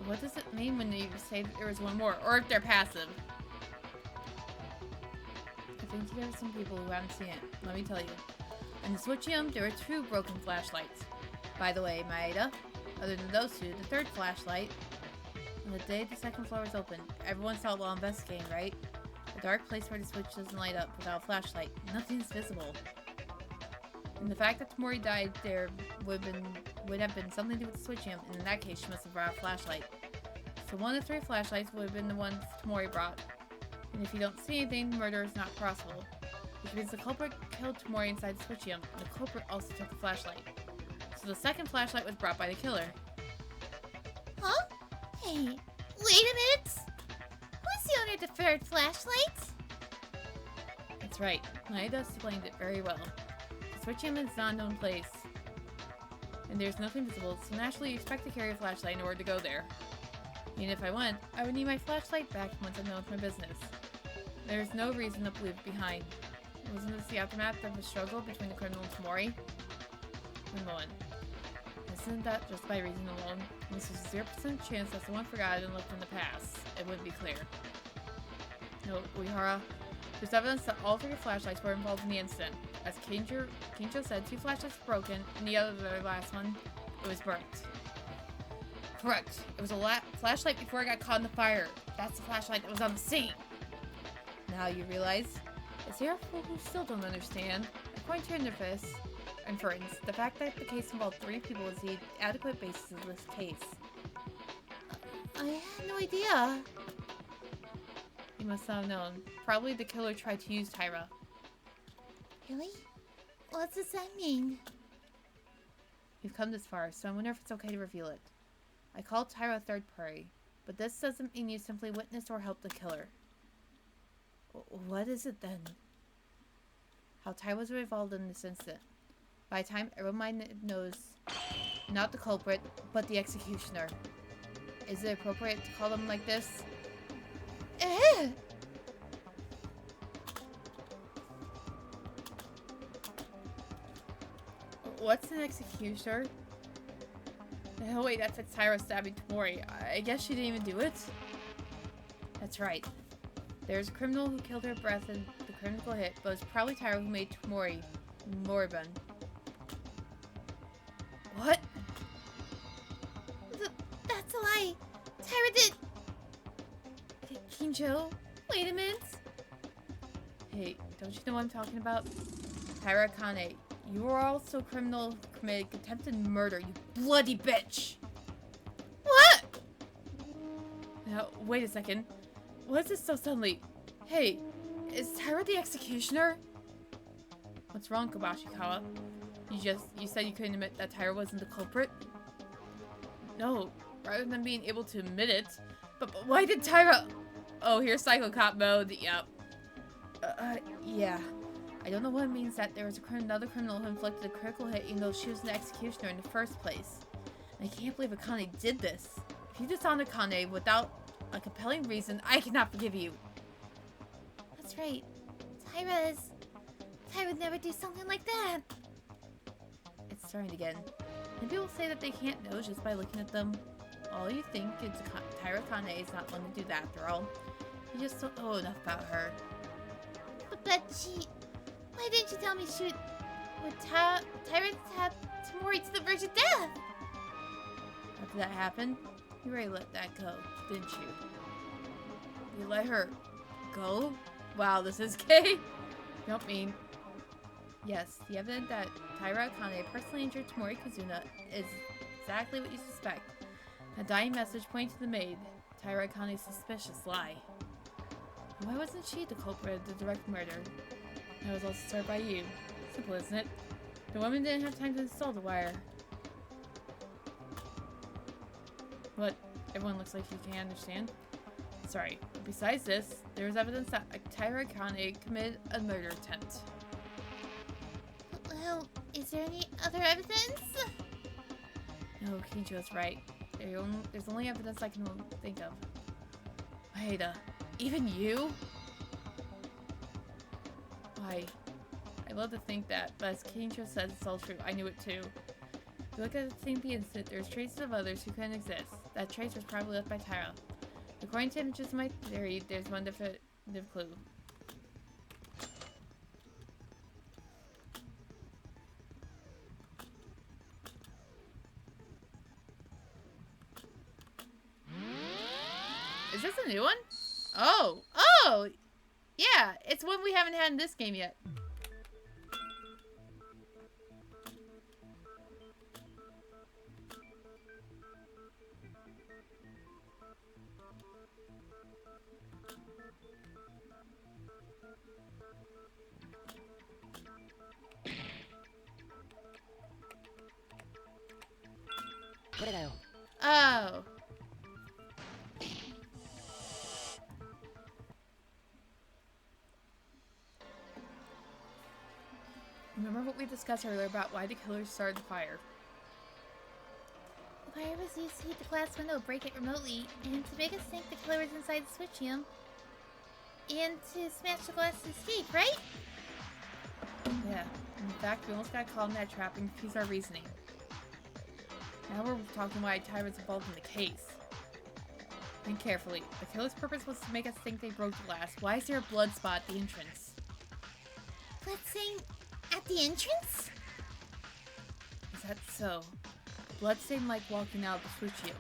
What does it mean when you say that there was one more? Or if they're passive? I think there are some people who haven't seen it. Let me tell you. In the Switchium, there were 2 broken flashlights. By the way, Maeda, other than those 2, the 3rd flashlight, on the day the 2nd floor was open, everyone saw it while investigating, right? A dark place where the switch doesn't light up without a flashlight. Nothing's visible. And the fact that Tamori died there would have been something to do with the Switchium, and in that case she must have brought a flashlight. So one of the 3 flashlights would have been the ones Tamori brought. And if you don't see anything, murder is not possible. Which means the culprit killed Tamori inside the Switchium, and the culprit also took the flashlight. So the second flashlight was brought by the killer. Huh? Hey, wait a minute! Who's the owner of the third flashlight? That's right. Maeda explained it very well. The Switchium is not a known place. And there's nothing visible, so naturally you expect to carry a flashlight in order to go there. Even if I went, I would need my flashlight back once I'm done with my business. There's no reason to leave it behind. Wasn't this the aftermath of a struggle between the criminal and Tamori? One moment. Isn't that just by reason alone? This is a 0% chance that someone forgot it and looked in the past. It wouldn't be clear. No, Uehara. There's evidence that all 3 flashlights were involved in the incident. As Kinjo said, 2 flashlights were broken, and the last one, it was burnt. Correct. It was a flashlight before it got caught in the fire. That's the flashlight that was on the scene. Now you realize? Is there a fool who still don't understand? According to your inference, the fact that the case involved 3 people is the adequate basis of this case. I had no idea. You must not have known. Probably the killer tried to use Tyra. Really? What does that mean? We've come this far, so I wonder if it's okay to reveal it. I called Tyra a third party, but this doesn't mean you simply witnessed or helped the killer. What is it then? How Tyra was involved in this incident. By the time everyone knows, not the culprit, but the executioner. Is it appropriate to call them like this? What's an executioner? Oh wait, that's Tyra stabbing Tamori. I guess she didn't even do it? That's right. There's a criminal who killed her breath in the critical hit, but it's probably Tyra who made Tamori moribund. What? That's a lie. Tyra did... Kinjo? Wait a minute. Hey, don't you know what I'm talking about? Tyra Kane, you are also a criminal who committed attempted murder, you bloody bitch! What? Now, wait a second. What is this so suddenly? Hey, is Tyra the executioner? What's wrong, Kabashikawa? You said you couldn't admit that Tyra wasn't the culprit? No, rather than being able to admit it. But why did Tyra... Oh, here's Psycho Cop mode, yep. Yeah. I don't know what it means that there was another criminal who inflicted a critical hit even though she was the executioner in the first place. And I can't believe Akane did this. If you dishonor Akane without a compelling reason, I cannot forgive you. That's right. Tyra would never do something like that. It's starting again. And people say that they can't know just by looking at them. All you think is Tyra Kane is not one to do that after all. You just don't know enough about her. But why didn't you tell me she would Tyra tap Tamori to the verge of death? After that happened, you already let that go, didn't you? You let her go? Wow, this is gay. Don't mean. Yes, the evidence that Tyra Akane personally injured Tamori Kazuna is exactly what you suspect. A dying message pointing to the maid. Tyra Akane's suspicious lie. Why wasn't she the culprit of the direct murder? That was also started by you. Simple, isn't it? The woman didn't have time to install the wire. What? Everyone looks like you can't understand? Sorry. Besides this, there is evidence that Tyra Akane committed a murder attempt. Well, is there any other evidence? No, Kinjo's right. There's only evidence I can think of. Maeda, even you? Why? I love to think that, but as Kinjo says, it's all true. I knew it too. If you look at the same incident, there's traces of others who couldn't exist. That trace was probably left by Tyra. According to images in my theory, there's one definitive clue. Is this a new one? Oh! Oh! Yeah, it's one we haven't had in this game yet. Oh. Remember what we discussed earlier about why the killers started the fire? The fire was used to heat the glass window, break it remotely, and to make us think the killer was inside the switchium. And to smash the glass to escape, right? Yeah. In fact, we almost got caught in that trap and confused our reasoning. Now we're talking why Tyra's involved in the case. Think carefully. The killer's purpose was to make us think they broke the glass. Why is there a blood spot at the entrance? Blood stain at the entrance? Is that so? Blood stain like walking out of the switchium.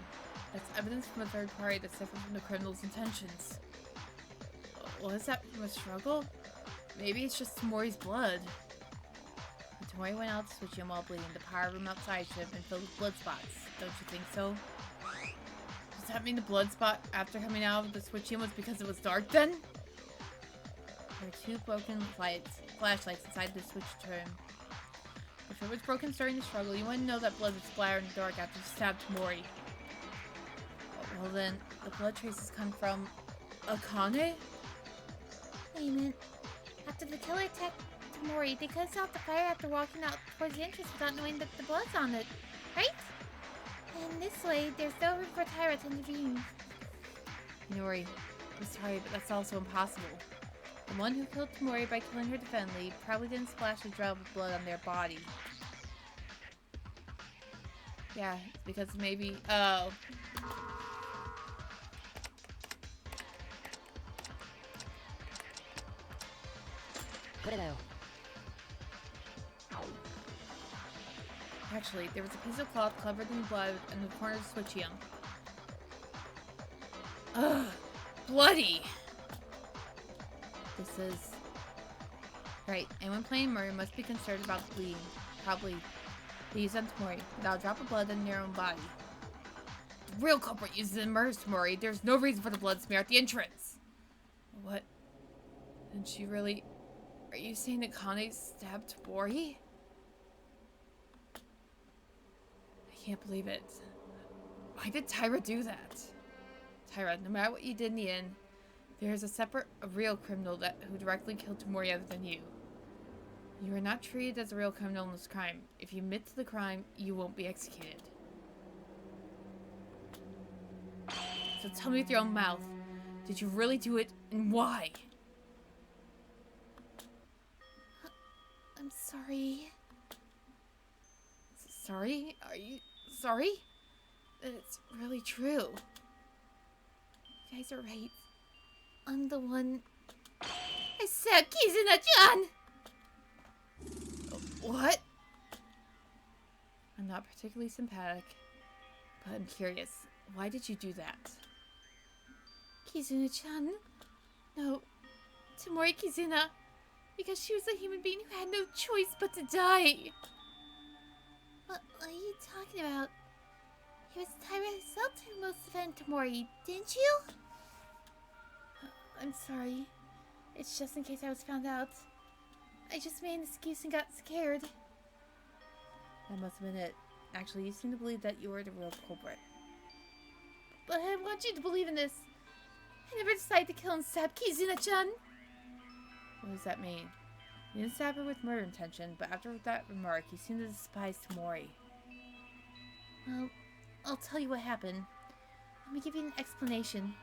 That's evidence from a third party that's different from the criminal's intentions. Was that from a struggle? Maybe it's just Tamori's blood. When Tamori went out to switchium while bleeding, the power room outside should have been filled with blood spots. Don't you think so? Does that mean the blood spot after coming out of the switchium was because it was dark then? There are two broken flashlights inside the switch room. If it was broken during the struggle, you wouldn't know that blood would splatter in the dark after you stabbed Tamori. Well then, the blood traces come from Akane? Wait a minute. After the killer attacked Tamori, they cut out the fire after walking out towards the entrance without knowing that the blood's on it, right? And this way, there's no room for Tyra to intervene. Nori, I'm sorry, but that's also impossible. The one who killed Tamori by killing her defendantly probably didn't splash a drop of blood on their body. Yeah, because maybe... Oh. Actually, there was a piece of cloth covered in blood in the corner of the switchium. Ugh! Bloody! This is... Right, anyone playing murder must be concerned about the bleeding. Probably leaves on Tamori, without a drop of blood in their own body. The real culprit uses and murders Tamori. There's no reason for the blood smear at the entrance. What? And she really... Are you saying that Kane stabbed Tamori? I can't believe it. Why did Tyra do that? Tyra, no matter what you did in the end, there's a real criminal who directly killed Tamori other than you. You are not treated as a real criminal in this crime. If you admit to the crime, you won't be executed. So tell me with your own mouth, did you really do it, and why? I'm sorry. Sorry? Are you sorry? It's really true. You guys are right. I'm the one... I stabbed Kizuna-chan! What? I'm not particularly sympathetic, but I'm curious. Why did you do that? Kizuna-chan? No. Tamori Kizuna. Because she was a human being who had no choice but to die. What are you talking about? It was Tyra herself who most defended Tamori, didn't you? I'm sorry. It's just in case I was found out. I just made an excuse and got scared. That must have been it. Actually, you seem to believe that you were the real culprit. But I want you to believe in this. I never decided to kill and stab Kizuna-chan. What does that mean? You didn't stab her with murder intention, but after that remark, you seem to despise Tamori. Well, I'll tell you what happened. Let me give you an explanation.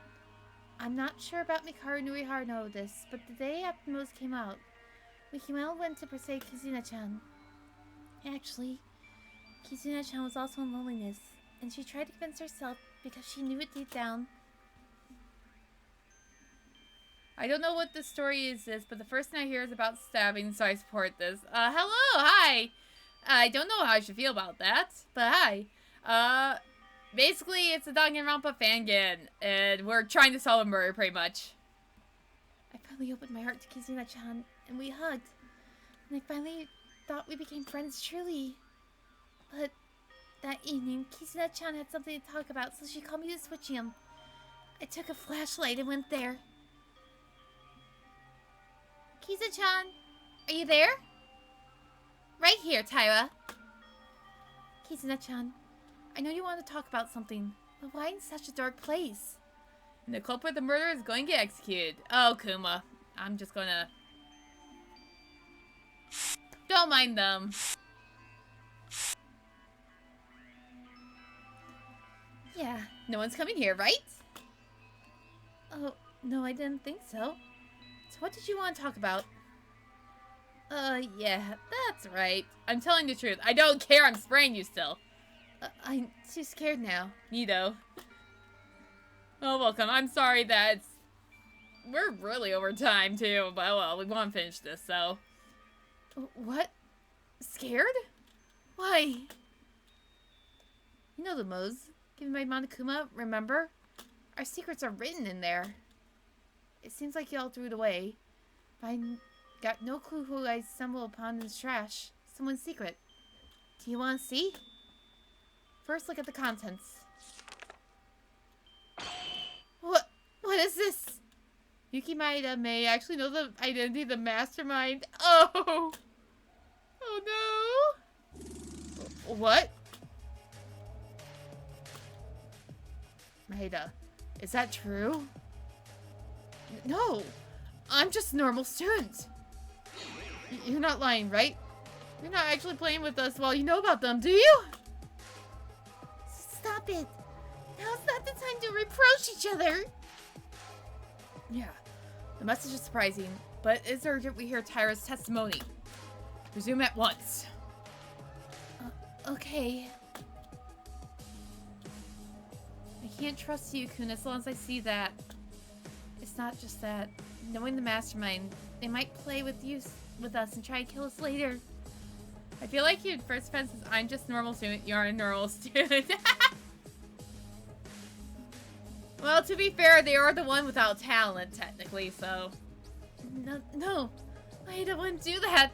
I'm not sure about Mikaru Nurihara know this, but the day after the news came out, Mikimel went to pursue Kizuna-chan. Actually, Kizuna-chan was also in loneliness, and she tried to convince herself because she knew it deep down. I don't know what the story is but the first thing I hear is about stabbing, so I support this. Hello, hi! I don't know how I should feel about that, but hi. Basically, it's a Danganronpa fangin, and we're trying to solve a murder, pretty much. I finally opened my heart to Kizuna-chan, and we hugged. And I finally thought we became friends truly. But that evening, Kizuna-chan had something to talk about, so she called me to Switchium. I took a flashlight and went there. Kisa-chan, are you there? Right here, Tyra. Kizuna-chan, I know you want to talk about something, but why in such a dark place? And the culprit of the murder is going to get executed. Oh, Kuma. I'm just gonna... Don't mind them. Yeah. No one's coming here, right? Oh, no, I didn't think so. So what did you want to talk about? Yeah, that's right. I'm telling the truth. I don't care. I'm spraying you still. I'm too scared now. Neato. Oh, welcome. I'm sorry that we're really over time, too. But, well, we want to finish this, so... What? Scared? Why? You know the modes given by Monokuma, remember? Our secrets are written in there. It seems like y'all threw it away. But I got no clue who I stumbled upon in this trash. Someone's secret. Do you want to see? First, look at the contents. What is this? Yuki Maeda may actually know the identity of the mastermind. Oh! Oh no! What? Maeda, is that true? No! I'm just a normal student. You're not lying, right? You're not actually playing with us while you know about them, do you? Stop it! Now's not the time to reproach each other! Yeah, the message is surprising, but it's urgent we hear Tyra's testimony. Resume at once. Okay. I can't trust you, Kun, as long as I see that. It's not just that. Knowing the mastermind, they might play with us and try to kill us later. I feel like your first defense is I'm just a normal student, you're a normal student. Well, to be fair, they are the one without talent, technically, so... No. I don't want to do that.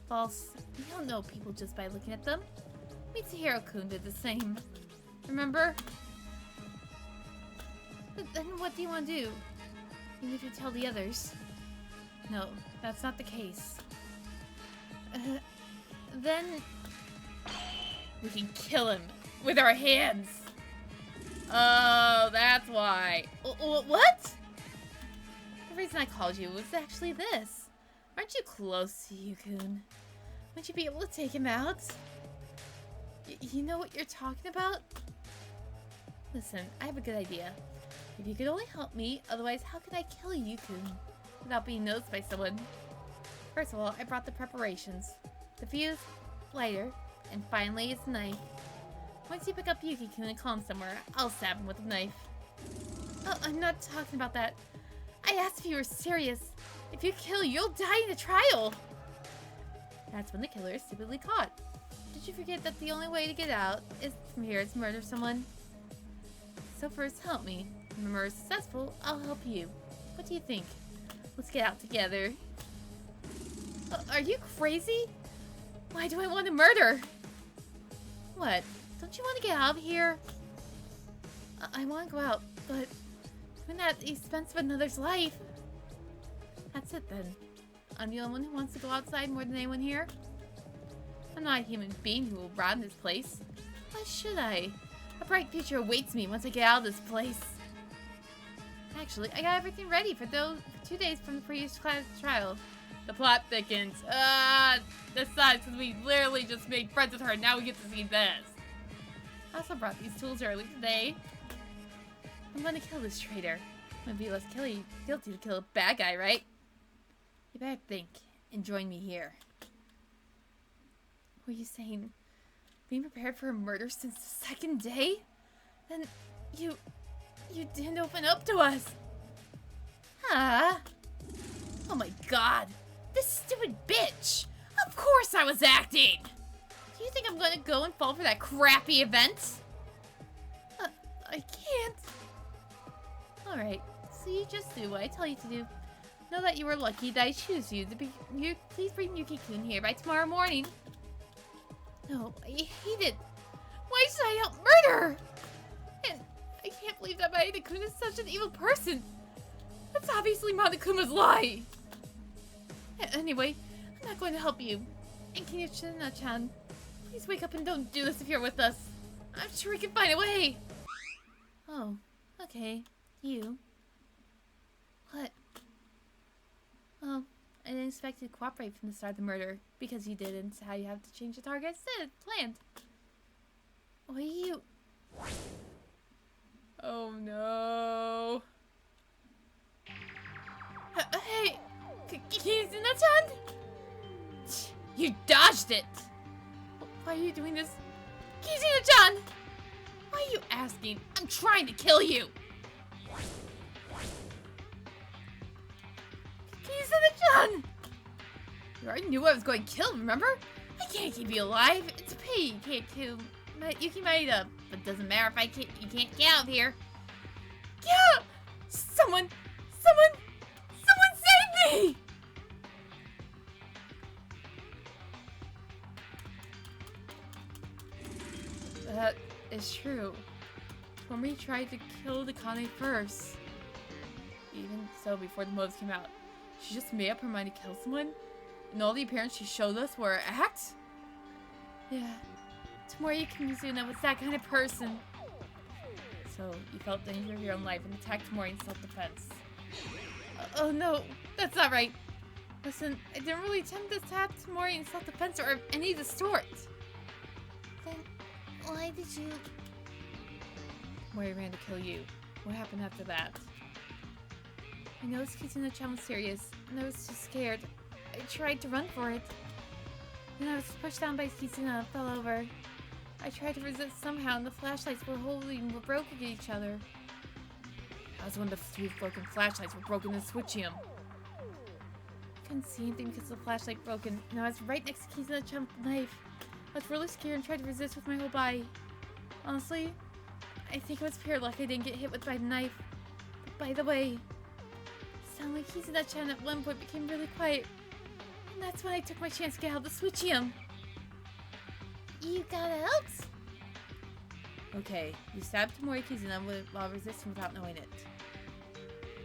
False. You don't know people just by looking at them. Mitsuhiro-kun did the same. Remember? Then what do you want to do? Even if you tell the others? No, that's not the case. Then... we can kill him with our hands. Oh, that's why. What? The reason I called you was actually this. Aren't you close to Yukun? Would you be able to take him out? You know what you're talking about? Listen, I have a good idea. If you could only help me, otherwise how can I kill Yukun without being noticed by someone? First of all, I brought the preparations. The fuse, lighter, and finally his knife. Once you pick up Yuki-kun and call him somewhere, I'll stab him with a knife. Oh, I'm not talking about that. I asked if you were serious. If you kill, you'll die in the trial. That's when the killer is stupidly caught. Did you forget that the only way to get out is from here to murder someone? So first, help me. If I'm successful, I'll help you. What do you think? Let's get out together. Are you crazy? Why do I want to murder? What? Don't you want to get out of here? I want to go out, but when at the expense of another's life. That's it then. I'm the only one who wants to go outside more than anyone here. I'm not a human being who will rot in this place. Why should I? A bright future awaits me once I get out of this place. Actually, I got everything ready for those 2 days from the previous class trial. The plot thickens. This sucks because we literally just made friends with her and now we get to see this. I also brought these tools early today. I'm gonna kill this traitor. It'd be less guilty to kill a bad guy, right? You better think and join me here. What are you saying? Being prepared for a murder since the second day? Then you didn't open up to us. Huh? Oh my god. This stupid bitch. Of course I was acting. Do you think I'm gonna go and fall for that crappy event? I can't. Alright, so you just do what I tell you to do. Know that you were lucky that I choose you to be. Please bring Yuki-kun here by tomorrow morning. No, I hate it. Why should I help murder? And I can't believe that Maeda-kun is such an evil person. That's obviously Monokuma's lie. Anyway, I'm not going to help you. And can you, China-chan, please wake up and don't do this if you're with us. I'm sure we can find a way. Oh, okay. You. What? Oh, I didn't expect you to cooperate from the start of the murder, because you didn't. How you have to change the target instead planned. What are you? Oh no. Hey, Kizuna-chan? You dodged it. Why are you doing this? Kizuna-chan! Why are you asking? I'm trying to kill you. Kizuna-chan! You already knew I was going to kill, remember? I can't keep you alive. It's a pity you can't kill Yuki Maeda. But it doesn't matter if you can't get out of here. Yeah! Someone save me! That is true. Tommy tried to kill Akane first. Even so, before the motives came out, she just made up her mind to kill someone? And all the appearance she showed us were acts? Yeah. Tomori Kimizuna was that kind of person. So, you felt danger of your own life and attacked Tomori in self-defense. Oh no, that's not right. Listen, I didn't really attempt to attack Tomori in self-defense or any of the sort. Then, why did you... Tomori ran to kill you. What happened after that? I noticed Kizuna-chan was serious, and I was too scared. I tried to run for it. Then I was pushed down by Kizuna and fell over. I tried to resist somehow, and the flashlights were broken at each other. That was when the two broken flashlights were broken in Switchium. I couldn't see anything because the flashlight broken, and I was right next to Kizuna-chan's knife. I was really scared and tried to resist with my whole body. Honestly, I think it was pure luck I didn't get hit with by the knife. But by the way, it sounded like Kizuna-chan at one point became really quiet. And that's when I took my chance to get out of the Switchium. You got out? Okay, you stabbed Tomori Kizuna while resisting without knowing it.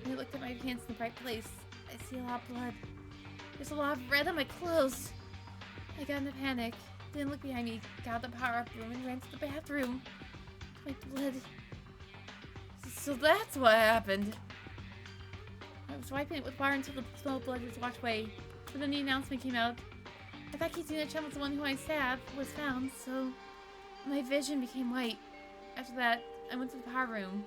When I looked at my hands in the right place, I see a lot of blood. There's a lot of red on my clothes. I got in a panic, didn't look behind me, got out of the power-up room and ran to the bathroom. My blood. So that's what happened. I was wiping it with water until the smell of blood was washed away. But then the announcement came out. I thought Kizuna-chan was the one who I stabbed, was found, so my vision became white. After that, I went to the power room.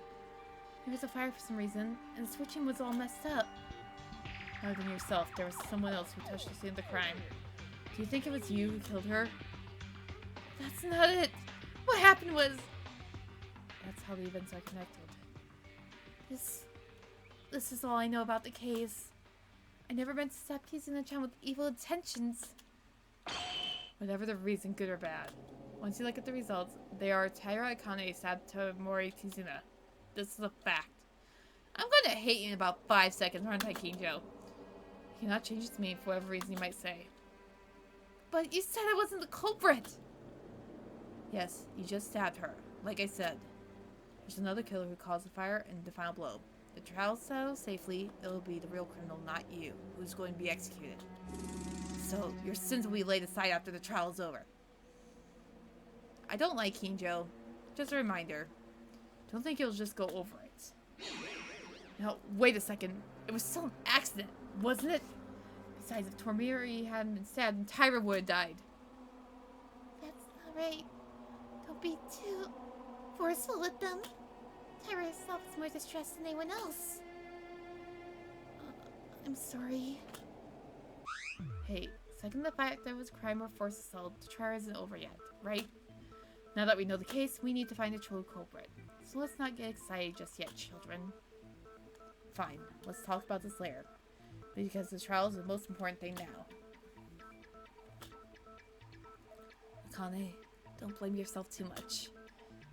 There was a fire for some reason, and the switching was all messed up. Other than yourself, there was someone else who touched the scene of the crime. Do you think it was you who killed her? That's not it! What happened was... That's how the events are connected. This is all I know about the case. I never meant to stab Kizuna-chan with evil intentions. Whatever the reason, good or bad. Once you look at the results, they are Taira Akane stabbed Tomori Kizuna. This is a fact. I'm going to hate you in about 5 seconds, aren't I, Kinjo? You cannot change its meaning for whatever reason you might say. But you said I wasn't the culprit! Yes, you just stabbed her. Like I said. There's another killer who caused the fire and the final blow. If the trial settles safely, it will be the real criminal, not you, who's going to be executed. So, your sins will be laid aside after the trial is over. I don't like Kinjo. Just a reminder. Don't think you'll just go over it. Now, wait a second. It was still an accident, wasn't it? Besides, if Tomori hadn't been stabbed, then Taira would have died. That's not right. Don't be too forceful with them. Taira herself is more distressed than anyone else. I'm sorry. Hey, second the fact there was crime or forced assault, the trial isn't over yet, right? Now that we know the case, we need to find the true culprit. So let's not get excited just yet, children. Fine, let's talk about this later. Because the trial is the most important thing now. Akane, don't blame yourself too much.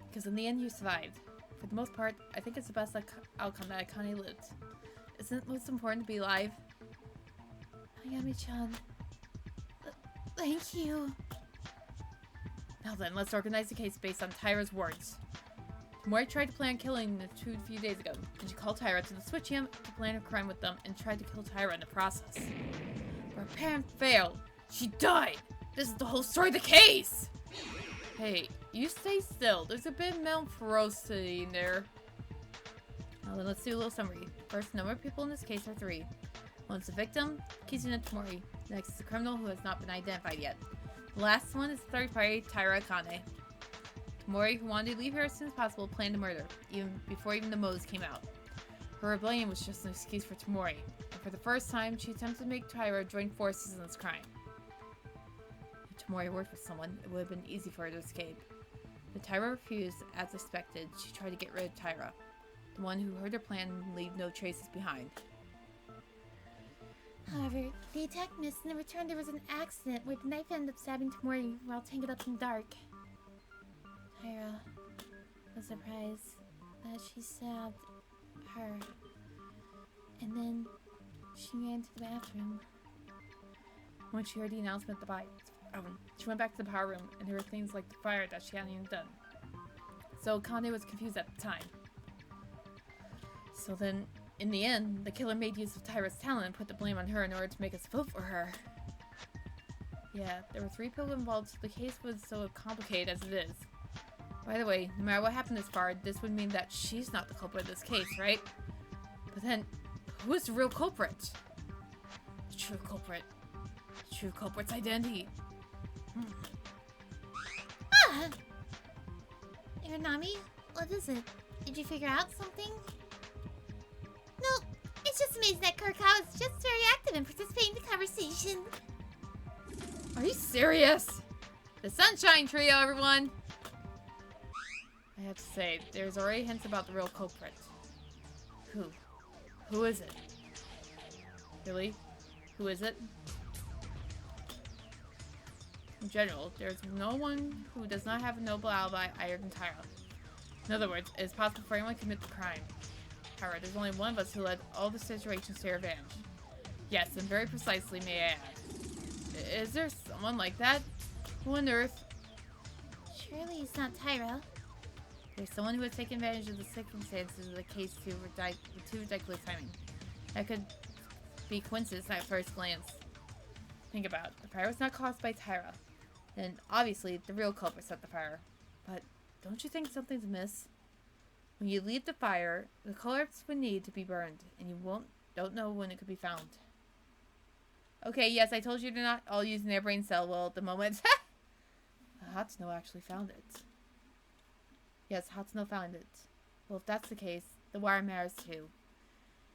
Because in the end, you survived. For the most part, I think it's the best outcome that Akane lived. Isn't it most important to be alive? Ayami-chan. Thank you. Now then, let's organize the case based on Taira's words. Mori tried to plan killing the two a few days ago, and she called Taira to the Switchium to plan a crime with them and tried to kill Taira in the process. Her plan failed. She died. This is the whole story of the case. Hey, you stay still. There's a bit of mental ferocity in there. Now then, let's do a little summary. First, number of people in this case are 3. One's the victim, Kizuna Tomori. Next is the criminal who has not been identified yet. The last one is third party Taira Akane. Tomori, who wanted to leave her as soon as possible, planned the murder, even before the modes came out. Her rebellion was just an excuse for Tomori, and for the first time, she attempted to make Taira join forces in this crime. If Tomori worked with someone, it would have been easy for her to escape. But Taira refused, as expected. She tried to get rid of Taira, the one who heard her plan and leave no traces behind. However, the attack missed, and in return there was an accident where the knife ended up stabbing Tomori while tangled up in the dark. Taira was surprised that she stabbed her, and then she ran to the bathroom. When she heard the announcement, she went back to the power room, and there were things like the fire that she hadn't even done. So Kane was confused at the time. So then, in the end, the killer made use of Taira's talent and put the blame on her in order to make us vote for her. Yeah, there were 3 people involved, so the case was so complicated as it is. By the way, no matter what happened this far, this would mean that she's not the culprit of this case, right? But then, who is the real culprit? The true culprit. The true culprit's identity. Ah! Iranami, what is it? Did you figure out something? No, it's just amazing that Kurakawa is just very active and participating in the conversation. Are you serious? The Sunshine Trio, everyone! I have to say, there's already hints about the real culprit. Who? Who is it? Really? Who is it? In general, there's no one who does not have a noble alibi other than Taira. In other words, it is possible for anyone to commit the crime. However, there's only one of us who led all the situations to her advantage. Yes, and very precisely, may I add. Is there someone like that? Who on earth? Surely it's not Taira. There's someone who has taken advantage of the circumstances of the case to ridiculous timing. That could be coincidence at first glance. Think about it. The fire was not caused by Taira. Then, obviously, the real culprit set the fire. But don't you think something's amiss? When you leave the fire, the corpse would need to be burned, and you don't know when it could be found. Okay, yes, I told you to not all use their brain cell. Well, at the moment, Hatsuno actually found it. Yes, Hatsuno found it. Well, if that's the case, the wire matters too.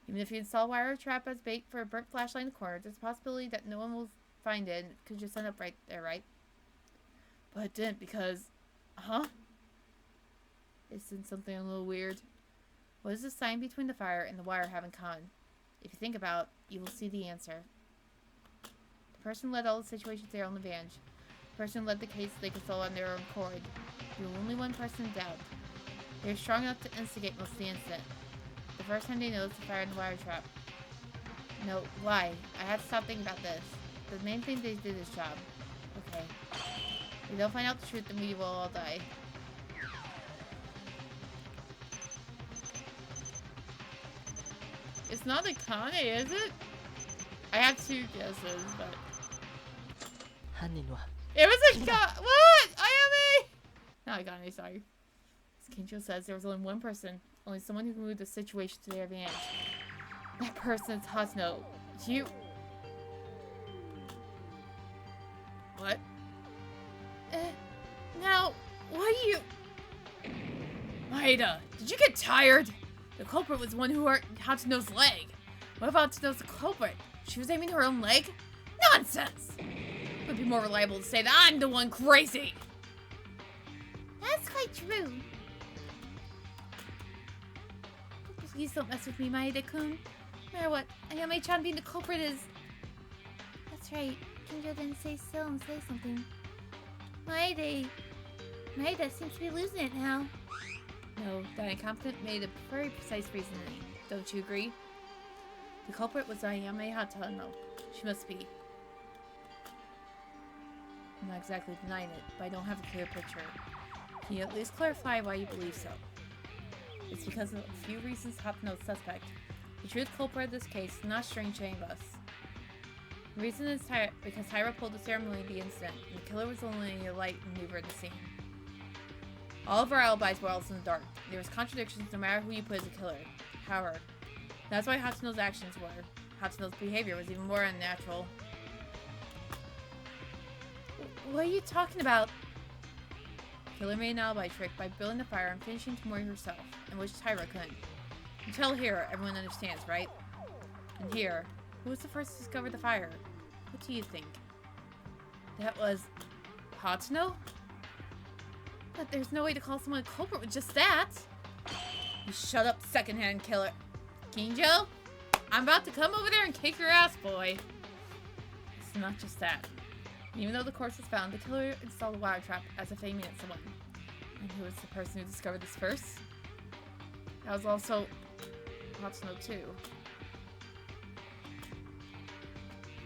Even if you install wire trap as bait for a burnt flashlight in the corner, there's a possibility that no one will find it and it could just end up right there, right? But it didn't because... Huh? Isn't something a little weird? What does the sign between the fire and the wire have in common? If you think about it, you will see the answer. The person led all the situations to their own advantage. The person who led the case they could solve on their own accord. You're only one person in doubt. They're strong enough to instigate most of the incident. The first time they noticed the fire in the wire trap. No, why? I had to stop thinking about this. The main thing they did is job. Okay. If we don't find out the truth, then we will all die. It's not Akane, is it? I have 2 guesses, but... It was a guy! What? Ayame! Not Akane, sorry. As Kincho says, there was only one person. Only someone who can move the situation to their advantage. That person is Hatsuno. You... What? Now, why do you... Maeda, did you get tired? The culprit was the one who hurt Hatsuno's leg. What if Hatsuno's the culprit? She was aiming her own leg? Nonsense! It would be more reliable to say that I'm the one crazy. That's quite true. Please don't mess with me, Maeda-kun. No matter what, Ayame-chan being the culprit is... That's right. Kinjo didn't stay still and say something. Maeda seems to be losing it now. No, that incompetent made a very precise reasoning. Don't you agree? The culprit was Ayame Hatano. She must be. I'm not exactly denying it, but I don't have a clear picture. Can you at least clarify why you believe so? It's because of a few reasons Hatano's suspect. The true culprit of this case is not strange to any of us. The reason is because Tyra pulled the ceremony the incident, and the killer was only a light maneuver in the scene. All of our alibis were also in the dark. There was contradictions no matter who you put as a killer. However, that's why Hatsuno's actions were. Hatsuno's behavior was even more unnatural. What are you talking about? Killer made an alibi trick by building the fire and finishing Tamori herself, in which Tyra couldn't. Until here, everyone understands, right? And here, who was the first to discover the fire? What do you think? That was Hatsuno? But there's no way to call someone a culprit with just that. You shut up, secondhand killer. Kinjo? I'm about to come over there and kick your ass, boy. It's not just that. Even though the corpse was found, the killer installed a wire trap as if aiming at someone. And who was the person who discovered this first? That was also Hatsuno too.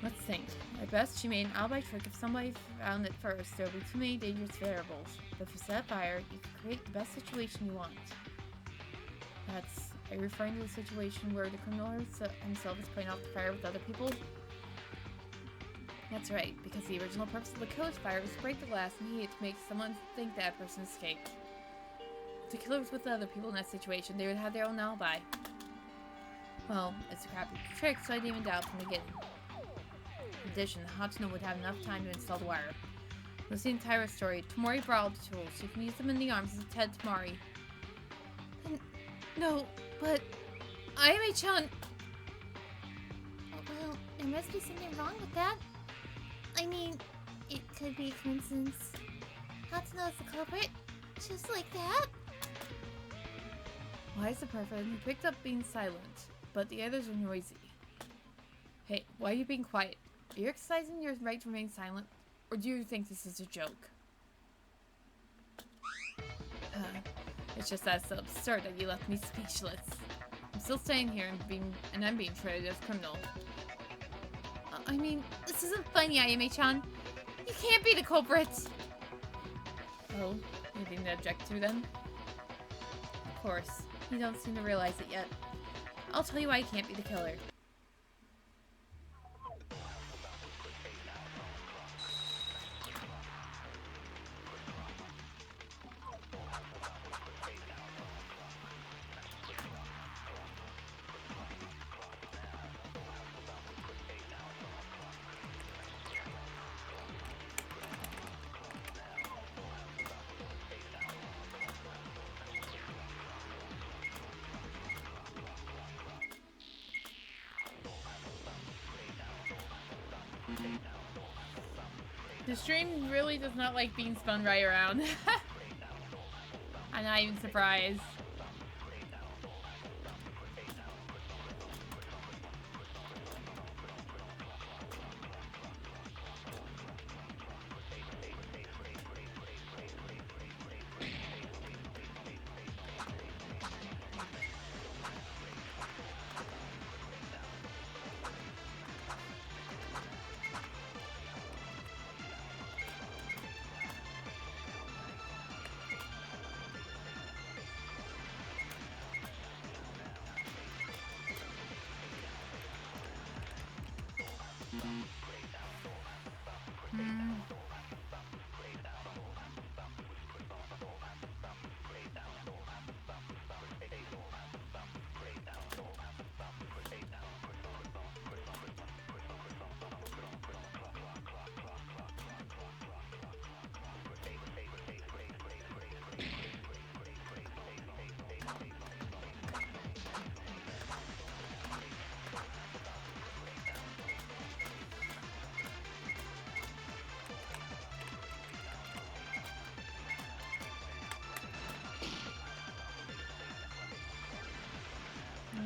Let's think. At best, she made an alibi trick. If somebody found it first, there would be too many dangerous variables. But if you set fire, you can create the best situation you want. Are you referring to the situation where the criminal himself is putting out the fire with other people? That's right, because the original purpose of the killer's fire was to break the glass and heat it to make someone think that person escaped. If the killer was with the other people in that situation, they would have their own alibi. Well, it's a crappy trick, so I didn't even doubt from the beginning. In addition, Hatsuno would have enough time to install the wire. Listening to Tyra's story, Tamori brought all the tools. You can use them in the arms of Ted Tamori. No, but Ayame-chan. Well, there must be something wrong with that. I mean, it could be a coincidence. Hatsuno's the culprit, just like that. Why is the perfect? He picked up being silent, but the others were noisy. Hey, why are you being quiet? Are you exercising your right to remain silent, or do you think this is a joke? It's just that so absurd that you left me speechless. I'm still staying here and I'm being treated as a criminal. I mean, this isn't funny, Ayame-chan. You can't be the culprit. Oh, you didn't object to then? Of course, you don't seem to realize it yet. I'll tell you why I can't be the killer. The stream really does not like being spun right around. I'm not even surprised.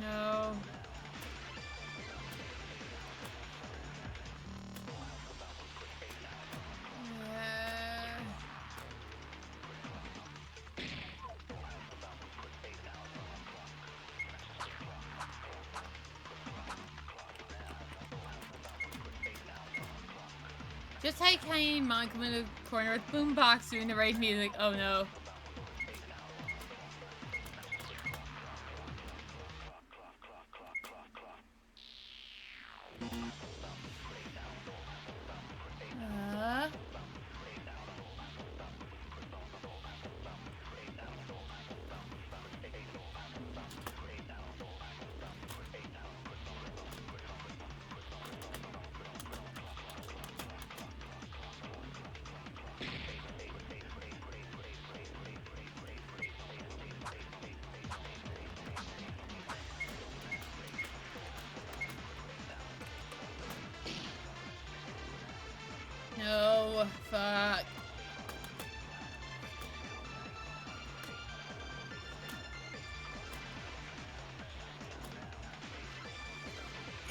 No. Just like hanging Monokuma in the corner with boombox doing the rave music. Oh no.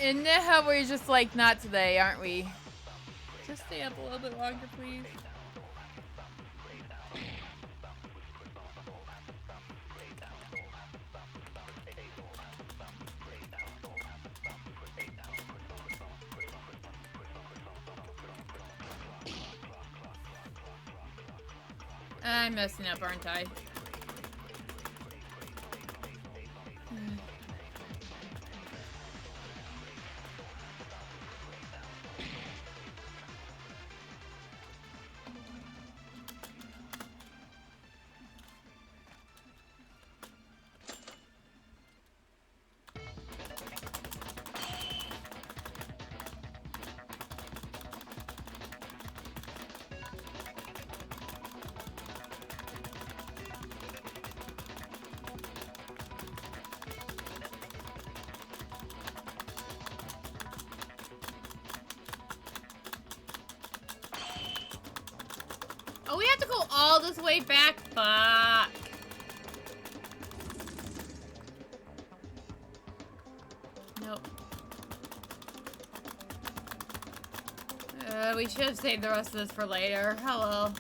Isn't it how we're just like, not today, aren't we? Just stay up a little bit longer, please. I'm messing up, aren't I? Oh, we have to go all this way back? Fuck. Nope. We should have saved the rest of this for later. Oh well.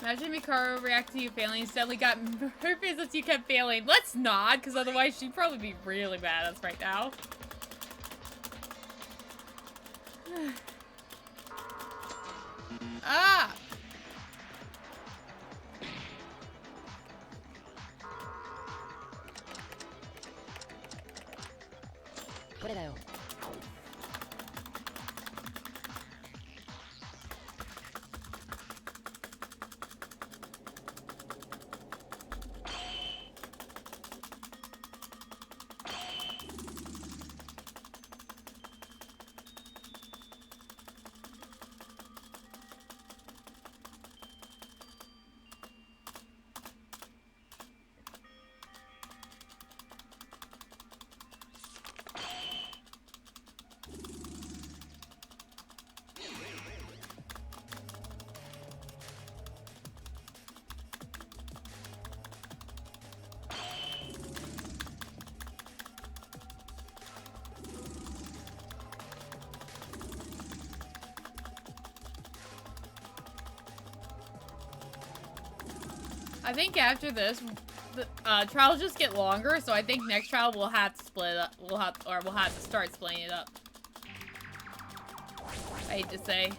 Imagine Mikaro reacted to you failing. Instead, we got her face as you kept failing. Let's not, because otherwise she'd probably be really mad at us right now. Ah! I think after this, the trials just get longer, so I think next trial we'll have to split it up. We'll have to start splitting it up. I hate to say.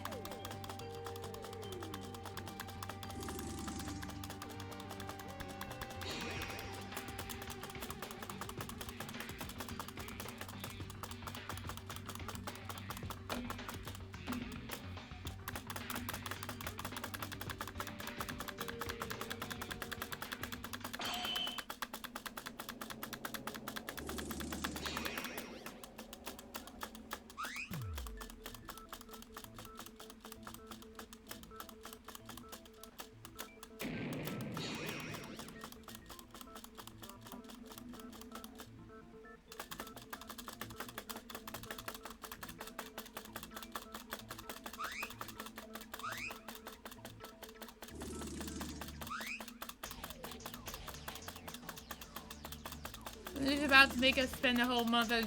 He's about to make us spend a whole month on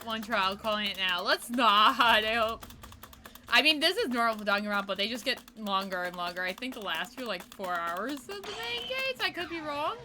one trial, calling it now. Let's not, I hope. I mean, this is normal for Danganronpa, but they just get longer and longer. I think the last few, like, 4 hours of the main gates. I could be wrong.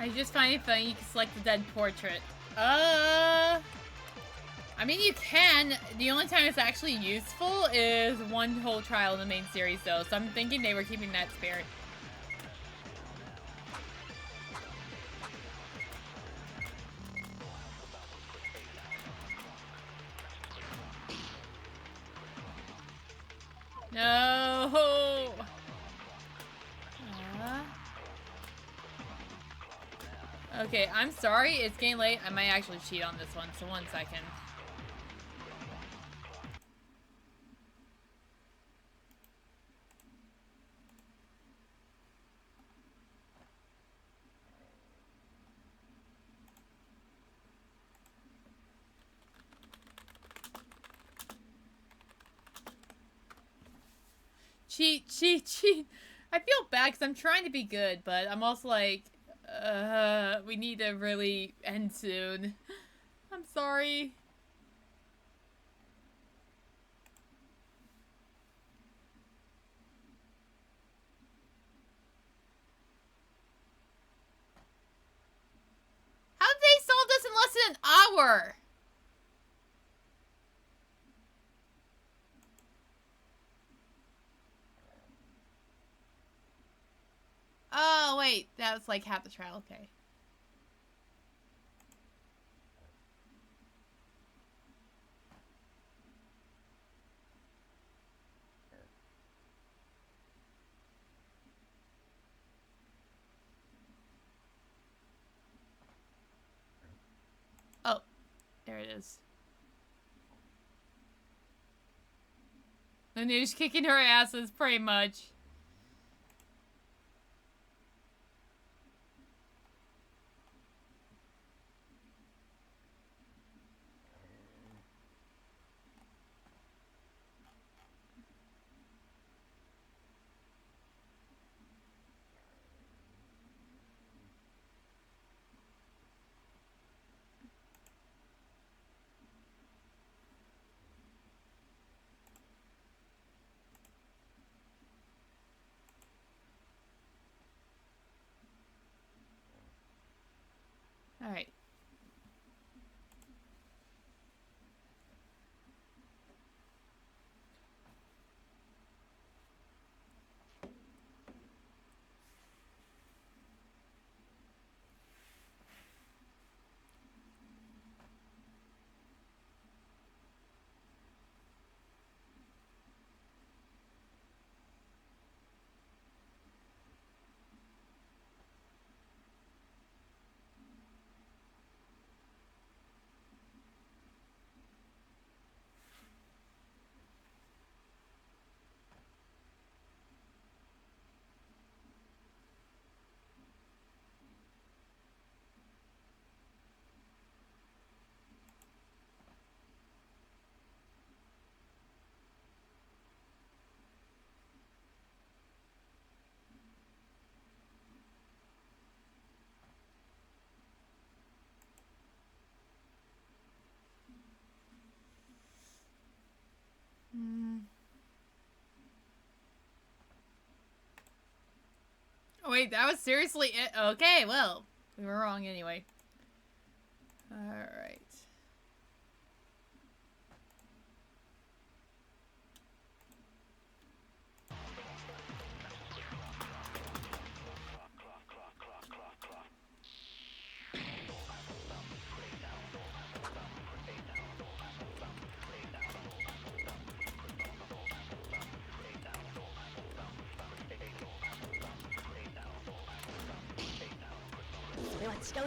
I just find it funny you can select the dead portrait. I mean, you can. The only time it's actually useful is one whole trial in the main series, though. So I'm thinking they were keeping that spirit. No. Okay, I'm sorry. It's getting late. I might actually cheat on this one. So 1 second. Cheat. I feel bad because I'm trying to be good, but I'm also like, we need to really end soon. I'm sorry. How did they solve this in less than an hour? Oh, wait. That was like half the trial. Okay. Oh, there it is. The news kicking her asses, pretty much. All right. Oh, wait, that was seriously it? Okay, well, we were wrong anyway. Alright.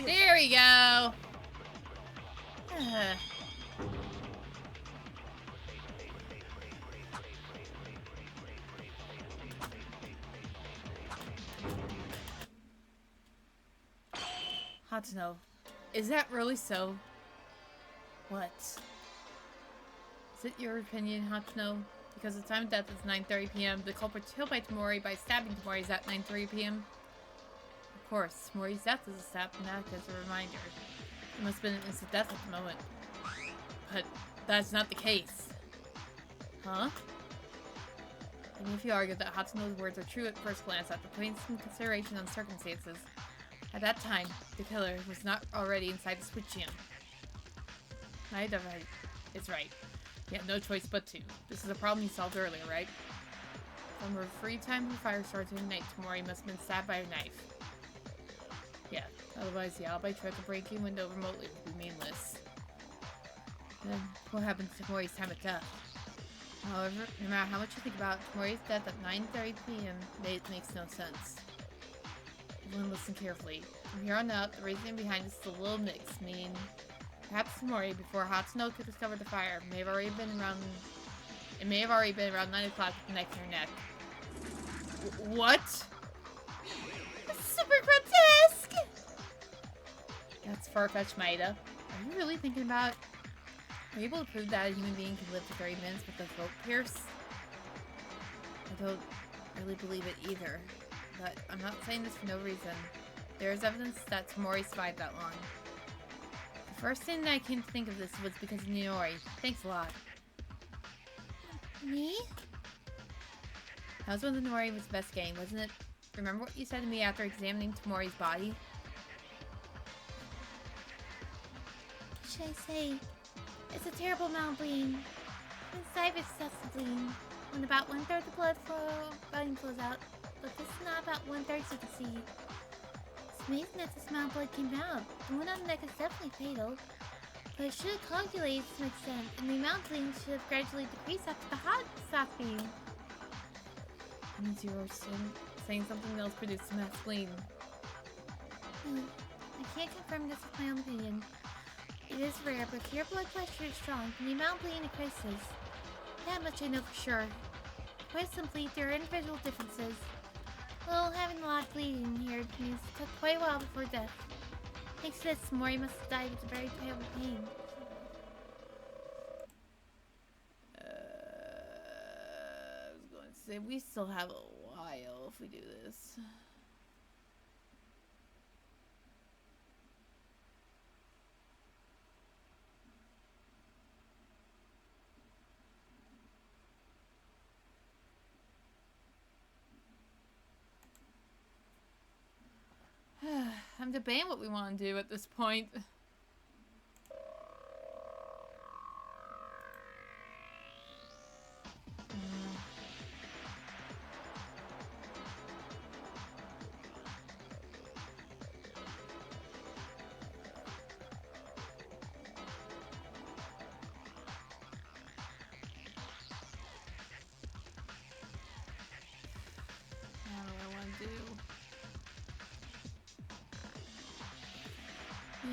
There we go. Hatsuno, is that really so? What? Is it your opinion, Hatsuno? Because the time of death is 9:30 p.m. The culprit killed by Tamori by stabbing Tamori is at 9:30 p.m. Of course, Mori's death is a stab and act as a reminder. It must have been an instant death at the moment. But that's not the case. Huh? Even if you argue that Hatsuno's words are true at first glance after putting some consideration on circumstances, At that time, the killer was not already inside the switch gym. Maeda is right. He had no choice but to. This is a problem he solved earlier, right? From her free time her fire started to ignite, Tamori must have been stabbed by a knife. Yeah, otherwise the alibi trick of breaking window remotely would be meaningless. Then, what happened to Tamori's time of death? However, no matter how much you think about it, Tamori's death at 9:30 p.m. Makes no sense. Everyone listen carefully. From here on out, the reasoning behind this is a little mixed, meaning perhaps Tamori, before Hatsuno could discover the fire, may have already been around 9 o'clock with the knife in her neck. What? That's super grotesque! That's far-fetched, Maeda. Are you really thinking about... Are you able to prove that a human being can live for 30 minutes with a throat pierce? I don't really believe it either. But I'm not saying this for no reason. There is evidence that Tamori survived that long. The first thing that I came to think of this was because of Niori. Thanks a lot. Me? That was when the Nori was best game, wasn't it? Remember what you said to me after examining Tamori's body? What should I say? It's a terrible amount of bleeding. Inside excessive bleeding. When about 1/3 the volume flows out. But this is not about 1/3, so you can see. It's amazing that this amount of blood came out. The one on the neck is definitely fatal. But I should have calculated to some extent, and the amount of bleeding should have gradually decreased after the hot stopped beating. That means you were saying something else produced some mass bleeding. I can't confirm this with my own opinion. It is rare, but your blood pressure is strong, and the amount of bleeding decreases. That much I know for sure. Quite simply, there are individual differences. Well, having a lot of bleeding here means it took quite a while before death. Thanks to this, Mori must have died with a very terrible pain. I was going to say, we still have a while if we do this. I'm debating what we want to do at this point.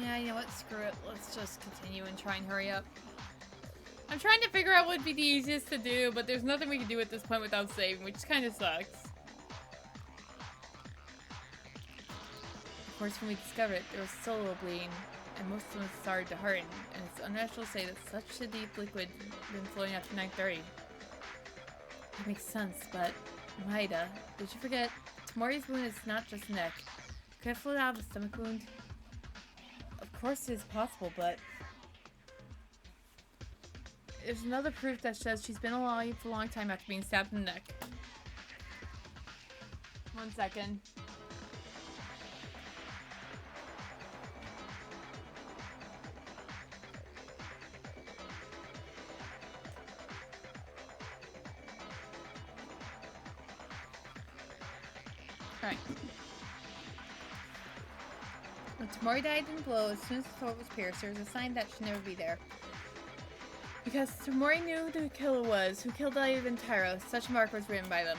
Yeah, you know what? Screw it. Let's just continue and try and hurry up. I'm trying to figure out what would be the easiest to do, but there's nothing we can do at this point without saving, which kind of sucks. Of course, when we discovered it, there was still a little bleeding, and most of them started to harden, and it's unnatural to say that such a deep liquid had been flowing after 9:30. That makes sense, but Maeda, did you forget? Tamori's wound is not just neck. Could it flow out of a stomach wound? Of course it is possible, but there's another proof that says she's been alive for a long time after being stabbed in the neck. 1 second. Alright. When Tamori died in a blow, as soon as the throat was pierced, there was a sign that she'd never be there. Because Tamori knew who the killer was, who killed Daiva and Tyro, such a mark was written by them.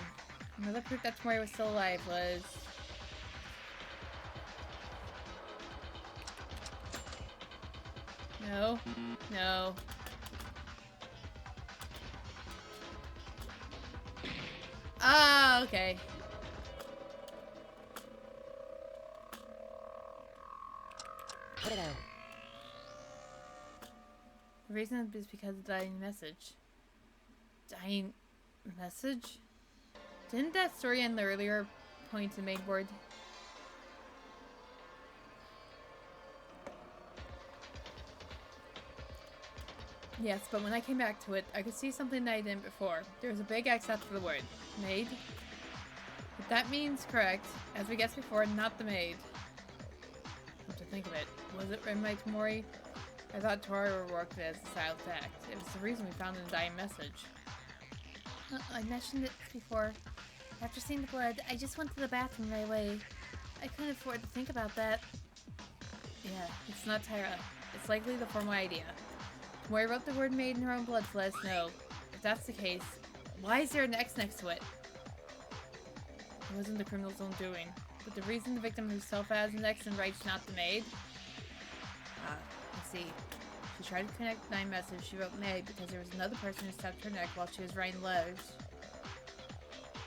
Another proof that Tamori was still alive was... No. No. Ah, okay. The reason is because of the dying message. Dying message? Didn't that story end the earlier point in main board? Yes, but when I came back to it, I could see something that I didn't before. There was a big X after the word. Maid? But that means correct. As we guessed before, not the maid. think of it. Was it written by Tamori? I thought Tori worked it as a style act. It was the reason we found the dying message. I mentioned it before. After seeing the blood, I just went to the bathroom right away. I couldn't afford to think about that. Yeah, it's not Tyra. It's likely the formal idea. Tamori wrote the word made in her own blood to let us know. If that's the case, why is there an X next to it? It wasn't the criminal's own doing. But the reason the victim herself has an X and writes not the maid? Let's see. She tried to connect the 9 message. She wrote maid because there was another person who stabbed her neck while she was writing letters.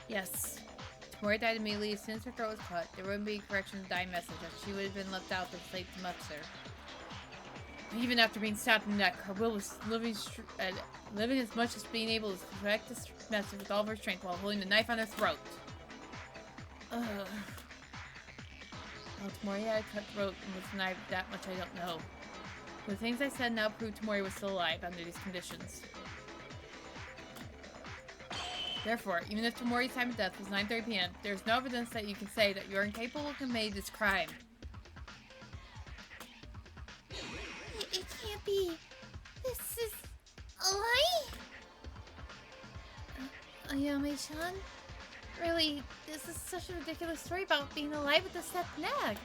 Yes. Tamori died immediately as soon as her throat was cut. There wouldn't be a correction to the dying message, as she would have been left out if Slate Mutzer. But even after being stabbed in the neck, her will was living as much as being able to correct this message with all of her strength while holding the knife on her throat. Ugh. Well, Tamori had a cut throat and was denied that much I don't know. The things I said now prove Tamori was still alive under these conditions. Therefore, even if Tamori's time of death was 9:30 p.m., there is no evidence that you can say that you are incapable of committing this crime. It can't be. This is a lie? Ayame-chan? Really, this is such a ridiculous story about being alive with a set neck.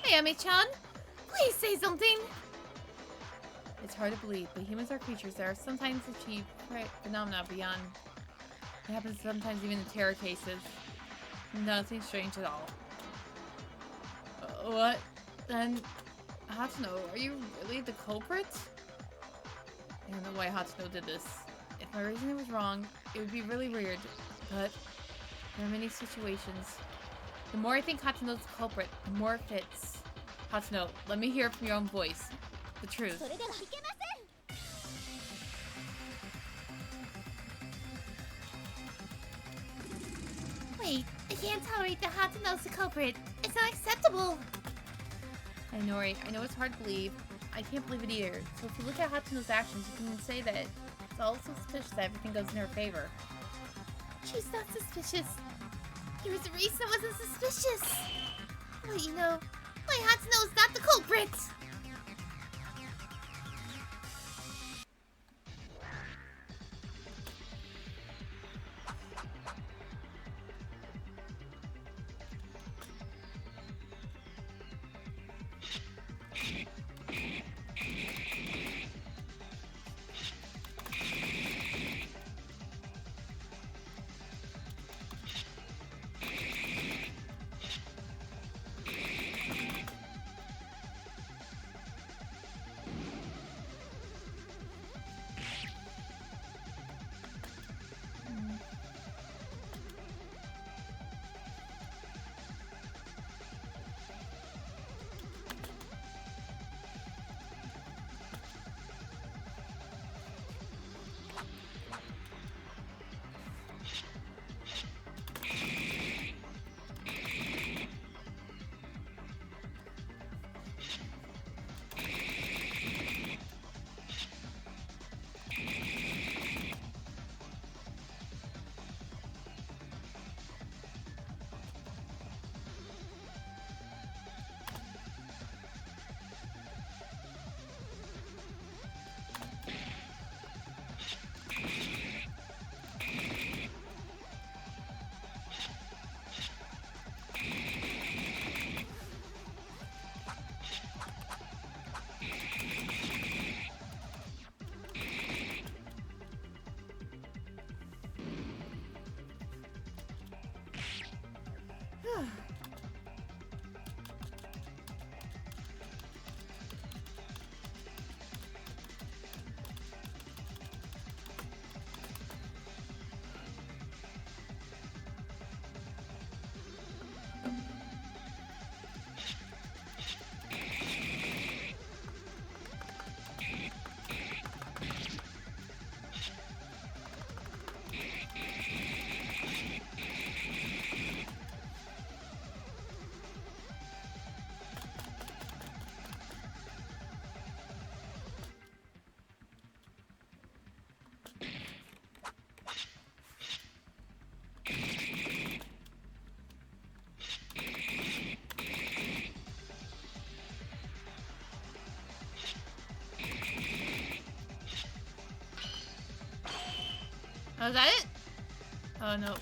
Ayame-chan, please say something. It's hard to believe, but humans are creatures that are sometimes achieve phenomena beyond. It happens sometimes even in terror cases. Nothing strange at all. What? Then, Hatsuno, are you really the culprit? I don't know why Hatsuno did this. If my reasoning was wrong, it would be really weird, but there are many situations. The more I think Hatsuno's the culprit, the more it fits. Hatsuno, let me hear it from your own voice. The truth. Wait, I can't tolerate that Hatsuno's the culprit. It's not acceptable. I know, right? I know it's hard to believe. I can't believe it either. So if you look at Hatsuno's actions, you can say that it's also suspicious that everything goes in her favor. She's not suspicious. There was a reason I wasn't suspicious. Well, you know, my Hatsuno is not the culprit. Oh, is that it? Oh, no.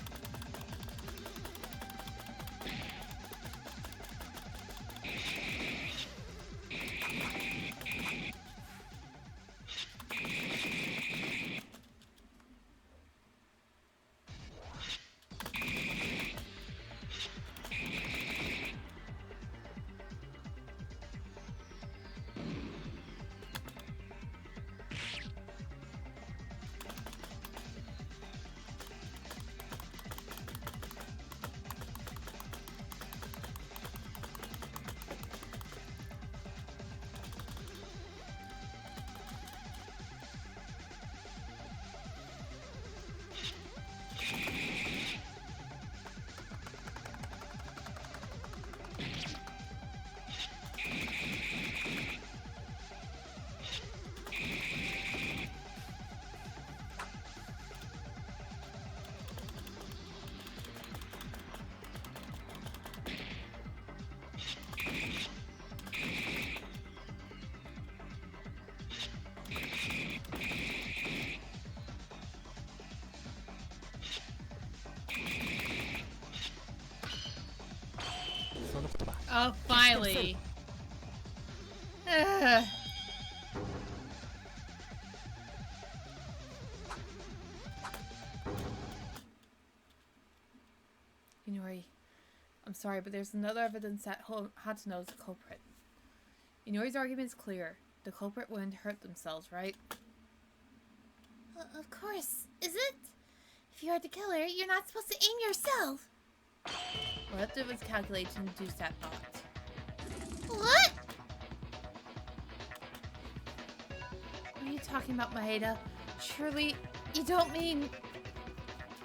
Oh, finally. Inori, I'm sorry, but there's another evidence that Hatsuno is the culprit. Inori's argument is clear. The culprit wouldn't hurt themselves, right? Of course. Is it? If you are the killer, you're not supposed to aim yourself. We'll have to do its calculation to induce that thought. What? What are you talking about, Maeda? Surely you don't mean...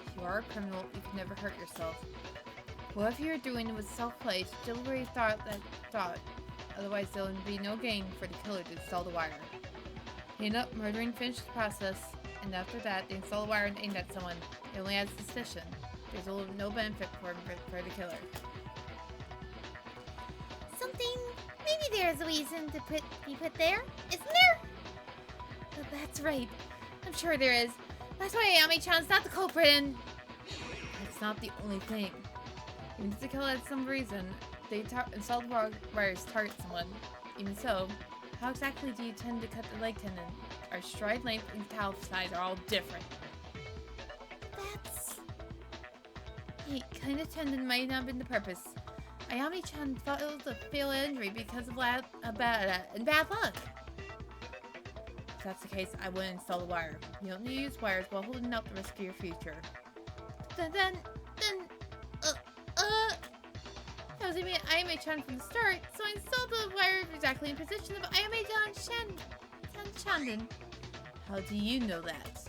If you are a criminal, you can never hurt yourself. Whatever you're doing was self-play, deliberately thought. Otherwise, there would be no gain for the killer to install the wire. He ended up murdering, finished the process, and after that, they install the wire and aimed at someone. It only adds suspicion. There's no benefit for the killer. Maybe there's a reason to be put there, isn't there? Oh, that's right. I'm sure there is. That's why Ayame-chan's not the culprit, and... That's not the only thing. Even if the killer had some reason, they installed wires to target someone. Even so, how exactly do you tend to cut the leg tendon? Our stride length and calf size are all different. That's... Hey, cutting the tendon might not have been the purpose. Ayame-chan thought it was a fatal injury because of bad luck. If that's the case, I wouldn't install the wire. You don't need to use wires while holding out the risk of your future. That was Ayame-chan from the start, so I installed the wire exactly in position of Ayame-chan Chandon. How do you know that?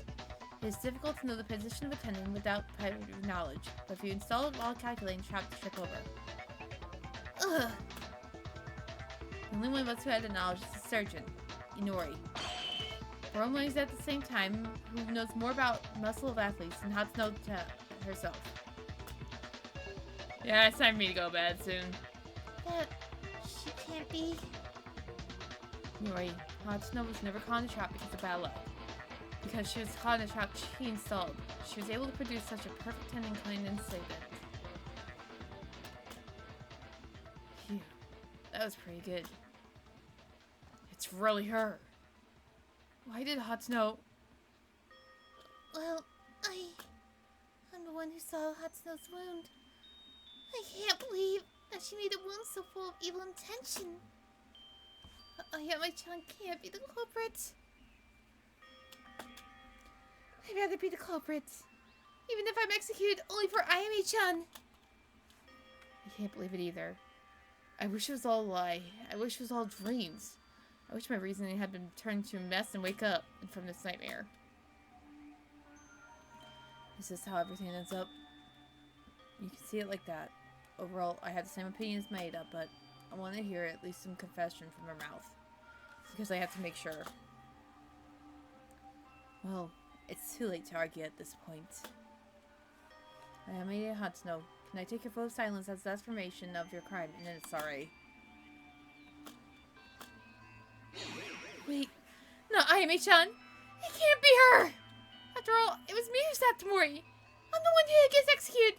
It is difficult to know the position of a tendon without prior knowledge, but if you install it while calculating, trap to trip over. Ugh. The only one of us who had the knowledge is the surgeon, Inori. Roma is at the same time who knows more about muscle of athletes than Hatsuno herself. Yeah, it's time for me to go to bed soon. But she can't be. Inori, Hatsuno was never caught in a trap because of bad luck. Because she was caught in a trap she installed. She was able to produce such a perfect tendon clean and save it. Phew, that was pretty good. It's really her. Why did Hatsuno... Well, I'm the one who saw Hatsuno's wound. I can't believe that she made a wound so full of evil intention. Ayame-chan can't be the culprit. I'd rather be the culprit. Even if I'm executed only for Ayame-chan. I can't believe it either. I wish it was all a lie. I wish it was all dreams. I wish my reasoning had been turned to a mess and wake up from this nightmare. Is this how everything ends up? You can see it like that. Overall, I had the same opinion as Maeda, but I want to hear at least some confession from her mouth. Because I have to make sure. Well, it's too late to argue at this point. Ayame Hatsuno, can I take your vote of silence as affirmation of your crime and then it's sorry? Wait, not Ayame-chan! It can't be her! After After all, it was me who stabbed Mori. I'm the one who gets executed.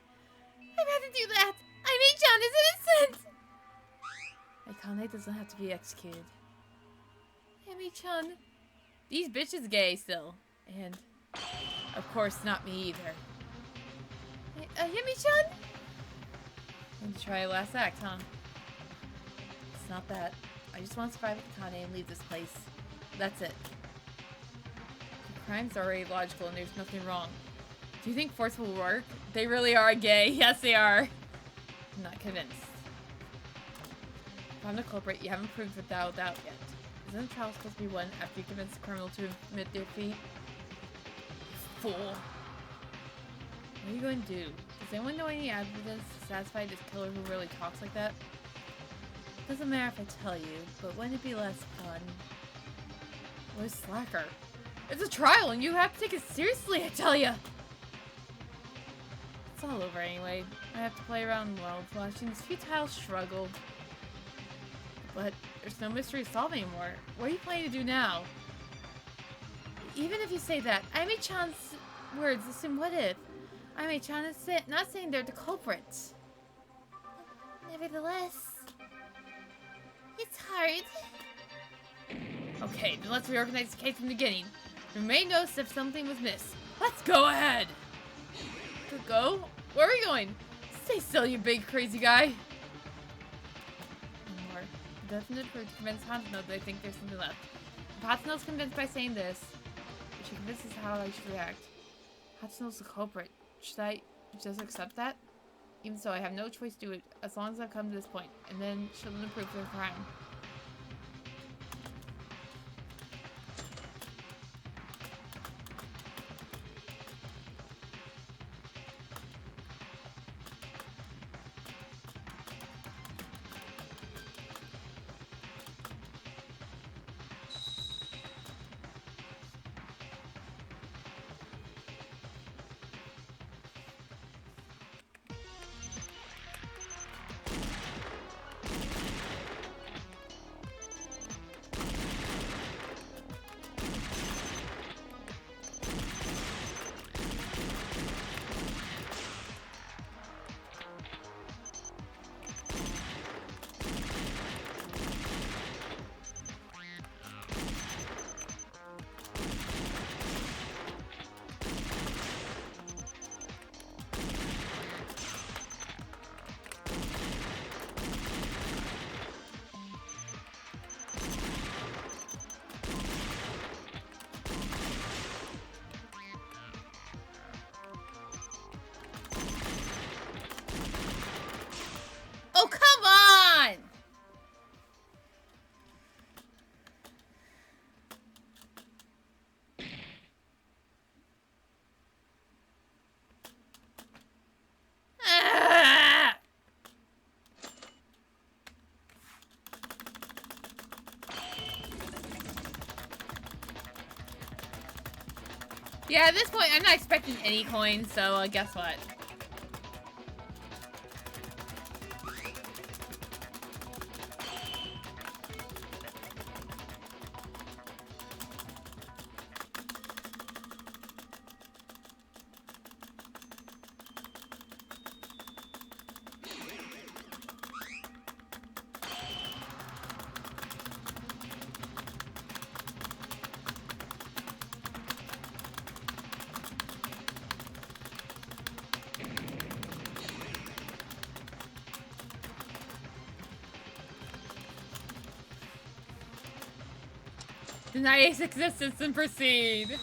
I'd rather do that. Amy-chan is innocent. Akane doesn't have to be executed. Amy-chan. These bitches gay still. And, of course, not me either. Yumi-chan? I'm gonna try a last act, huh? It's not that. I just want to survive with Akane and leave this place. That's it. The crimes are already logical and there's nothing wrong. Do you think force will work? They really are gay. Yes, they are. I'm not convinced. If I'm the culprit, you haven't proved without doubt yet. Isn't the trial supposed to be won after you convince the criminal to admit defeat? Fool. What are you going to do? Does anyone know any evidence to satisfy this killer who really talks like that? Doesn't matter if I tell you, but wouldn't it be less fun? What is slacker? It's a trial and you have to take it seriously, I tell ya! It's all over anyway. I have to play around while watching this futile struggle. But there's no mystery to solve anymore. What are you planning to do now? Even if you say that, Amy-chan's words assume what if. Amy-chan is not saying they're the culprits. Nevertheless, it's hard. Okay, then let's reorganize the case from the beginning. We may notice if something was missed. Let's go ahead! To go? Where are we going? Stay still, you big crazy guy. One more. Definite proof to convince Hatsuno that I think there's something left. If Hatsuno's convinced by saying this, if she convinces how I should react. Hatsuno's the culprit. Should I just accept that? Even so, I have no choice to do it as long as I've come to this point, and then she'll prove their crime. Oh, come on! Ah! Yeah, at this point, I'm not expecting any coins, so guess what? Deny its existence and proceed.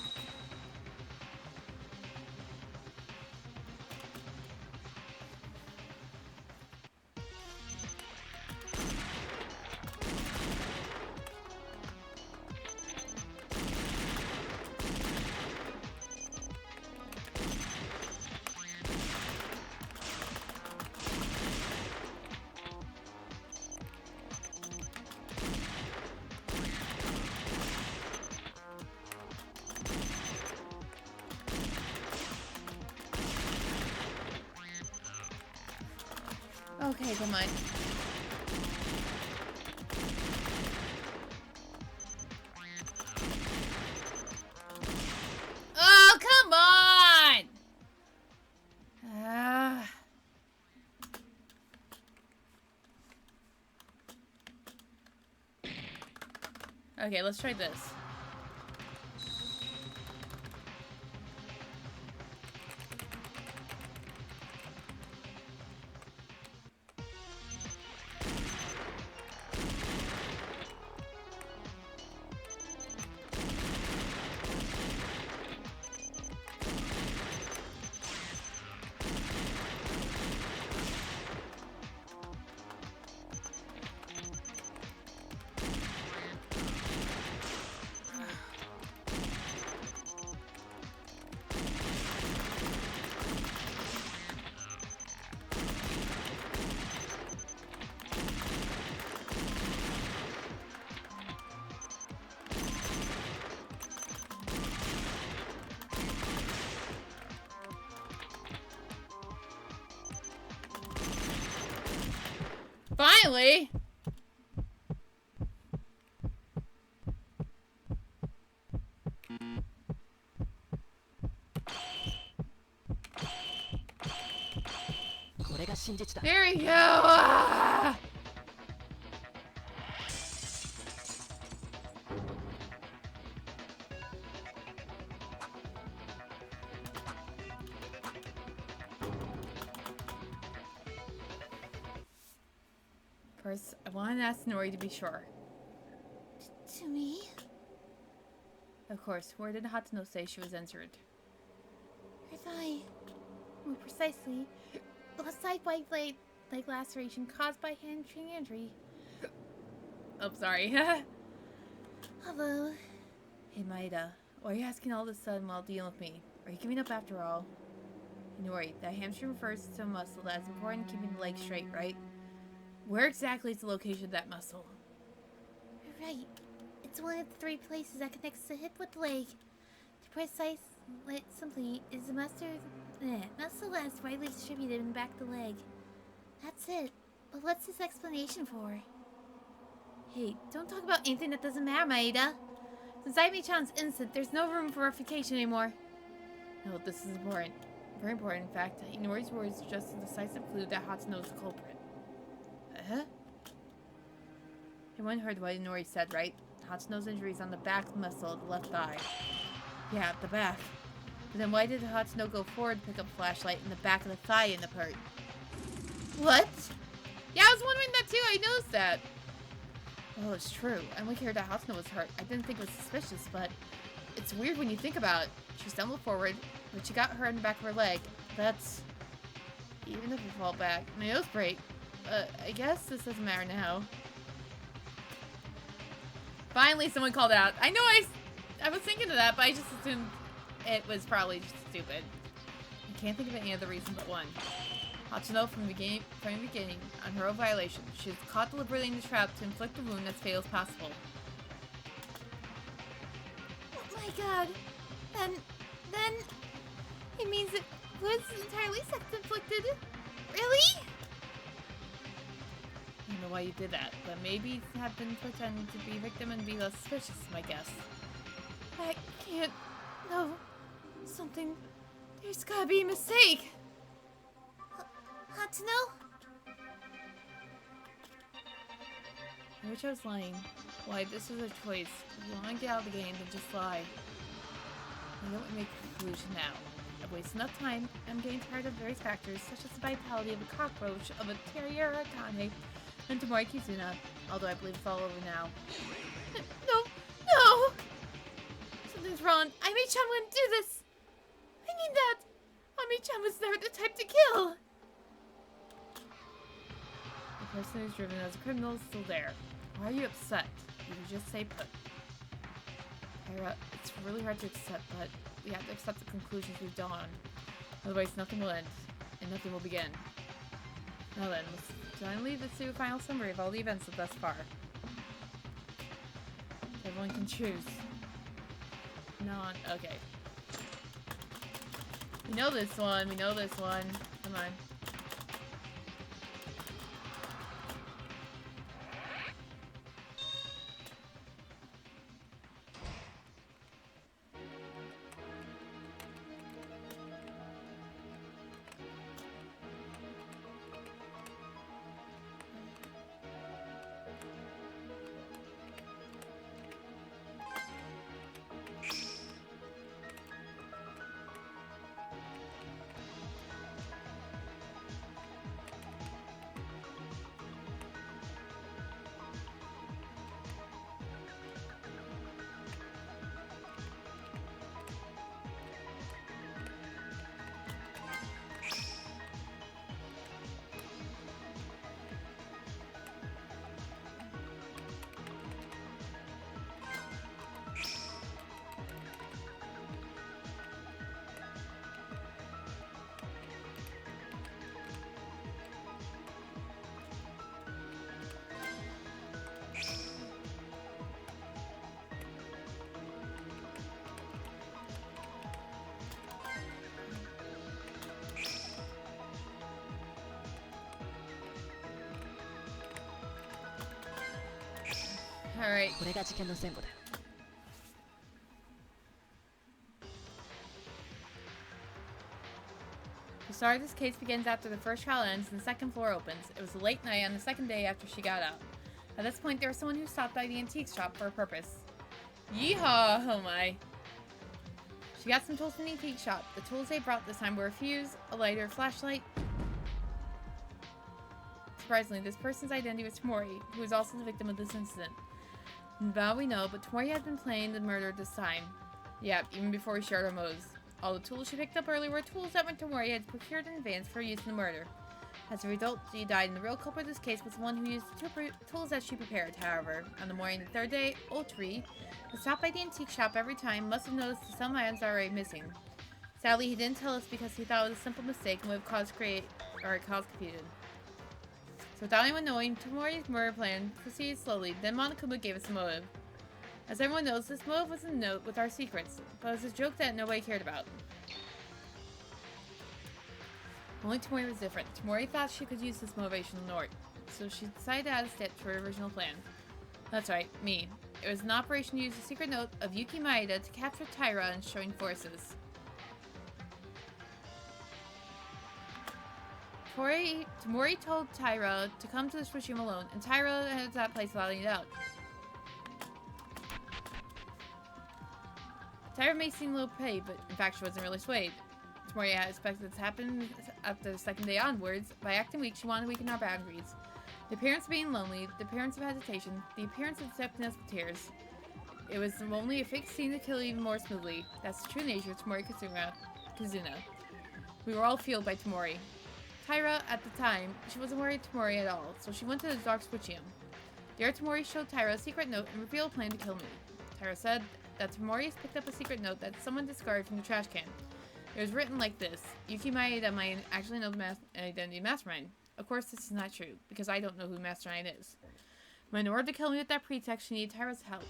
Okay, come on. Oh, come on! Okay, let's try this. Finally! Here we go! Ah! First, I want to ask Nori to be sure. To me? Of course, where did Hatsuno say she was injured? Her thigh. More precisely, a side white blade leg laceration caused by hamstring injury. Oh, sorry. Hello. Hey, Maeda. Why are you asking all this sudden while dealing with me? Are you giving up after all? Nori, that hamstring refers to a muscle that is important in keeping the leg straight, right? Where exactly is the location of that muscle? Right. It's one of the 3 places that connects the hip with the leg. To precise it simply, is the muscle that is widely distributed in the back of the leg. That's it. But what's this explanation for? Hey, don't talk about anything that doesn't matter, Maeda. Since Aimi-chan's innocent, there's no room for refutation anymore. No, this is important. Very important, in fact. Inori's words suggest a decisive clue that Hatsuno is the culprit. Everyone heard what Inori said, right? Hatsuno's injury is on the back muscle of the left thigh. Yeah, the back. But then why did Hatsuno go forward to pick up a flashlight in the back of the thigh in the part? What? Yeah, I was wondering that too. I noticed that. Well, it's true. I only cared that Hatsuno was hurt. I didn't think it was suspicious, but it's weird when you think about it. She stumbled forward, but she got hurt in the back of her leg. That's... Even if you fall back. My nose break. I guess this doesn't matter now. Finally, someone called out. I know I was thinking of that, but I just assumed it was probably just stupid. I can't think of any other reason but one. Hatsuno from the beginning, on her own violation, she was caught deliberately in the trap to inflict a wound as fatal as possible. Oh my god. Then it means it was entirely self-inflicted. Really? I don't know why you did that, but maybe have been pretending to be a victim and be less suspicious, my guess. I can't... No. Something... There's gotta be a mistake. Hatsuno? I wish I was lying. Why, this was a choice. If you want to get out of the game, then just lie. I don't want to make a conclusion now. I've wasted enough time. I'm getting tired of various factors, such as the vitality of a cockroach, of a terrier Akane, and Tomori Kizuna, although I believe it's all over now. No! Something's wrong. Aimi-chan wouldn't do this. I mean that. Aimi-chan was never the type to kill. The person who's driven as a criminal is still there. Why are you upset? You can just say put. Kyra, it's really hard to accept, but we have to accept the conclusions we've drawn. Otherwise, nothing will end, and nothing will begin. Now then, let's do a final summary of all the events thus far. Everyone can choose. Okay. We know this one. Come on. Alright. これが事件の前後だよ。 The start of this case begins after the first trial ends and the second floor opens. It was a late night on the second day after she got out. At this point, there was someone who stopped by the antique shop for a purpose. Yeehaw! Oh my. She got some tools from the antique shop. The tools they brought this time were a fuse, a lighter, a flashlight. Surprisingly, this person's identity was Tamori, who was also the victim of this incident. Now we know, but Tamori had been planning the murder this time. Yep, even before we shared our motives. All the tools she picked up earlier were tools that Tamori had procured in advance for use in the murder. As a result, she died, and the real culprit of this case was the one who used the tools that she prepared. However, on the morning of the third day, Otri, who stopped by the antique shop every time, must have noticed that some items are already missing. Sadly, he didn't tell us because he thought it was a simple mistake and would have caused confusion. So without anyone knowing, Tamori's murder plan proceeded slowly. Then Monokuma gave us a motive. As everyone knows, this motive was a note with our secrets, but it was a joke that nobody cared about. Only Tamori was different. Tamori thought she could use this motivation in Nort, so she decided to add a step to her original plan. That's right, me. It was an operation to use a secret note of Yuki Maeda to capture Taira and join forces. Tamori told Taira to come to the switch room alone, and Taira headed to that place without any doubt. Taira may seem a little petty, but in fact she wasn't really swayed. Tamori had expected this to happen after the second day onwards. By acting weak, she wanted to weaken our boundaries. The appearance of being lonely, the appearance of hesitation, the appearance of accepting us with tears. It was only a fake scene to kill even more smoothly. That's the true nature of Tamori Kazuna. We were all fueled by Tamori. Taira, at the time, she wasn't worried Tamori at all, so she went to the Dark Switchium. There, Tamori showed Taira a secret note and revealed a plan to kill me. Taira said that Tamori has picked up a secret note that someone discarded from the trash can. It was written like this: Yuki Maeda might actually know the identity of Mastermind. Of course, this is not true, because I don't know who Mastermind is. But in order to kill me with that pretext, she needed Taira's help.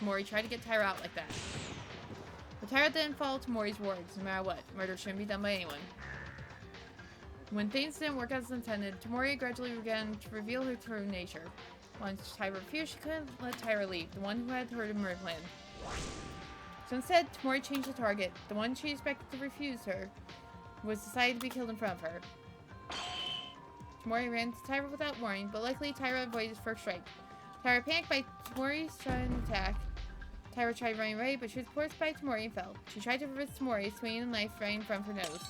Tamori tried to get Taira out like that. But Taira didn't follow Tamori's words, no matter what. Murder shouldn't be done by anyone. When things didn't work as intended, Tamori gradually began to reveal her true nature. Once Taira refused, she couldn't let Taira leave, the one who had heard of the murder plan. So instead, Tamori changed the target. The one she expected to refuse her was decided to be killed in front of her. Tamori ran to Taira without warning, but luckily Taira avoided his first strike. Taira panicked by Tamori's sudden attack. Taira tried running away, but she was forced by Tamori and fell. She tried to resist Tamori, swinging a knife right in front of her nose.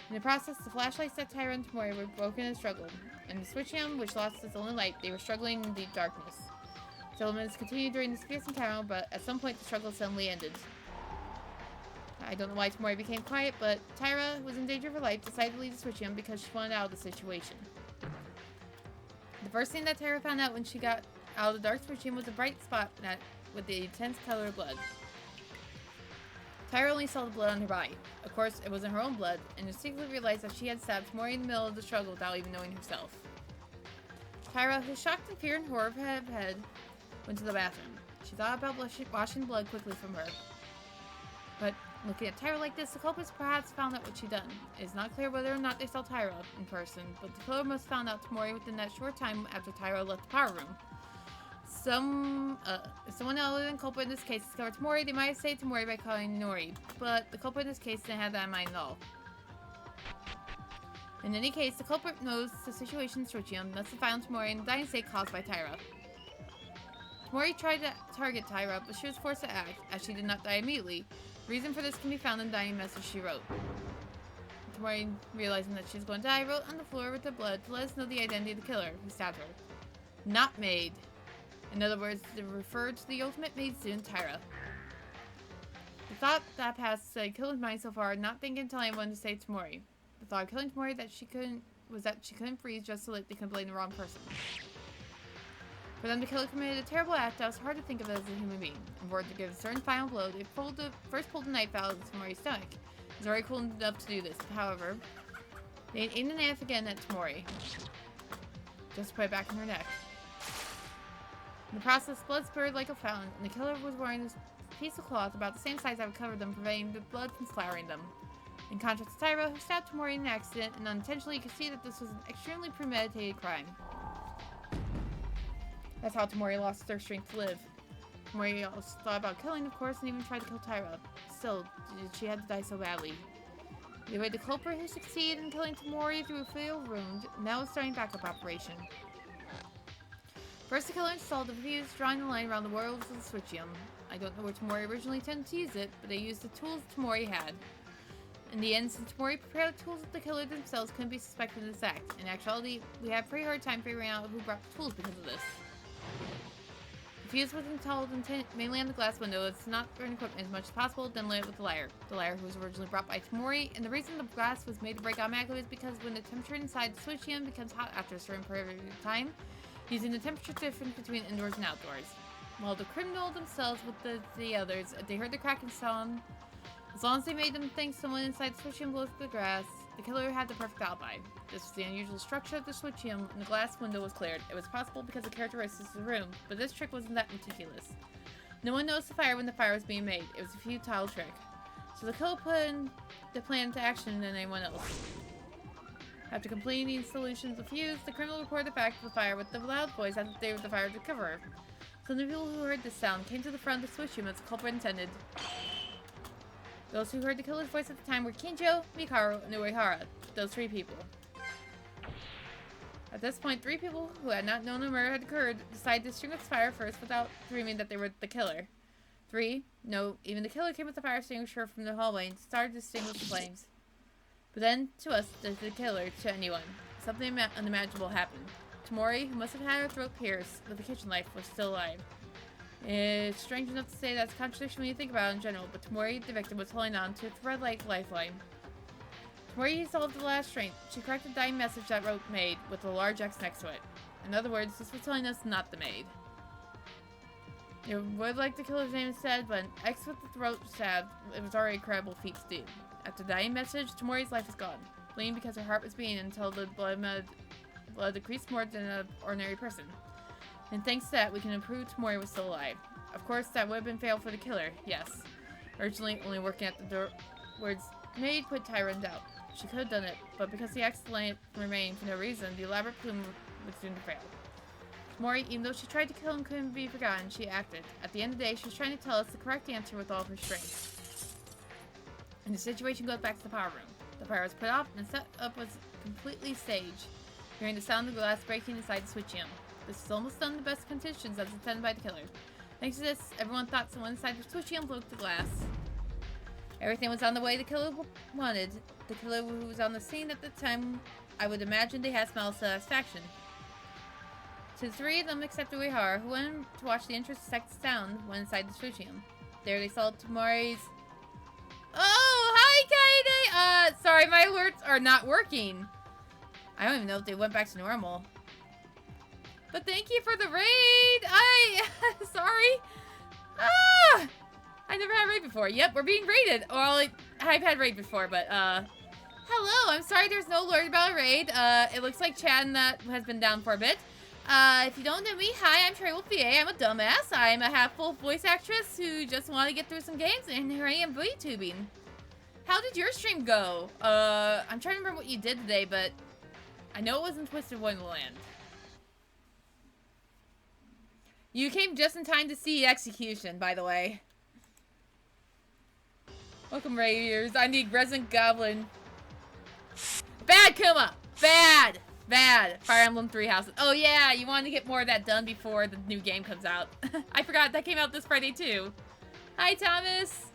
In the process, the flashlights that Taira and Tamori were broken and struggled. In the switchium, which lost its only light, they were struggling in deep darkness. The elements continued during this fierce encounter, but at some point the struggle suddenly ended. I don't know why Tamori became quiet, but Taira, who was in danger of her life, decided to leave the switchium because she wanted out of the situation. The first thing that Taira found out when she got out of the dark switchium was a bright spot with the intense color of blood. Taira only saw the blood on her body. Of course, it wasn't her own blood, and instinctively realized that she had stabbed Tamori in the middle of the struggle without even knowing herself. Taira, who was shocked in fear and horror of her head, went to the bathroom. She thought about washing blood quickly from her. But looking at Taira like this, the culprits perhaps found out what she'd done. It is not clear whether or not they saw Taira in person, but the killer must have found out Tamori within that short time after Taira left the power room. If someone other than culprit in this case discovered Tamori, they might have saved Tamori by calling Nori, but the culprit in this case didn't have that in mind at all. In any case, the culprit knows the situation in Switchium, must have found Tamori in the dying state caused by Taira. Tamori tried to target Taira, but she was forced to act, as she did not die immediately. The reason for this can be found in the dying message she wrote. Tamori, realizing that she was going to die, wrote on the floor with the blood to let us know the identity of the killer who stabbed her. Not Maid. In other words, to refer to the ultimate maid student, Taira. The thought that passed killed his mind so far, not thinking to tell anyone to save Tamori. The thought of killing Tamori was that she couldn't freeze just so that they could blame the wrong person. For them to kill her committed a terrible act that was hard to think of as a human being. In order to give a certain final blow, they first pulled a knife out of Tamori's stomach. It was already cool enough to do this. However, they aimed a knife again at Tamori, just to put it back in her neck. In the process, blood spurted like a fountain, and the killer was wearing this piece of cloth about the same size that would cover them, preventing the blood from splattering them. In contrast to Taira, who stabbed Tamori in an accident, and unintentionally, you could see that this was an extremely premeditated crime. That's how Tamori lost her strength to live. Tamori also thought about killing, of course, and even tried to kill Tyra. Still, she had to die so badly. Either way, the culprit who succeeded in killing Tamori through a fatal wound, now is starting backup operation. First, the killer installed the fuse, drawing the line around the worlds of the Switchium. I don't know where Tamori originally intended to use it, but they used the tools Tamori had. In the end, since Tamori prepared the tools, the killer themselves couldn't be suspected of this act. In actuality, we had a pretty hard time figuring out who brought the tools because of this. The fuse was installed mainly on the glass window. It's not burn equipment as much as possible, then lit it with the lyre. The lyre was originally brought by Tamori, and the reason the glass was made to break automatically is because when the temperature inside the Switchium becomes hot after a certain period of time, using the temperature difference between indoors and outdoors. While the criminal themselves with the others, if they heard the cracking sound, as long as they made them think someone inside the Switchium blew up the grass, the killer had the perfect alibi. This was the unusual structure of the Switchium, and the glass window was cleared. It was possible because of the characteristics of the room, but this trick wasn't that meticulous. No one noticed the fire when the fire was being made. It was a futile trick. So the killer put in the plan into action than anyone else. After completing the installation of the fuse, the criminal reported the fact of the fire with the loud voice as if they were the fire recoverer. Some of the people who heard this sound came to the front of the Switchium as the culprit intended. Those who heard the killer's voice at the time were Kinjo, Mikaro, and Uehara. Those 3 people. At this point, 3 people who had not known the murder had occurred decided to extinguish the fire first without dreaming that they were the killer. 3. No, even the killer came with the fire extinguisher from the hallway and started to extinguish the flames. But then, to us, the killer, to anyone, something unimaginable happened. Tamori, who must have had her throat pierced with a kitchen knife, was still alive. It's strange enough to say that's a contradiction when you think about it in general, but Tamori, the victim, was holding on to a thread-like lifeline. Tamori solved the last strength. She corrected the dying message that wrote maid with a large X next to it. In other words, this was telling us not the maid. You would like the killer's name instead, but an X with the throat stab, it was already a credible feat to do. After the dying message, Tamori's life was gone, bleeding because her heart was beating until the blood decreased more than an ordinary person. And thanks to that, we can prove Tamori was still alive. Of course, that would have been fatal for the killer, yes. Originally only working at the door, words maid put Tyra in doubt. She could have done it, but because the accident remained for no reason, the elaborate plume was doomed to fail. Tamori, even though she tried to kill him, couldn't be forgotten. She acted. At the end of the day, she was trying to tell us the correct answer with all of her strength. And the situation goes back to the power room. The power was put off, and the setup was completely staged, hearing the sound of the glass breaking inside the Switchium. This is almost done in the best conditions as intended by the killer. Thanks to this, everyone thought someone inside the Switchium broke the glass. Everything was on the way the killer wanted. The killer who was on the scene at the time, I would imagine they had smell of satisfaction. To the 3 of them except Uehara, who went to watch the interest sound, went inside the Switchium. There they saw Tamori's... Oh, hi, Kaede! Sorry, my alerts are not working. I don't even know if they went back to normal. But thank you for the raid! Sorry! I never had raid before. Yep, we're being raided. Well, I've had raid before, but, hello, I'm sorry there's no alert about a raid. It looks like Chad and that has been down for a bit. If you don't know me, hi, I'm Trey Wolf VA. I'm a dumbass. I'm a half-full voice actress who just want to get through some games, and here I am VTubing. How did your stream go? I'm trying to remember what you did today, but I know it wasn't Twisted Wonderland. You came just in time to see execution, by the way. Welcome, Raiders. I'm the Resident Goblin. Bad, Kuma! Bad! Bad. Fire Emblem 3 Houses. Oh yeah, you want to get more of that done before the new game comes out. I forgot that came out this Friday too. Hi, Thomas.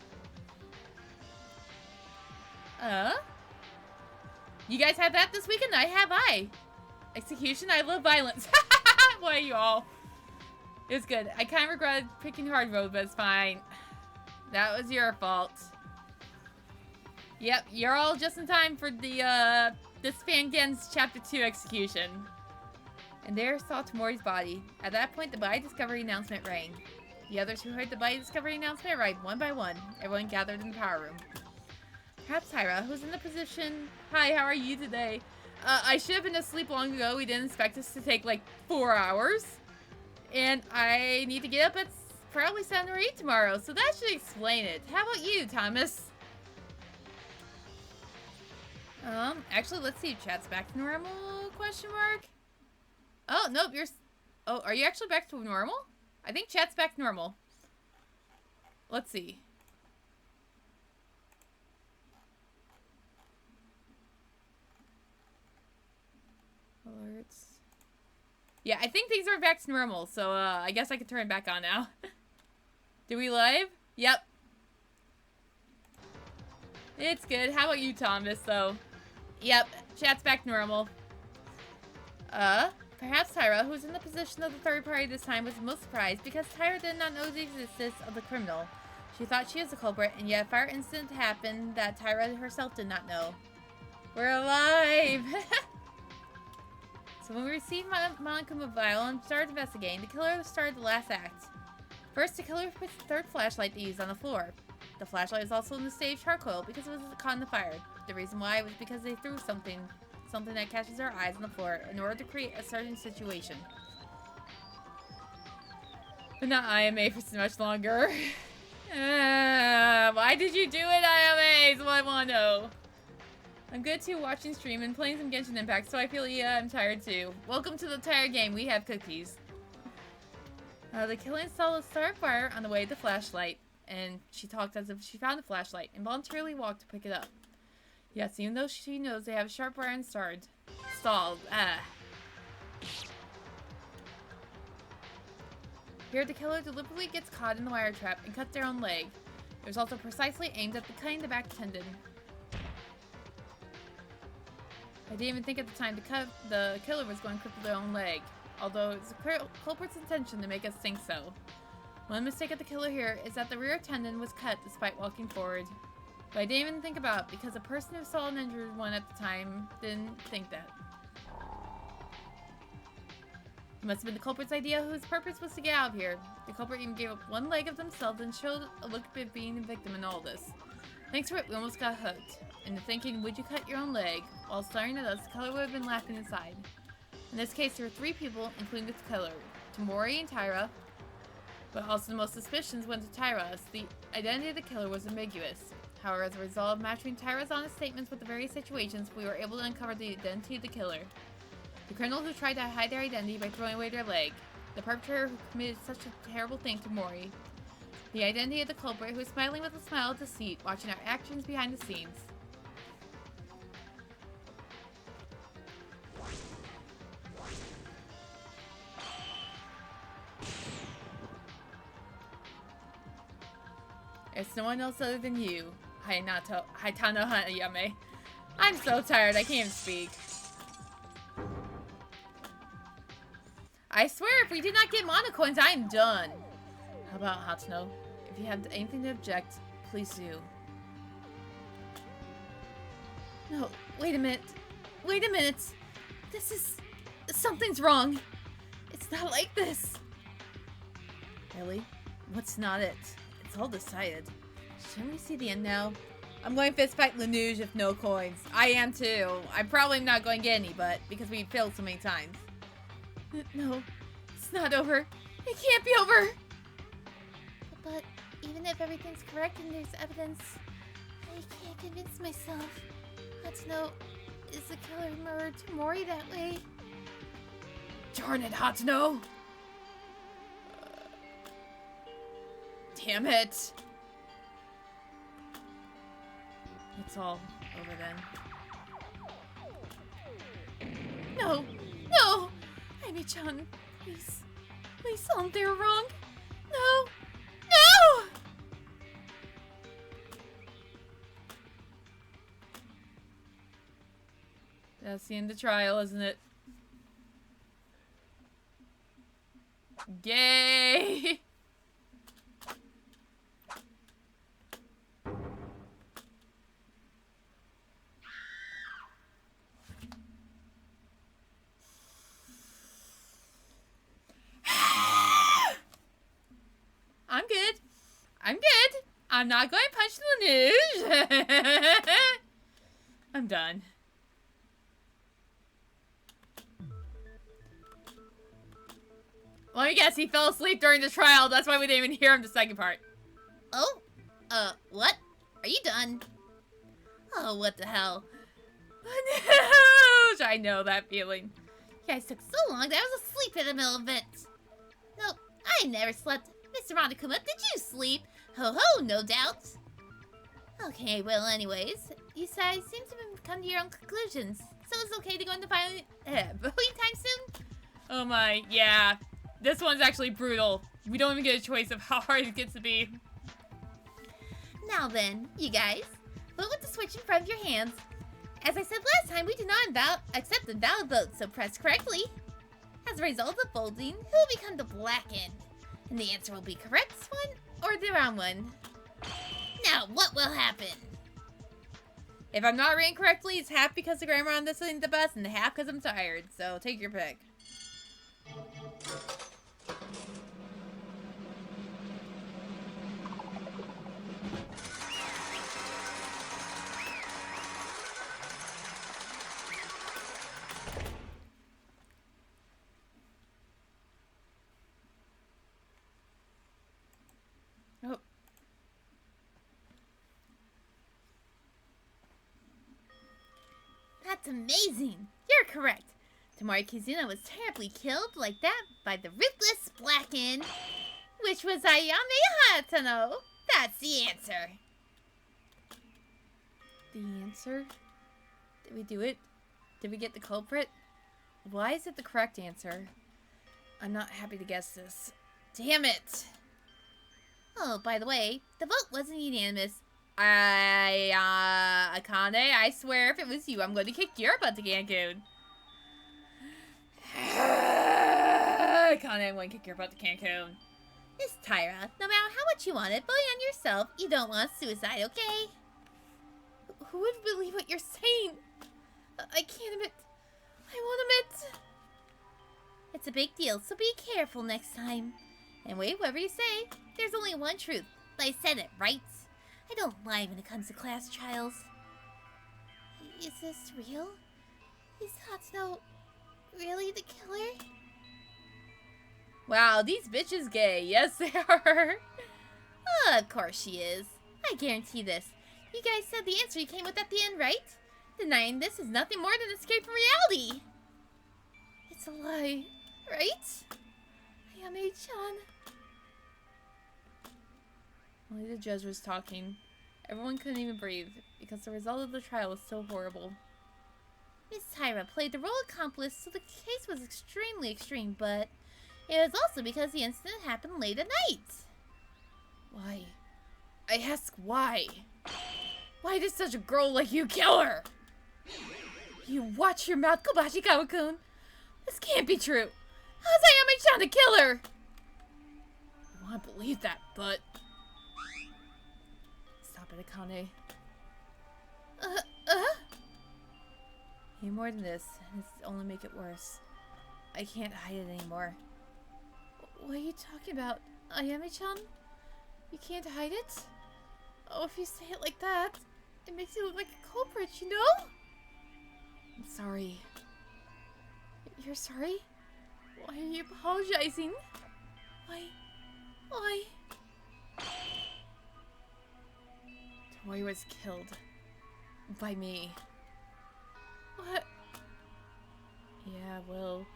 You guys have that this weekend? I. Execution? I love violence. Boy, you all. It was good. I kind of regretted picking hard mode, but it's fine. That was your fault. Yep, you're all just in time for the, this Fangen's Chapter 2 execution. And there saw Tamori's body. At that point, the body discovery announcement rang. The others who heard the body discovery announcement arrived one by one. Everyone gathered in the power room. Perhaps Tyra, who's in the position... Hi, how are you today? I should have been asleep long ago. We didn't expect this to take like 4 hours. And I need to get up at probably 7 or 8 tomorrow, so that should explain it. How about you, Thomas? Actually, let's see. Chat's back to normal, question mark? Oh, nope, you're... Oh, are you actually back to normal? I think chat's back to normal. Let's see. Alerts. Yeah, I think things are back to normal, so I guess I can turn it back on now. Do we live? Yep. It's good. How about you, Thomas, though? Yep, chat's back normal. Perhaps Tyra, who's in the position of the third party this time, was most surprised because Tyra did not know the existence of the criminal. She thought she was the culprit, and yet a fire incident happened that Tyra herself did not know. We're alive! So when we received Monokuma Vial and started investigating, the killer started the last act. First, the killer put the third flashlight they used on the floor. The flashlight was also in the stage charcoal because it was caught in the fire. The reason why was because they threw something that catches our eyes on the floor in order to create a certain situation. But not IMA for so much longer. Why did you do it, IMA? Is what I want to know. I'm good too, watching stream and playing some Genshin Impact, so I feel I'm tired too. Welcome to the tired game. We have cookies. The killer installed a start fire on the way to the flashlight, and she talked as if she found the flashlight and voluntarily walked to pick it up. Yes, even though she knows they have a sharp wire installed. Here, the killer deliberately gets caught in the wire trap and cuts their own leg. It was also precisely aimed at cutting the back tendon. I didn't even think at the time the killer was going to cripple their own leg, although it's the culprit's intention to make us think so. One mistake of the killer here is that the rear tendon was cut despite walking forward. But I didn't even think about it because the person who saw an injured one at the time didn't think that. It must have been the culprit's idea whose purpose was to get out of here. The culprit even gave up one leg of themselves and showed a look of being a victim in all this. Thanks to it, we almost got hooked. Into thinking, would you cut your own leg? While staring at us, the killer would have been laughing inside. In this case, there were 3 people, including the killer. Tamori and Tyra. But also the most suspicions went to Tyra, as the identity of the killer was ambiguous. However, as a result of matching Tyra's honest statements with the various situations, we were able to uncover the identity of the killer. The criminal who tried to hide their identity by throwing away their leg. The perpetrator who committed such a terrible thing to Mori. The identity of the culprit who was smiling with a smile of deceit, watching our actions behind the scenes. It's no one else other than you, Haitano Hanayame. I'm so tired, I can't even speak. I swear, if we did not get mono coins, I am done. How about Hatano? If you have anything to object, please do. No, wait a minute. Wait a minute. This is... something's wrong. It's not like this. Really? What's not it? It's all decided. Shouldn't we see the end now? I'm going to fist fight Lanuge if no coins. I am too. I'm probably not going to get any, but because we failed so many times. No, it's not over. It can't be over. But even if everything's correct and there's evidence, I can't convince myself. Hatano is the killer who murdered Tamori that way. Darn it, Hatano! Damn it! It's all over then. No! No! Amy-chan, please. Please tell them they were wrong. No! No! That's the end of the trial, isn't it? Yay! I'm good. I'm good. I'm not going to punch the news. I'm done. Let me guess, he fell asleep during the trial. That's why we didn't even hear him the second part. Oh? What? Are you done? Oh, what the hell? I know that feeling. You guys took so long that I was asleep in the middle of it. Nope, I never slept. Mr. Monokuma, did you sleep? Ho ho, no doubt. Okay, well, anyways, you guys seem to have come to your own conclusions. So it's okay to go into voting time soon? Oh my, yeah. This one's actually brutal. We don't even get a choice of how hard it gets to be. Now then, you guys, vote with the switch in front of your hands. As I said last time, we do not accept invalid votes, so press correctly. As a result of voting, who will become the black end? And the answer will be correct one or the wrong one. Now, what will happen? If I'm not reading correctly, it's half because the grammar on this isn't the best and half because I'm tired. So take your pick. Oh. That's amazing. You're correct. Tamari Kizuna was terribly killed like that by the ruthless Blacken, which was Ayame Hatano. That's the answer. The answer? Did we do it? Did we get the culprit? Why is it the correct answer? I'm not happy to guess this. Damn it! Oh, by the way, the vote wasn't unanimous. Akane, I swear if it was you, I'm going to kick your butt to Cancun. Akane, I'm going to kick your butt to Cancun. Miss Tyra, no matter how much you want it, vote on yourself. You don't want suicide, okay? Who would believe what you're saying? I can't admit. I won't admit. It's a big deal, so be careful next time. And wait, whatever you say, there's only one truth. I said it, right? I don't lie when it comes to class trials. Is this real? Is Hatsuno really the killer? Wow, these bitches gay. Yes, they are. Of course she is. I guarantee this. You guys said the answer you came with at the end, right? Denying this is nothing more than escape from reality. It's a lie, right? Ayame-chan. Only the judge was talking. Everyone couldn't even breathe because the result of the trial was so horrible. Miss Tyra played the role of accomplice, so the case was extremely extreme, but it was also because the incident happened late at night. Why? I ask why? Why did such a girl like you kill her? You watch your mouth, Kobashi-kawa-kun. This can't be true. How's Ayame-chan to kill her? I want to believe that, but... Stop it, Akane. Any more than this, and it's only make it worse. I can't hide it anymore. What are you talking about, Ayame-chan? You can't hide it? Oh, if you say it like that, it makes you look like a culprit, you know? I'm sorry. You're sorry? Why are you apologizing? Why? Tori was killed. By me. What? Yeah, well,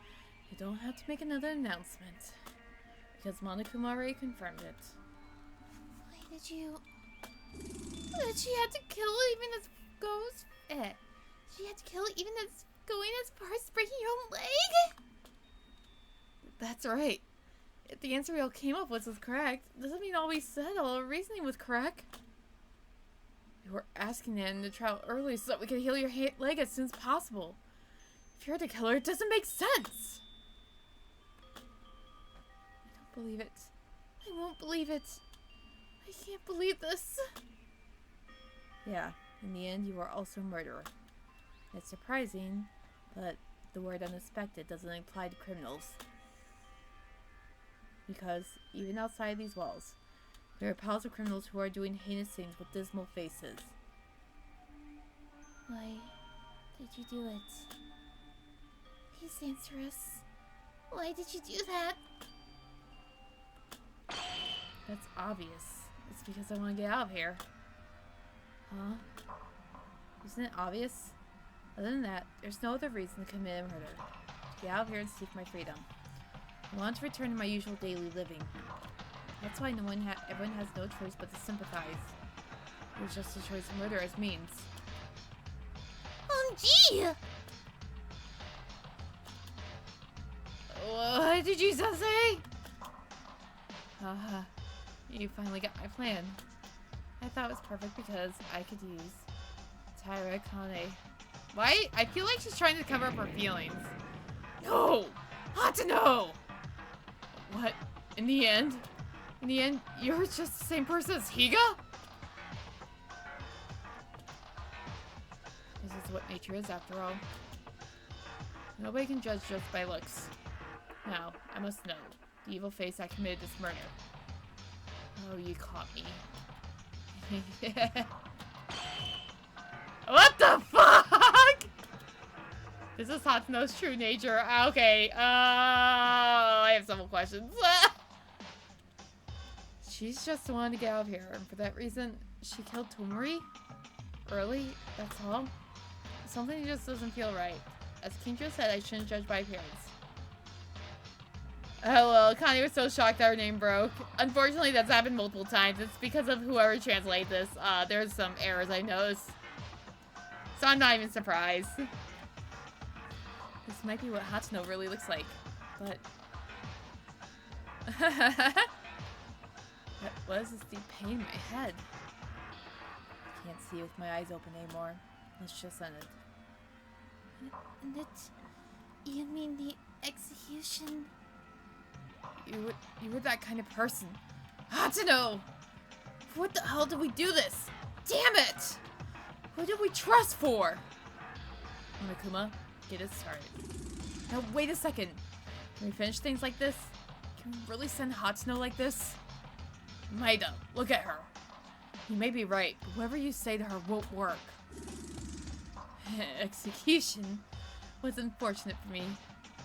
you don't have to make another announcement. Because Monokuma already confirmed it. Why did you... That she had to kill even as goes... She had to kill even as going as far as breaking your own leg? That's right. If the answer we all came up with was correct, doesn't mean all we said, all our reasoning was correct. We were asking that in the trial early so that we could heal your leg as soon as possible. If you're the killer, it doesn't make sense. I don't believe it. I won't believe it. I can't believe this. Yeah, in the end, you are also a murderer. It's surprising, but the word unexpected doesn't apply to criminals. Because, even outside these walls, there are piles of criminals who are doing heinous things with dismal faces. Why did you do it? Please answer us. Why did you do that? That's obvious. It's because I want to get out of here. Huh? Isn't it obvious? Other than that, there's no other reason to commit a murder. Get out of here and seek my freedom. I want to return to my usual daily living. That's why everyone has no choice but to sympathize. It was just a choice of murder as means. Gee! What did you just say? You finally got my plan. I thought it was perfect because I could use Taira Kane. Why? I feel like she's trying to cover up her feelings. No! Hatano! What? In the end, you're just the same person as Higa? This is what nature is, after all. Nobody can judge just by looks. Now, I must know. The evil face that committed this murder. Oh, you caught me. What the fuck? This is Hatsuno's true nature. Okay, I have several questions. She's just wanted to get out of here, and for that reason, she killed Tomori? Early? That's all? Something just doesn't feel right. As Kinjo said, I shouldn't judge by appearance. Oh well, Connie was so shocked that her name broke. Unfortunately, that's happened multiple times. It's because of whoever translated this. There's some errors I noticed. So I'm not even surprised. This might be what Hatsuno really looks like, but... What is this deep pain in my head? I can't see with my eyes open anymore. Let's just end it. And you mean the execution? You were that kind of person. Hatsuno! What the hell did we do this? Damn it! Who did we trust for? Monokuma, get it started. Now wait a second. Can we finish things like this? Can we really send Hatsuno like this? Maida, look at her. You may be right, but whatever you say to her won't work. Execution was unfortunate for me.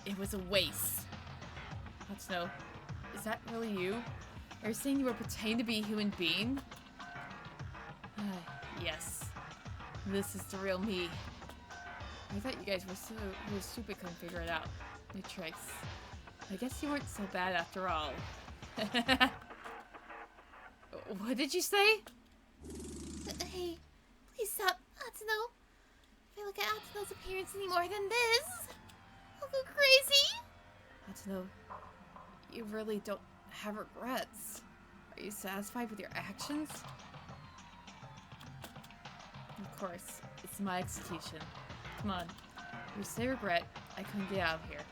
It was a waste. Hatsuno, is that really you? Are you saying you were pretending to be a human being? Yes. This is the real me. I thought you guys were stupid, couldn't figure it out. New tricks. I guess you weren't so bad after all. What did you say? Hey, please stop, Hatsuno. If I look at Hatsuno's appearance any more than this, I'll go crazy. Hatsuno, you really don't have regrets. Are you satisfied with your actions? Of course, it's my execution. Come on. If you say regret, I couldn't get out of here.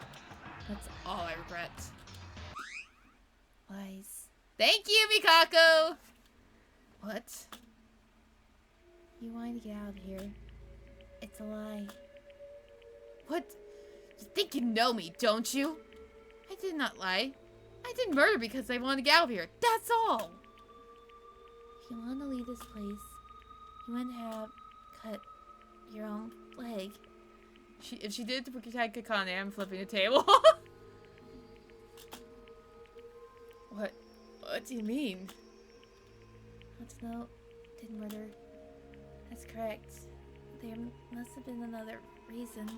That's all I regret. Lies. Thank you, Mikako! What? You wanted to get out of here. It's a lie. What? You think you know me, don't you? I did not lie. I did murder because I wanted to get out of here. That's all! If you want to leave this place, you want to have cut your own leg. If she did protect Kakane, I'm flipping the table. What do you mean? Hatsuno did murder. That's correct. There must have been another reason.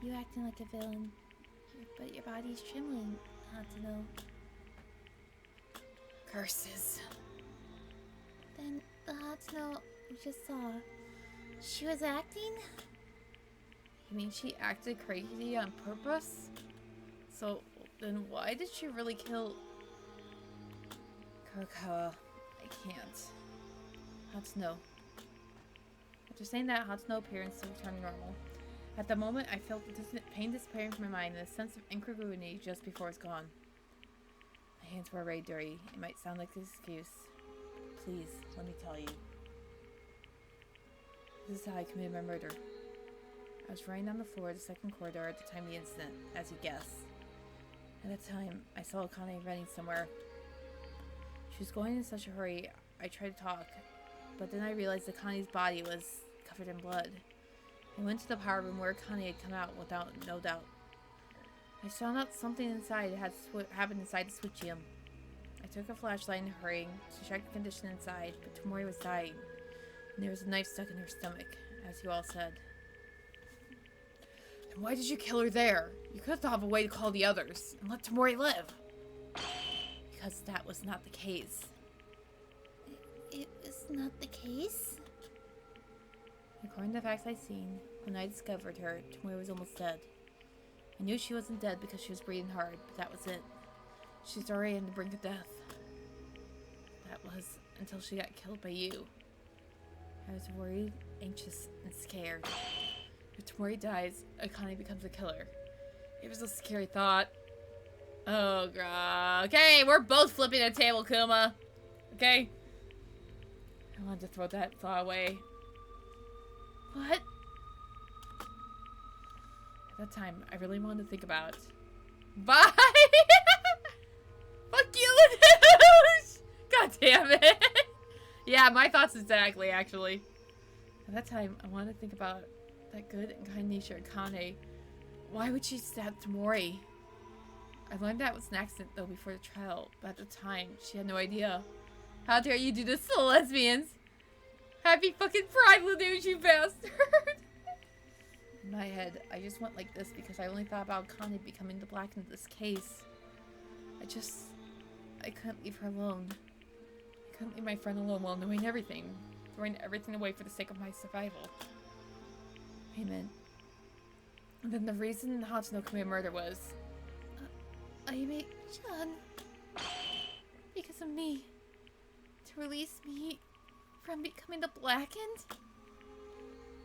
You acting like a villain, but your body's trembling, Hatsuno. Curses. Then the Hatsuno you just saw, she was acting? You mean she acted crazy on purpose? So, then why did she really kill Kurokawa? I can't. Hatsuno. After saying that, Hatsuno's appearance returned normal. At the moment, I felt the pain disappearing from my mind and a sense of incongruity just before it's gone. My hands were already dirty. It might sound like an excuse. Please, let me tell you. This is how I committed my murder. I was lying on the floor of the second corridor at the time of the incident, as you guess. At that time, I saw Akane running somewhere. She was going in such a hurry, I tried to talk, but then I realized Akane's body was covered in blood. I went to the power room where Akane had come out without no doubt. I found out something inside had happened inside the Switchium. I took a flashlight and hurrying to check the condition inside, but Tomori was dying, and there was a knife stuck in her stomach, as you all said. And why did you kill her there? You could have thought of a way to call the others and let Tamori live. Because that was not the case. It was not the case? According to the facts I'd seen, when I discovered her, Tamori was almost dead. I knew she wasn't dead because she was breathing hard, but that was it. She was already on the brink of death. That was until she got killed by you. I was worried, anxious, and scared. If Tamori dies, Akane becomes a killer. It was a scary thought. Oh, god. Okay, we're both flipping the table, Kuma. Okay? I wanted to throw that thought away. What? At that time, I really wanted to think about. Bye! Fuck you, Lucario! God damn it! Yeah, my thoughts exactly, actually. At that time, I wanted to think about that good and kind nature Akane. Why would she stab Tamori? I learned that was an accident, though, before the trial, but at the time, she had no idea. How dare you do this to the lesbians? Happy fucking Pride, Lanuge, you bastard! In my head, I just went like this because I only thought about Akane becoming the black in this case. I couldn't leave her alone. I couldn't leave my friend alone while knowing everything. Throwing everything away for the sake of my survival. Amen. And then the reason Hatsune committed murder was... Airdate-Jun. Because of me. To release me from becoming the Blackened?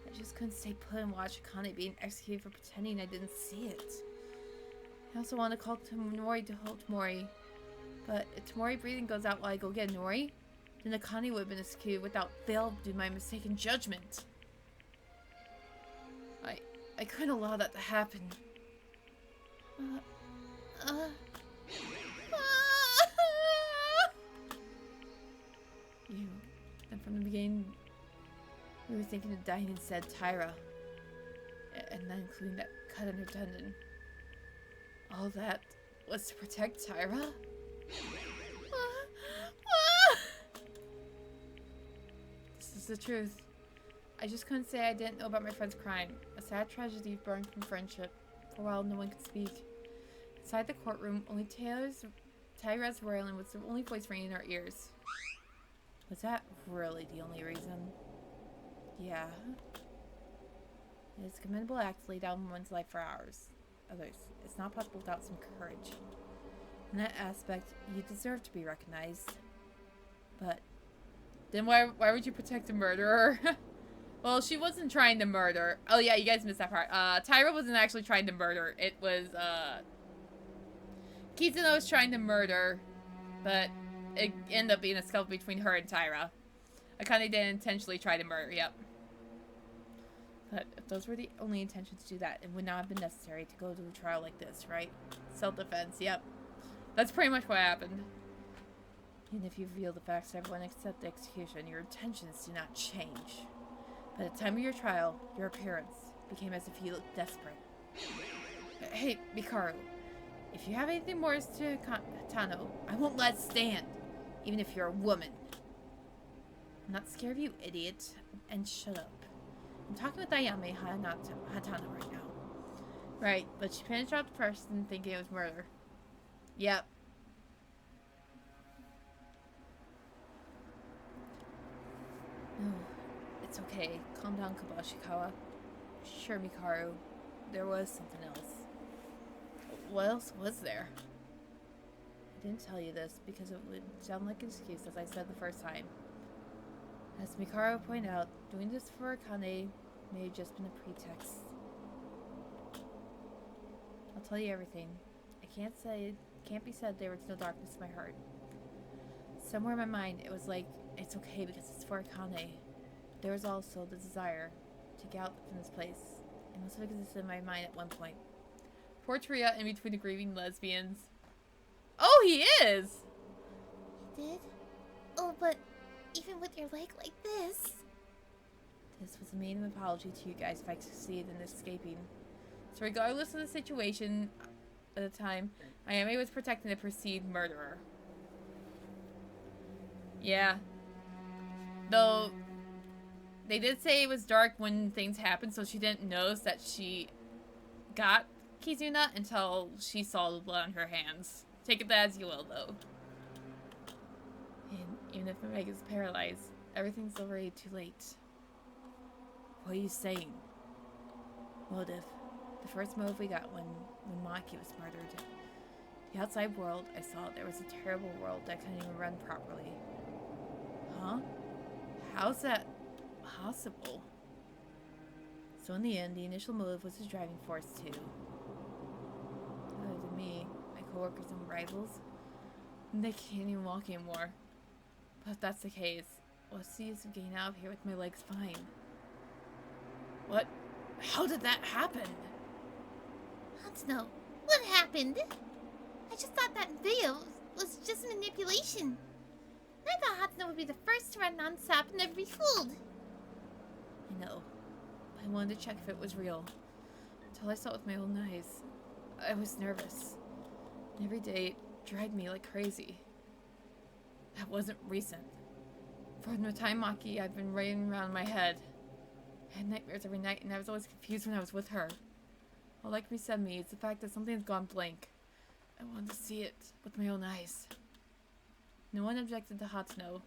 I just couldn't stay put and watch Akane being executed for pretending I didn't see it. I also wanted to call Nori to help Tamori. But if Tamori breathing goes out while I go get Nori, then Akane would have been executed without fail due to my mistaken judgment. I couldn't allow that to happen. You. And from the beginning, we were thinking of dying instead, Tyra. And then including that cut on her tendon. All that was to protect Tyra? This is the truth. I just couldn't say I didn't know about my friend's crime. A sad tragedy born from friendship. For a while, no one could speak. Inside the courtroom, only Tyra's wailing was the only voice ringing in our ears. Was that really the only reason? Yeah. It is a commendable act to lay down one's life for others. It's not possible without some courage. In that aspect, you deserve to be recognized. But then why would you protect a murderer? Well, she wasn't trying to murder. Oh yeah, you guys missed that part. Tyra wasn't actually trying to murder. It was Kitsuno was trying to murder, but it ended up being a scuffle between her and Tyra. Akane didn't intentionally try to murder, yep. But if those were the only intentions to do that, it would not have been necessary to go to a trial like this, right? Self-defense, yep. That's pretty much what happened. Even if you reveal the facts to everyone except the execution, your intentions do not change. By the time of your trial, your appearance became as if you looked desperate. Hey, Mikaru, if you have anything more to Tano, I won't let it stand, even if you're a woman. I'm not scared of you, idiot, and shut up. I'm talking with Ayame Hatano right now. Right, but she finished off the person thinking it was murder. Yep. No, it's okay. Calm down, Kabashikawa. Sure, Mikaru. There was something else. What else was there? I didn't tell you this because it would sound like an excuse, as I said the first time. As Mikaru pointed out, doing this for Akane may have just been a pretext. I'll tell you everything. Can't be said there was no darkness in my heart. Somewhere in my mind, it was like, it's okay because it's for Akane. There was also the desire to get out from this place. It must have existed in my mind at one point. Poor Tria in between the grieving lesbians. Oh, he is! He did? Oh, but even with your leg like this... This was a maiden apology to you guys if I succeeded in escaping. So regardless of the situation at the time, Ayame was protecting the perceived murderer. Yeah. Though, they did say it was dark when things happened, so she didn't notice that she got Kizuna until she saw the blood on her hands. Take it as you will, though. And even if Meg is paralyzed, everything's already too late. What are you saying? Motive. The first motive we got when Maki was murdered. The outside world, I saw there was a terrible world that couldn't even run properly. Huh? How's that possible? So in the end, the initial motive was his driving force too. Other than me, my coworkers and rivals, they can't even walk anymore. But if that's the case, what's the use of getting out of here with my legs fine? What? How did that happen? Hatsune, what happened? I just thought that video was just manipulation. I thought Hatsune would be the first to run non-stop and never be fooled. I know. I wanted to check if it was real. Until I saw it with my own eyes. I was nervous. And every day it dragged me like crazy. That wasn't recent. From the time Maki, I've been running around in my head. I had nightmares every night, and I was always confused when I was with her. All that reset me is the fact that something's gone blank. I wanted to see it with my own eyes. No one objected to Hatsune.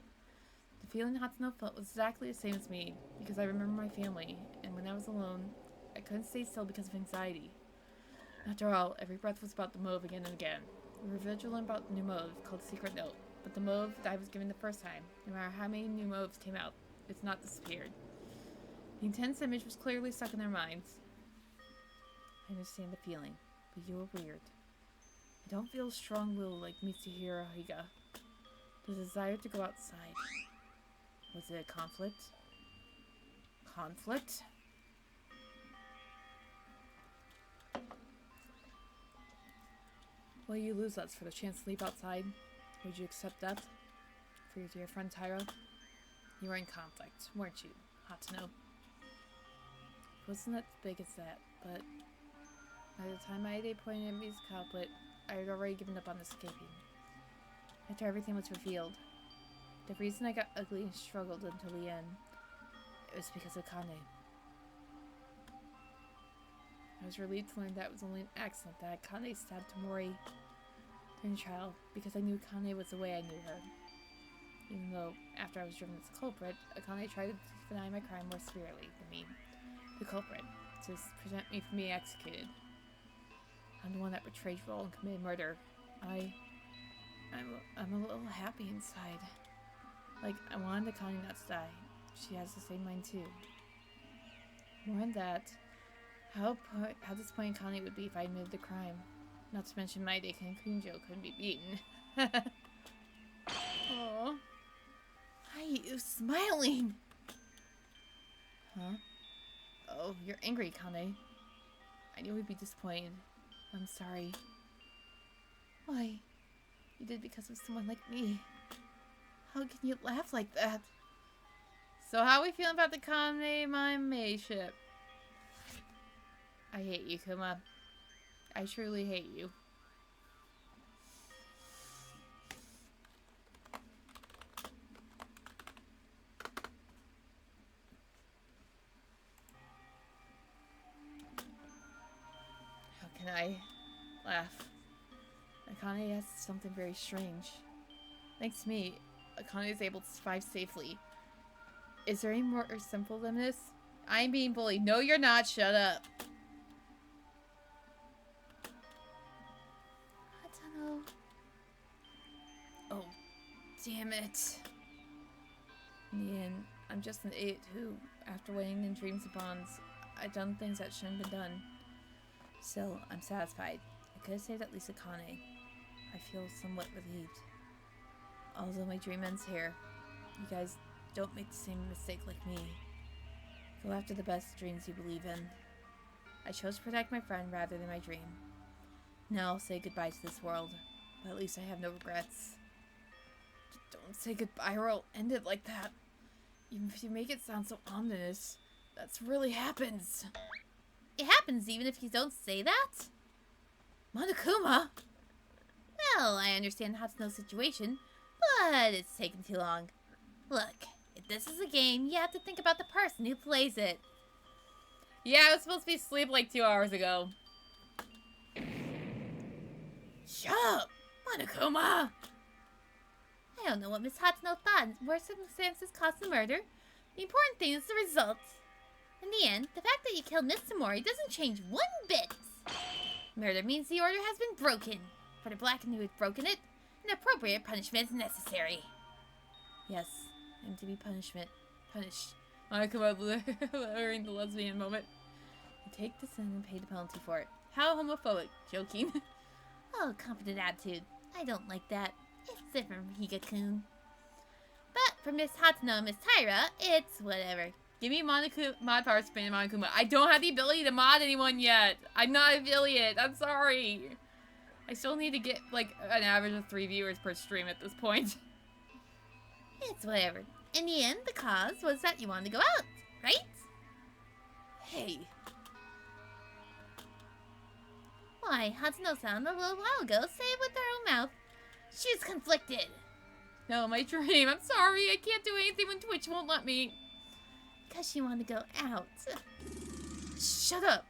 The feeling Hatsune felt was exactly the same as me, because I remember my family, and when I was alone, I couldn't stay still because of anxiety. After all, every breath was about the move again and again. We were vigilant about the new move, called Secret Note, but the move that I was given the first time, no matter how many new moves came out, it's not disappeared. The intense image was clearly stuck in their minds. I understand the feeling, but you were weird. I don't feel strong will like Mitsuhiro Higa. The desire to go outside. Was it a conflict? Conflict? Will you lose us for the chance to sleep outside? Would you accept that? For your dear friend Tyro? You were in conflict, weren't you, Hatsune? It wasn't as big as that, but by the time Airdate pointed at me as a culprit, I had already given up on escaping. After everything was revealed, the reason I got ugly and struggled until the end, it was because of Kane. I was relieved to learn that it was only an accident that Kane stabbed Tamori during trial, because I knew Kane was the way I knew her. Even though, after I was driven as a culprit, Akane tried to deny my crime more severely than me, the culprit, to prevent me from being executed. I'm the one that betrayed Roll and committed murder. I'm a little happy inside. Like, I wanted Akane not to die. She has the same mind too. More than that, how disappointing Akane would be if I admitted the crime. Not to mention Maide and Kunjo couldn't be beaten. Aww. Why are you smiling? Huh? Oh, you're angry, Kane. I knew we'd be disappointed. I'm sorry. Why? You did because of someone like me. How can you laugh like that? So how are we feeling about the Kane Mame ship? I hate you, Kuma. I truly hate you. How can I laugh? Akane has something very strange. Thanks to me, Akane is able to survive safely. Is there any more simple than this? I'm being bullied. No, you're not. Shut up. I don't know. Oh, damn it. In the end, I'm just an idiot who, after waiting in dreams and bonds, I've done things that shouldn't have been done. Still, I'm satisfied. I could have saved at least Akane. I feel somewhat relieved. Although my dream ends here, you guys don't make the same mistake like me. Go after the best dreams you believe in. I chose to protect my friend rather than my dream. Now I'll say goodbye to this world, but at least I have no regrets. Don't say goodbye or I'll end it like that. Even if you make it sound so ominous, that's really happens. It happens even if you don't say that? Monokuma! Well, I understand Hatsuno's situation, but it's taken too long. Look, if this is a game, you have to think about the person who plays it. Yeah, I was supposed to be asleep like 2 hours ago. Shut up, Monokuma! I don't know what Miss Hatsuno thought what circumstances caused the murder. The important thing is the result. In the end, the fact that you killed Miss Tamori doesn't change one bit. Murder means the order has been broken. For the black and who had broken it, an appropriate punishment is necessary. Yes, I'm to be punished. Monokuma lowering the lesbian moment. You take the sin and pay the penalty for it. How homophobic. Joking. Oh, confident attitude. I don't like that. It's different from Higa-kun. But for Miss Hatsuno and Miss Taira, it's whatever. Give me mod power spin and Monokuma. I don't have the ability to mod anyone yet. I'm not an affiliate. I'm sorry. I still need to get like an average of 3 viewers per stream at this point. It's whatever. In the end, the cause was that you wanted to go out, right? Hey. Why, Hatsuno-san a little while ago said it with her own mouth. She was conflicted. No, my dream. I'm sorry. I can't do anything when Twitch won't let me. Because she wanted to go out. Shut up.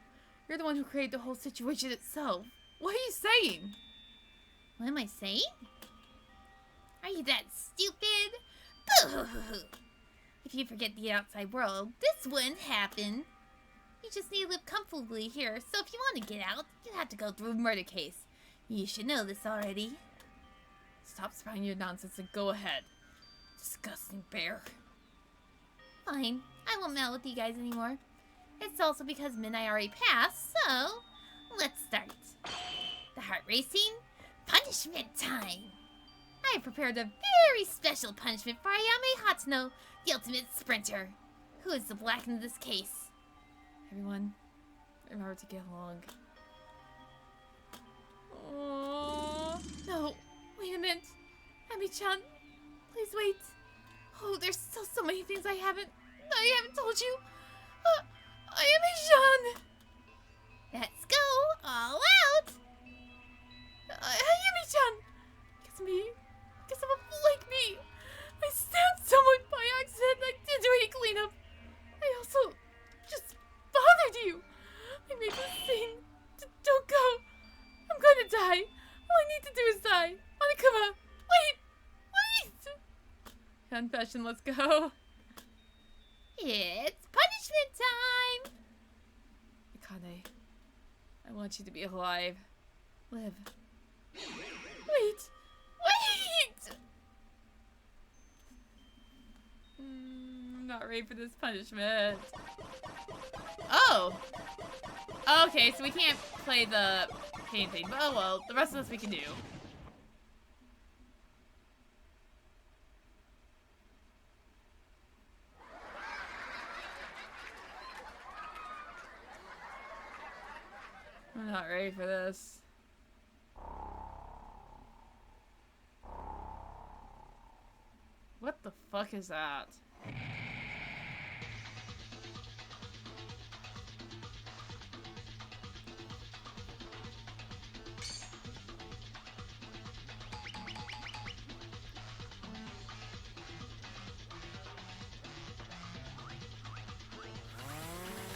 You're the one who created the whole situation itself. What are you saying? What am I saying? Are you that stupid? Boo-hoo-hoo-hoo. If you forget the outside world, this wouldn't happen. You just need to live comfortably here, so if you want to get out, you have to go through a murder case. You should know this already. Stop spouting your nonsense and go ahead. Disgusting bear. Fine. I won't meddle with you guys anymore. It's also because midnight already passed, so let's start. The heart racing, punishment time. I have prepared a very special punishment for Ayame Hatsuno, the ultimate sprinter, who is the black in this case. Everyone, remember to get along. Oh no! Wait a minute, Ami-chan, please wait. Oh, there's still so many things I haven't told you. Ayame-chan! Let's go all out! Ayame-chan! Guess I'm a fool like me. I stabbed someone by accident. I didn't do any cleanup. I also just bothered you. I made this scene. Don't go. I'm gonna die. All I need to do is die. Monokuma, wait! Confession, let's go. It's punishment time! Akane, I want you to be alive. Live. Wait! I'm not ready for this punishment. Oh! Okay, so we can't play the pain thing, but oh well, the rest of this we can do. I'm not ready for this. What the fuck is that?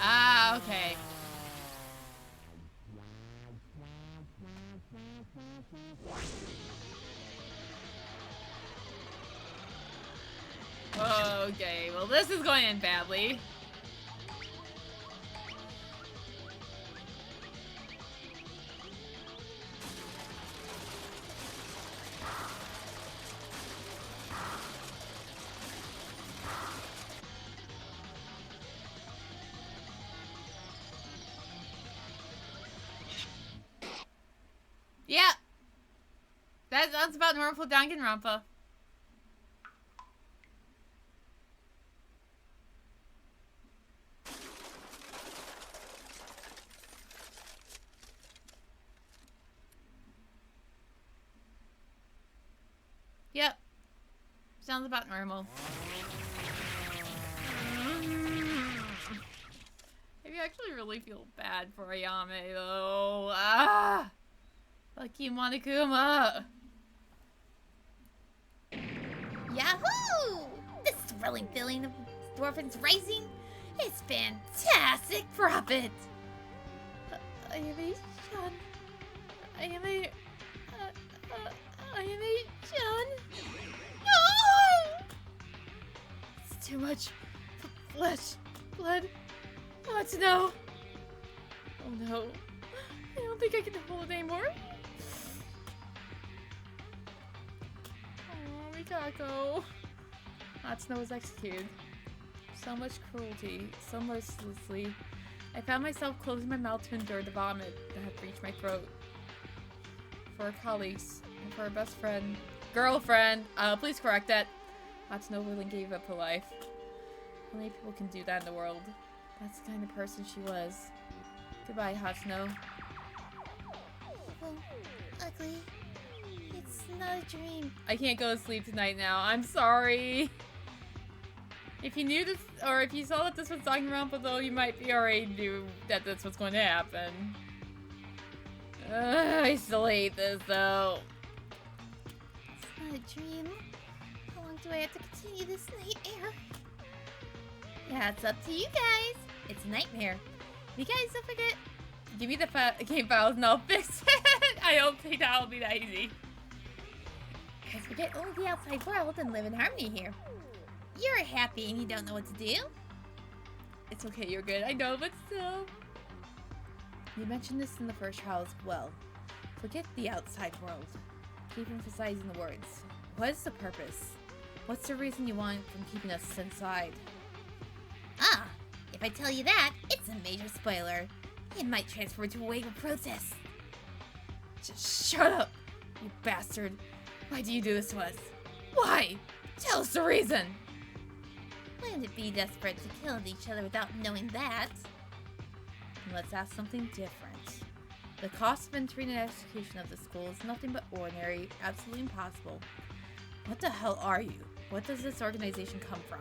Ah, okay. Okay, well this is going in badly. Yeah! That sounds about normal for Danganronpa. Yep. Sounds about normal. I actually really feel bad for Ayame though. Ah! Fuck you, Monokuma! Yahoo! This thrilling feeling of endorphins rising is fantastic profit. Ayame-chan. Ayame... Airdate-Jun? No! It's too much flesh, blood. Oh, no. Oh no. I don't think I can hold it anymore. Oh, we gotta go. Natsuno was executed. So much cruelty, so mercilessly. I found myself closing my mouth to endure the vomit that had reached my throat. For our colleagues, and for our best friend, girlfriend, please correct that. Natsuno really gave up her life. How many people can do that in the world? That's the kind of person she was. Goodbye, Hatsuno. Oh, ugly. It's not a dream. I can't go to sleep tonight now. I'm sorry. If you knew this, or if you saw that this was Danganronpa, though, you might be already knew that that's what's going to happen. I still hate this, though. It's not a dream. How long do I have to continue this nightmare? Yeah, it's up to you guys. It's a nightmare. You guys don't forget. Give me the game files and I'll fix it. I don't think that'll be that easy. Guys forget only the outside world and live in harmony here. You're happy and you don't know what to do. It's okay, you're good. I know, but still. You mentioned this in the first trial as well. Forget the outside world. Keep emphasizing the words. What is the purpose? What's the reason you want from keeping us inside? Ah, if I tell you that, it's a major spoiler. It might transfer to a wave of protest. Just shut up, you bastard. Why do you do this to us? Why? Tell us the reason. Wouldn't it be desperate to kill each other without knowing that? And let's ask something different. The cost of entering and execution of the school is nothing but ordinary, absolutely impossible. What the hell are you? What does this organization come from?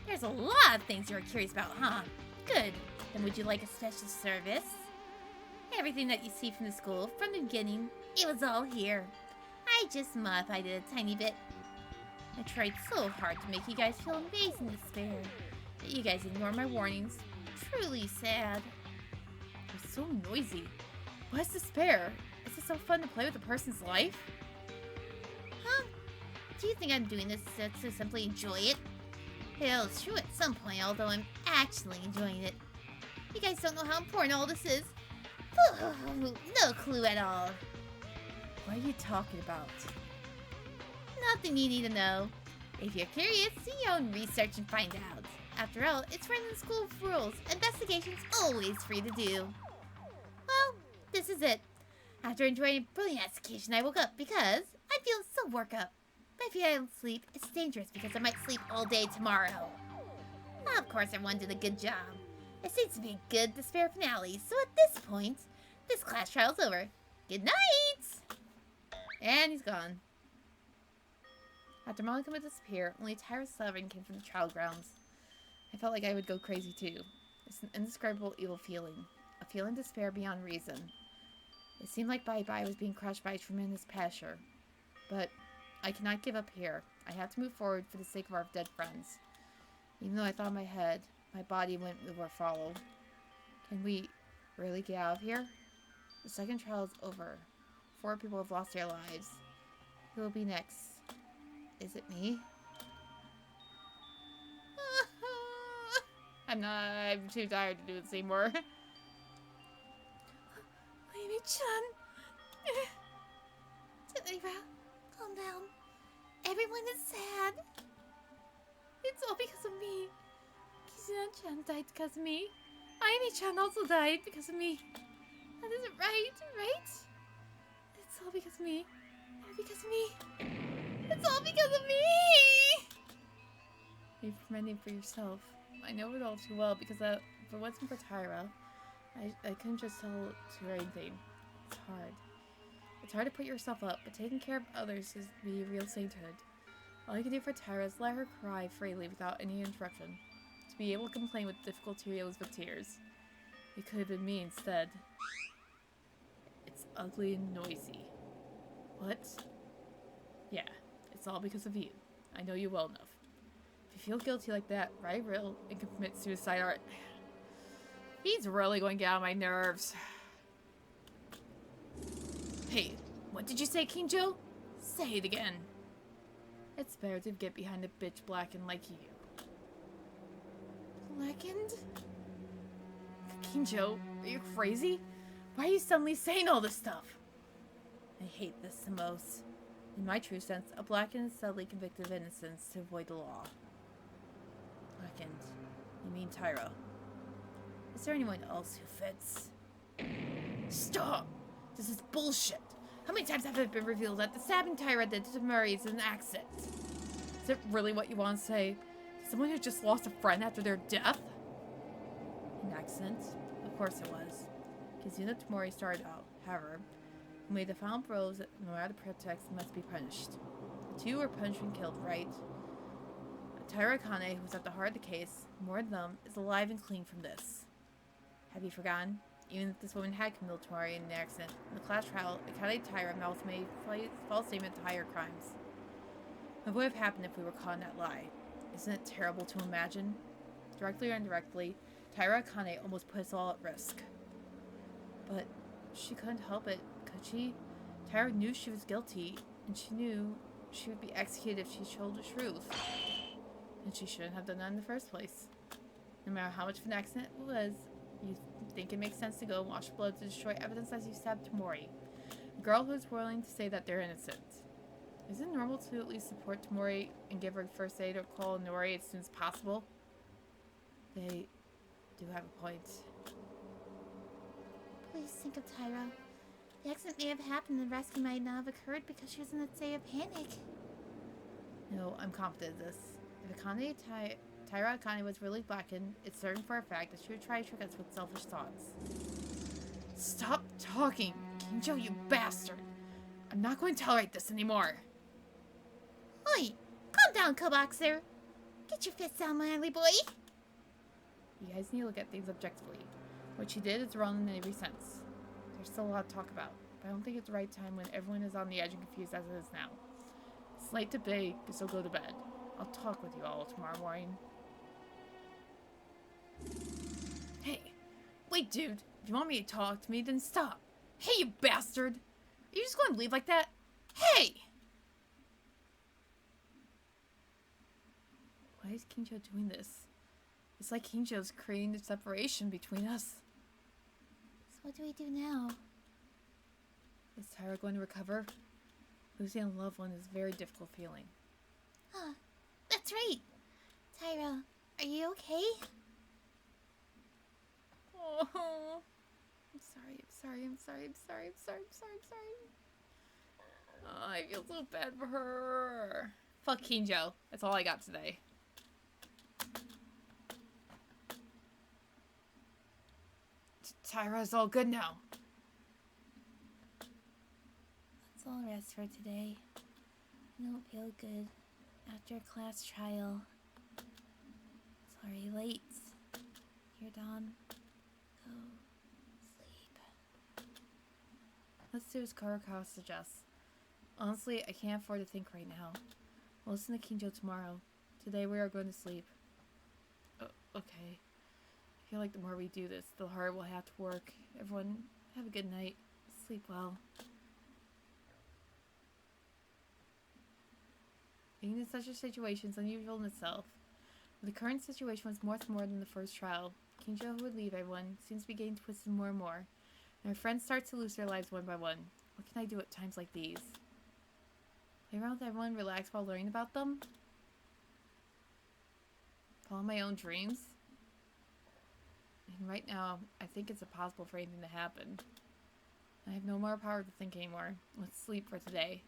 There's a lot of things you're curious about, huh? Good. Then would you like a special service? Everything that you see from the school, from the beginning, it was all here. I just modified it a tiny bit. I tried so hard to make you guys feel amazing despair, but you guys ignored my warnings. Truly sad. You're so noisy. What's despair? Is it so fun to play with a person's life? Huh? Do you think I'm doing this to simply enjoy it? Hell, it's true at some point, although I'm actually enjoying it. You guys don't know how important all this is. No clue at all. What are you talking about? Nothing you need to know. If you're curious, do your own research and find out. After all, it's right in the school of rules. Investigation's always free to do. Well, this is it. After enjoying a brilliant execution, I woke up because I feel so work up. But if I don't sleep, it's dangerous because I might sleep all day tomorrow. Of course, everyone did a good job. It seems to be a good despair finale, so at this point, this class trial's over. Good night! And he's gone. After Monokuma disappeared, only Tyra's sobbing came from the trial grounds. I felt like I would go crazy too. It's an indescribable evil feeling. A feeling of despair beyond reason. It seemed like Bye-Bye was being crushed by a tremendous pressure. But I cannot give up here. I have to move forward for the sake of our dead friends. Even though I thought in my head, my body wouldn't move or follow. Can we really get out of here? The second trial is over. 4 people have lost their lives. Who will be next? Is it me? I'm too tired to do this anymore. Amy-chan. Geneva, calm down. Everyone is sad. It's all because of me. Kizuna-chan died because of me. Amy-chan also died because of me. That isn't right, right? It's all because of me. Because of me. It's all because of me! You're preventing for yourself. I know it all too well because if it wasn't for Tyra, I couldn't just tell to her anything. It's hard. It's hard to put yourself up, but taking care of others is to be real sainthood. All you can do for Tyra is let her cry freely without any interruption. To be able to complain with difficulty with tears. It could have been me instead. It's ugly and noisy. What? Yeah, it's all because of you. I know you well enough. If you feel guilty like that, write real and commit suicide art. He's really going to get on my nerves. Hey, What did you say, Kinjo? Say it again. It's better to get behind a bitch blackened like you. Blackened? Kinjo, are you crazy? Why are you suddenly saying all this stuff? I hate this the most. In my true sense, a blackened is subtly convicted of innocence to avoid the law. Blackened. You mean Tyra. Is there anyone else who fits? Stop! This is bullshit! How many times have it been revealed that the stabbing Tyra did to Murray is an accident? Is it really what you want to say? Someone who just lost a friend after their death? An accident? Of course it was. Kizuna Tamori started out, however, who made the final blows that no matter the pretext must be punished. The two were punished and killed, right? Tyra Akane, who was at the heart of the case, more than them, is alive and clean from this. Have you forgotten? Even if this woman had killed Tamori in an accident, in the class trial, Akane Tyra mouth made false statement to higher crimes. What would have happened if we were caught in that lie? Isn't it terrible to imagine? Directly or indirectly, Tyra Akane almost put us all at risk. But she couldn't help it, could she? Tyra knew she was guilty, and she knew she would be executed if she told the truth. And she shouldn't have done that in the first place. No matter how much of an accident it was, you think it makes sense to go and wash blood to destroy evidence as you stabbed Tamori. A girl who is willing to say that they're innocent. Is it normal to at least support Tamori and give her first aid or call Nori as soon as possible? They do have a point. Please think of Tyra. The accident may have happened and the rescue might not have occurred because she was in a state of panic. No, I'm confident of this. If Tyra Akane was really blackened, it's certain for a fact that she would try to trick us with selfish thoughts. Stop talking! Kinjo, you bastard! I'm not going to tolerate this anymore! Oi! Calm down, Koboxer! Get your fists down, manly boy! You guys need to look at things objectively. What she did is wrong in every sense. There's still a lot to talk about, but I don't think it's the right time when everyone is on the edge and confused as it is now. It's late to bake, so go to bed. I'll talk with you all tomorrow morning. Hey, wait, dude. If you want me to talk to me, then stop. Hey, you bastard! Are you just going to leave like that? Hey! Why is Kinjo doing this? It's like Kinjo's creating the separation between us. So what do we do now? Is Tyra going to recover? Losing a loved one is a very difficult feeling. Huh. That's right. Tyra, are you okay? Oh, I'm sorry. Oh, I feel so bad for her. Fuck Kinjo. That's all I got today. Tyra's all good now. Let's all rest for today. I don't feel good after a class trial. It's already late. You're done. Go sleep. Let's do as Karakawa suggests. Honestly, I can't afford to think right now. I'll listen to Kinjo tomorrow. Today we are going to sleep. Okay. I feel like the more we do this, the harder we'll have to work. Everyone, have a good night. Sleep well. Being in such a situation is unusual in itself. But the current situation was much more than the first trial. Kinjo, who would leave everyone, seems to be getting twisted more and more. And our friends start to lose their lives one by one. What can I do at times like these? Play around with everyone, relax while learning about them? Follow my own dreams? And right now, I think it's impossible for anything to happen. I have no more power to think anymore. Let's sleep for today.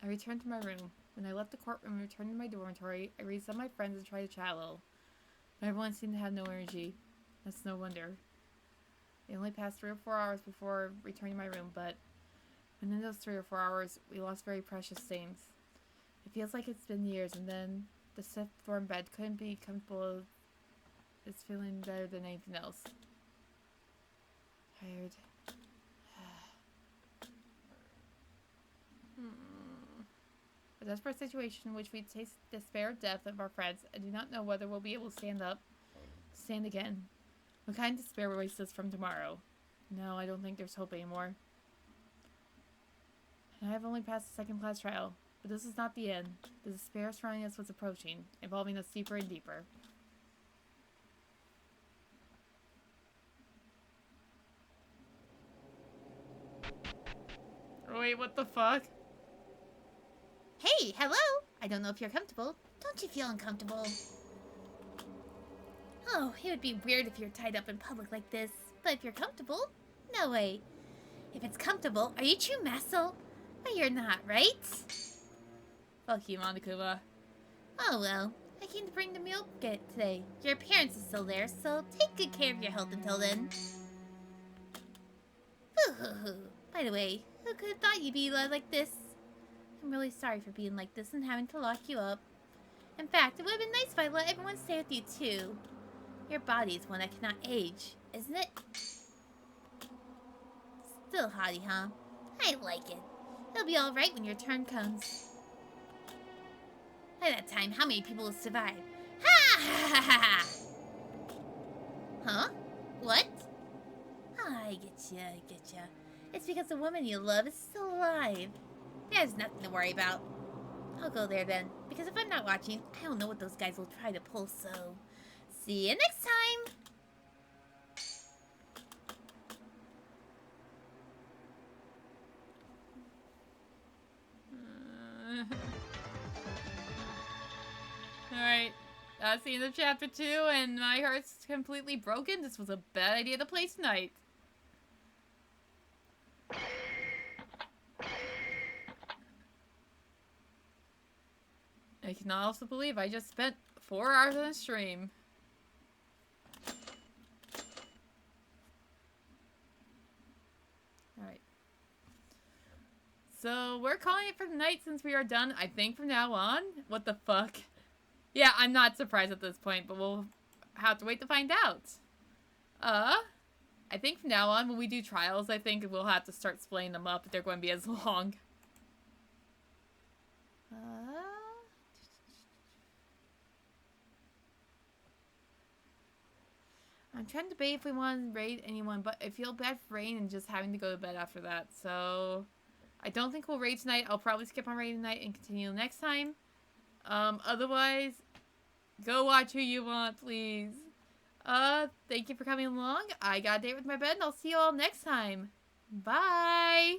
I returned to my room. When I left the courtroom and returned to my dormitory, I reset my friends and tried to chat a little. But everyone seemed to have no energy. That's no wonder. It only passed 3 or 4 hours before returning to my room, but within those 3 or 4 hours, we lost very precious things. It feels like it's been years, and then the Sith Thorn bed couldn't be comfortable. It's feeling better than anything else. Tired. A desperate situation in which we taste despair death of our friends and do not know whether we'll be able to stand again. What kind of despair awaits us from tomorrow? No, I don't think there's hope anymore. And I have only passed the second class trial, but this is not the end. The despair surrounding us was approaching, involving us deeper and deeper. Wait, what the fuck? Hey, hello! I don't know if you're comfortable. Don't you feel uncomfortable? Oh, it would be weird if you're tied up in public like this. But if you're comfortable, no way. If it's comfortable, are you true Masel? Well, you're not, right? Fuck you, Monokuma. Oh well, I came to bring the milk today. Your parents are still there, so take good care of your health until then. By the way, who could have thought you'd be like this? I'm really sorry for being like this and having to lock you up. In fact, it would have been nice if I let everyone stay with you too. Your body is one that cannot age, isn't it? Still hottie, huh? I like it. It'll be alright when your turn comes. By that time, how many people will survive? Ha ha ha ha ha! Huh? What? I getcha. It's because the woman you love is still alive. There's nothing to worry about. I'll go there then, because if I'm not watching, I don't know what those guys will try to pull, so... See you next time! Alright, that's the end of chapter 2, and my heart's completely broken. This was a bad idea to play tonight. I cannot also believe I just spent 4 hours on a stream. Alright. So, we're calling it for the night since we are done, I think, from now on. What the fuck? Yeah, I'm not surprised at this point, but we'll have to wait to find out. I think from now on, when we do trials, I think we'll have to start splitting them up if they're going to be as long. I'm trying to debate if we want to raid anyone, but I feel bad for Rain and just having to go to bed after that, so... I don't think we'll raid tonight. I'll probably skip on raid tonight and continue next time. Otherwise, go watch who you want, please. Thank you for coming along. I got a date with my bed, and I'll see you all next time. Bye!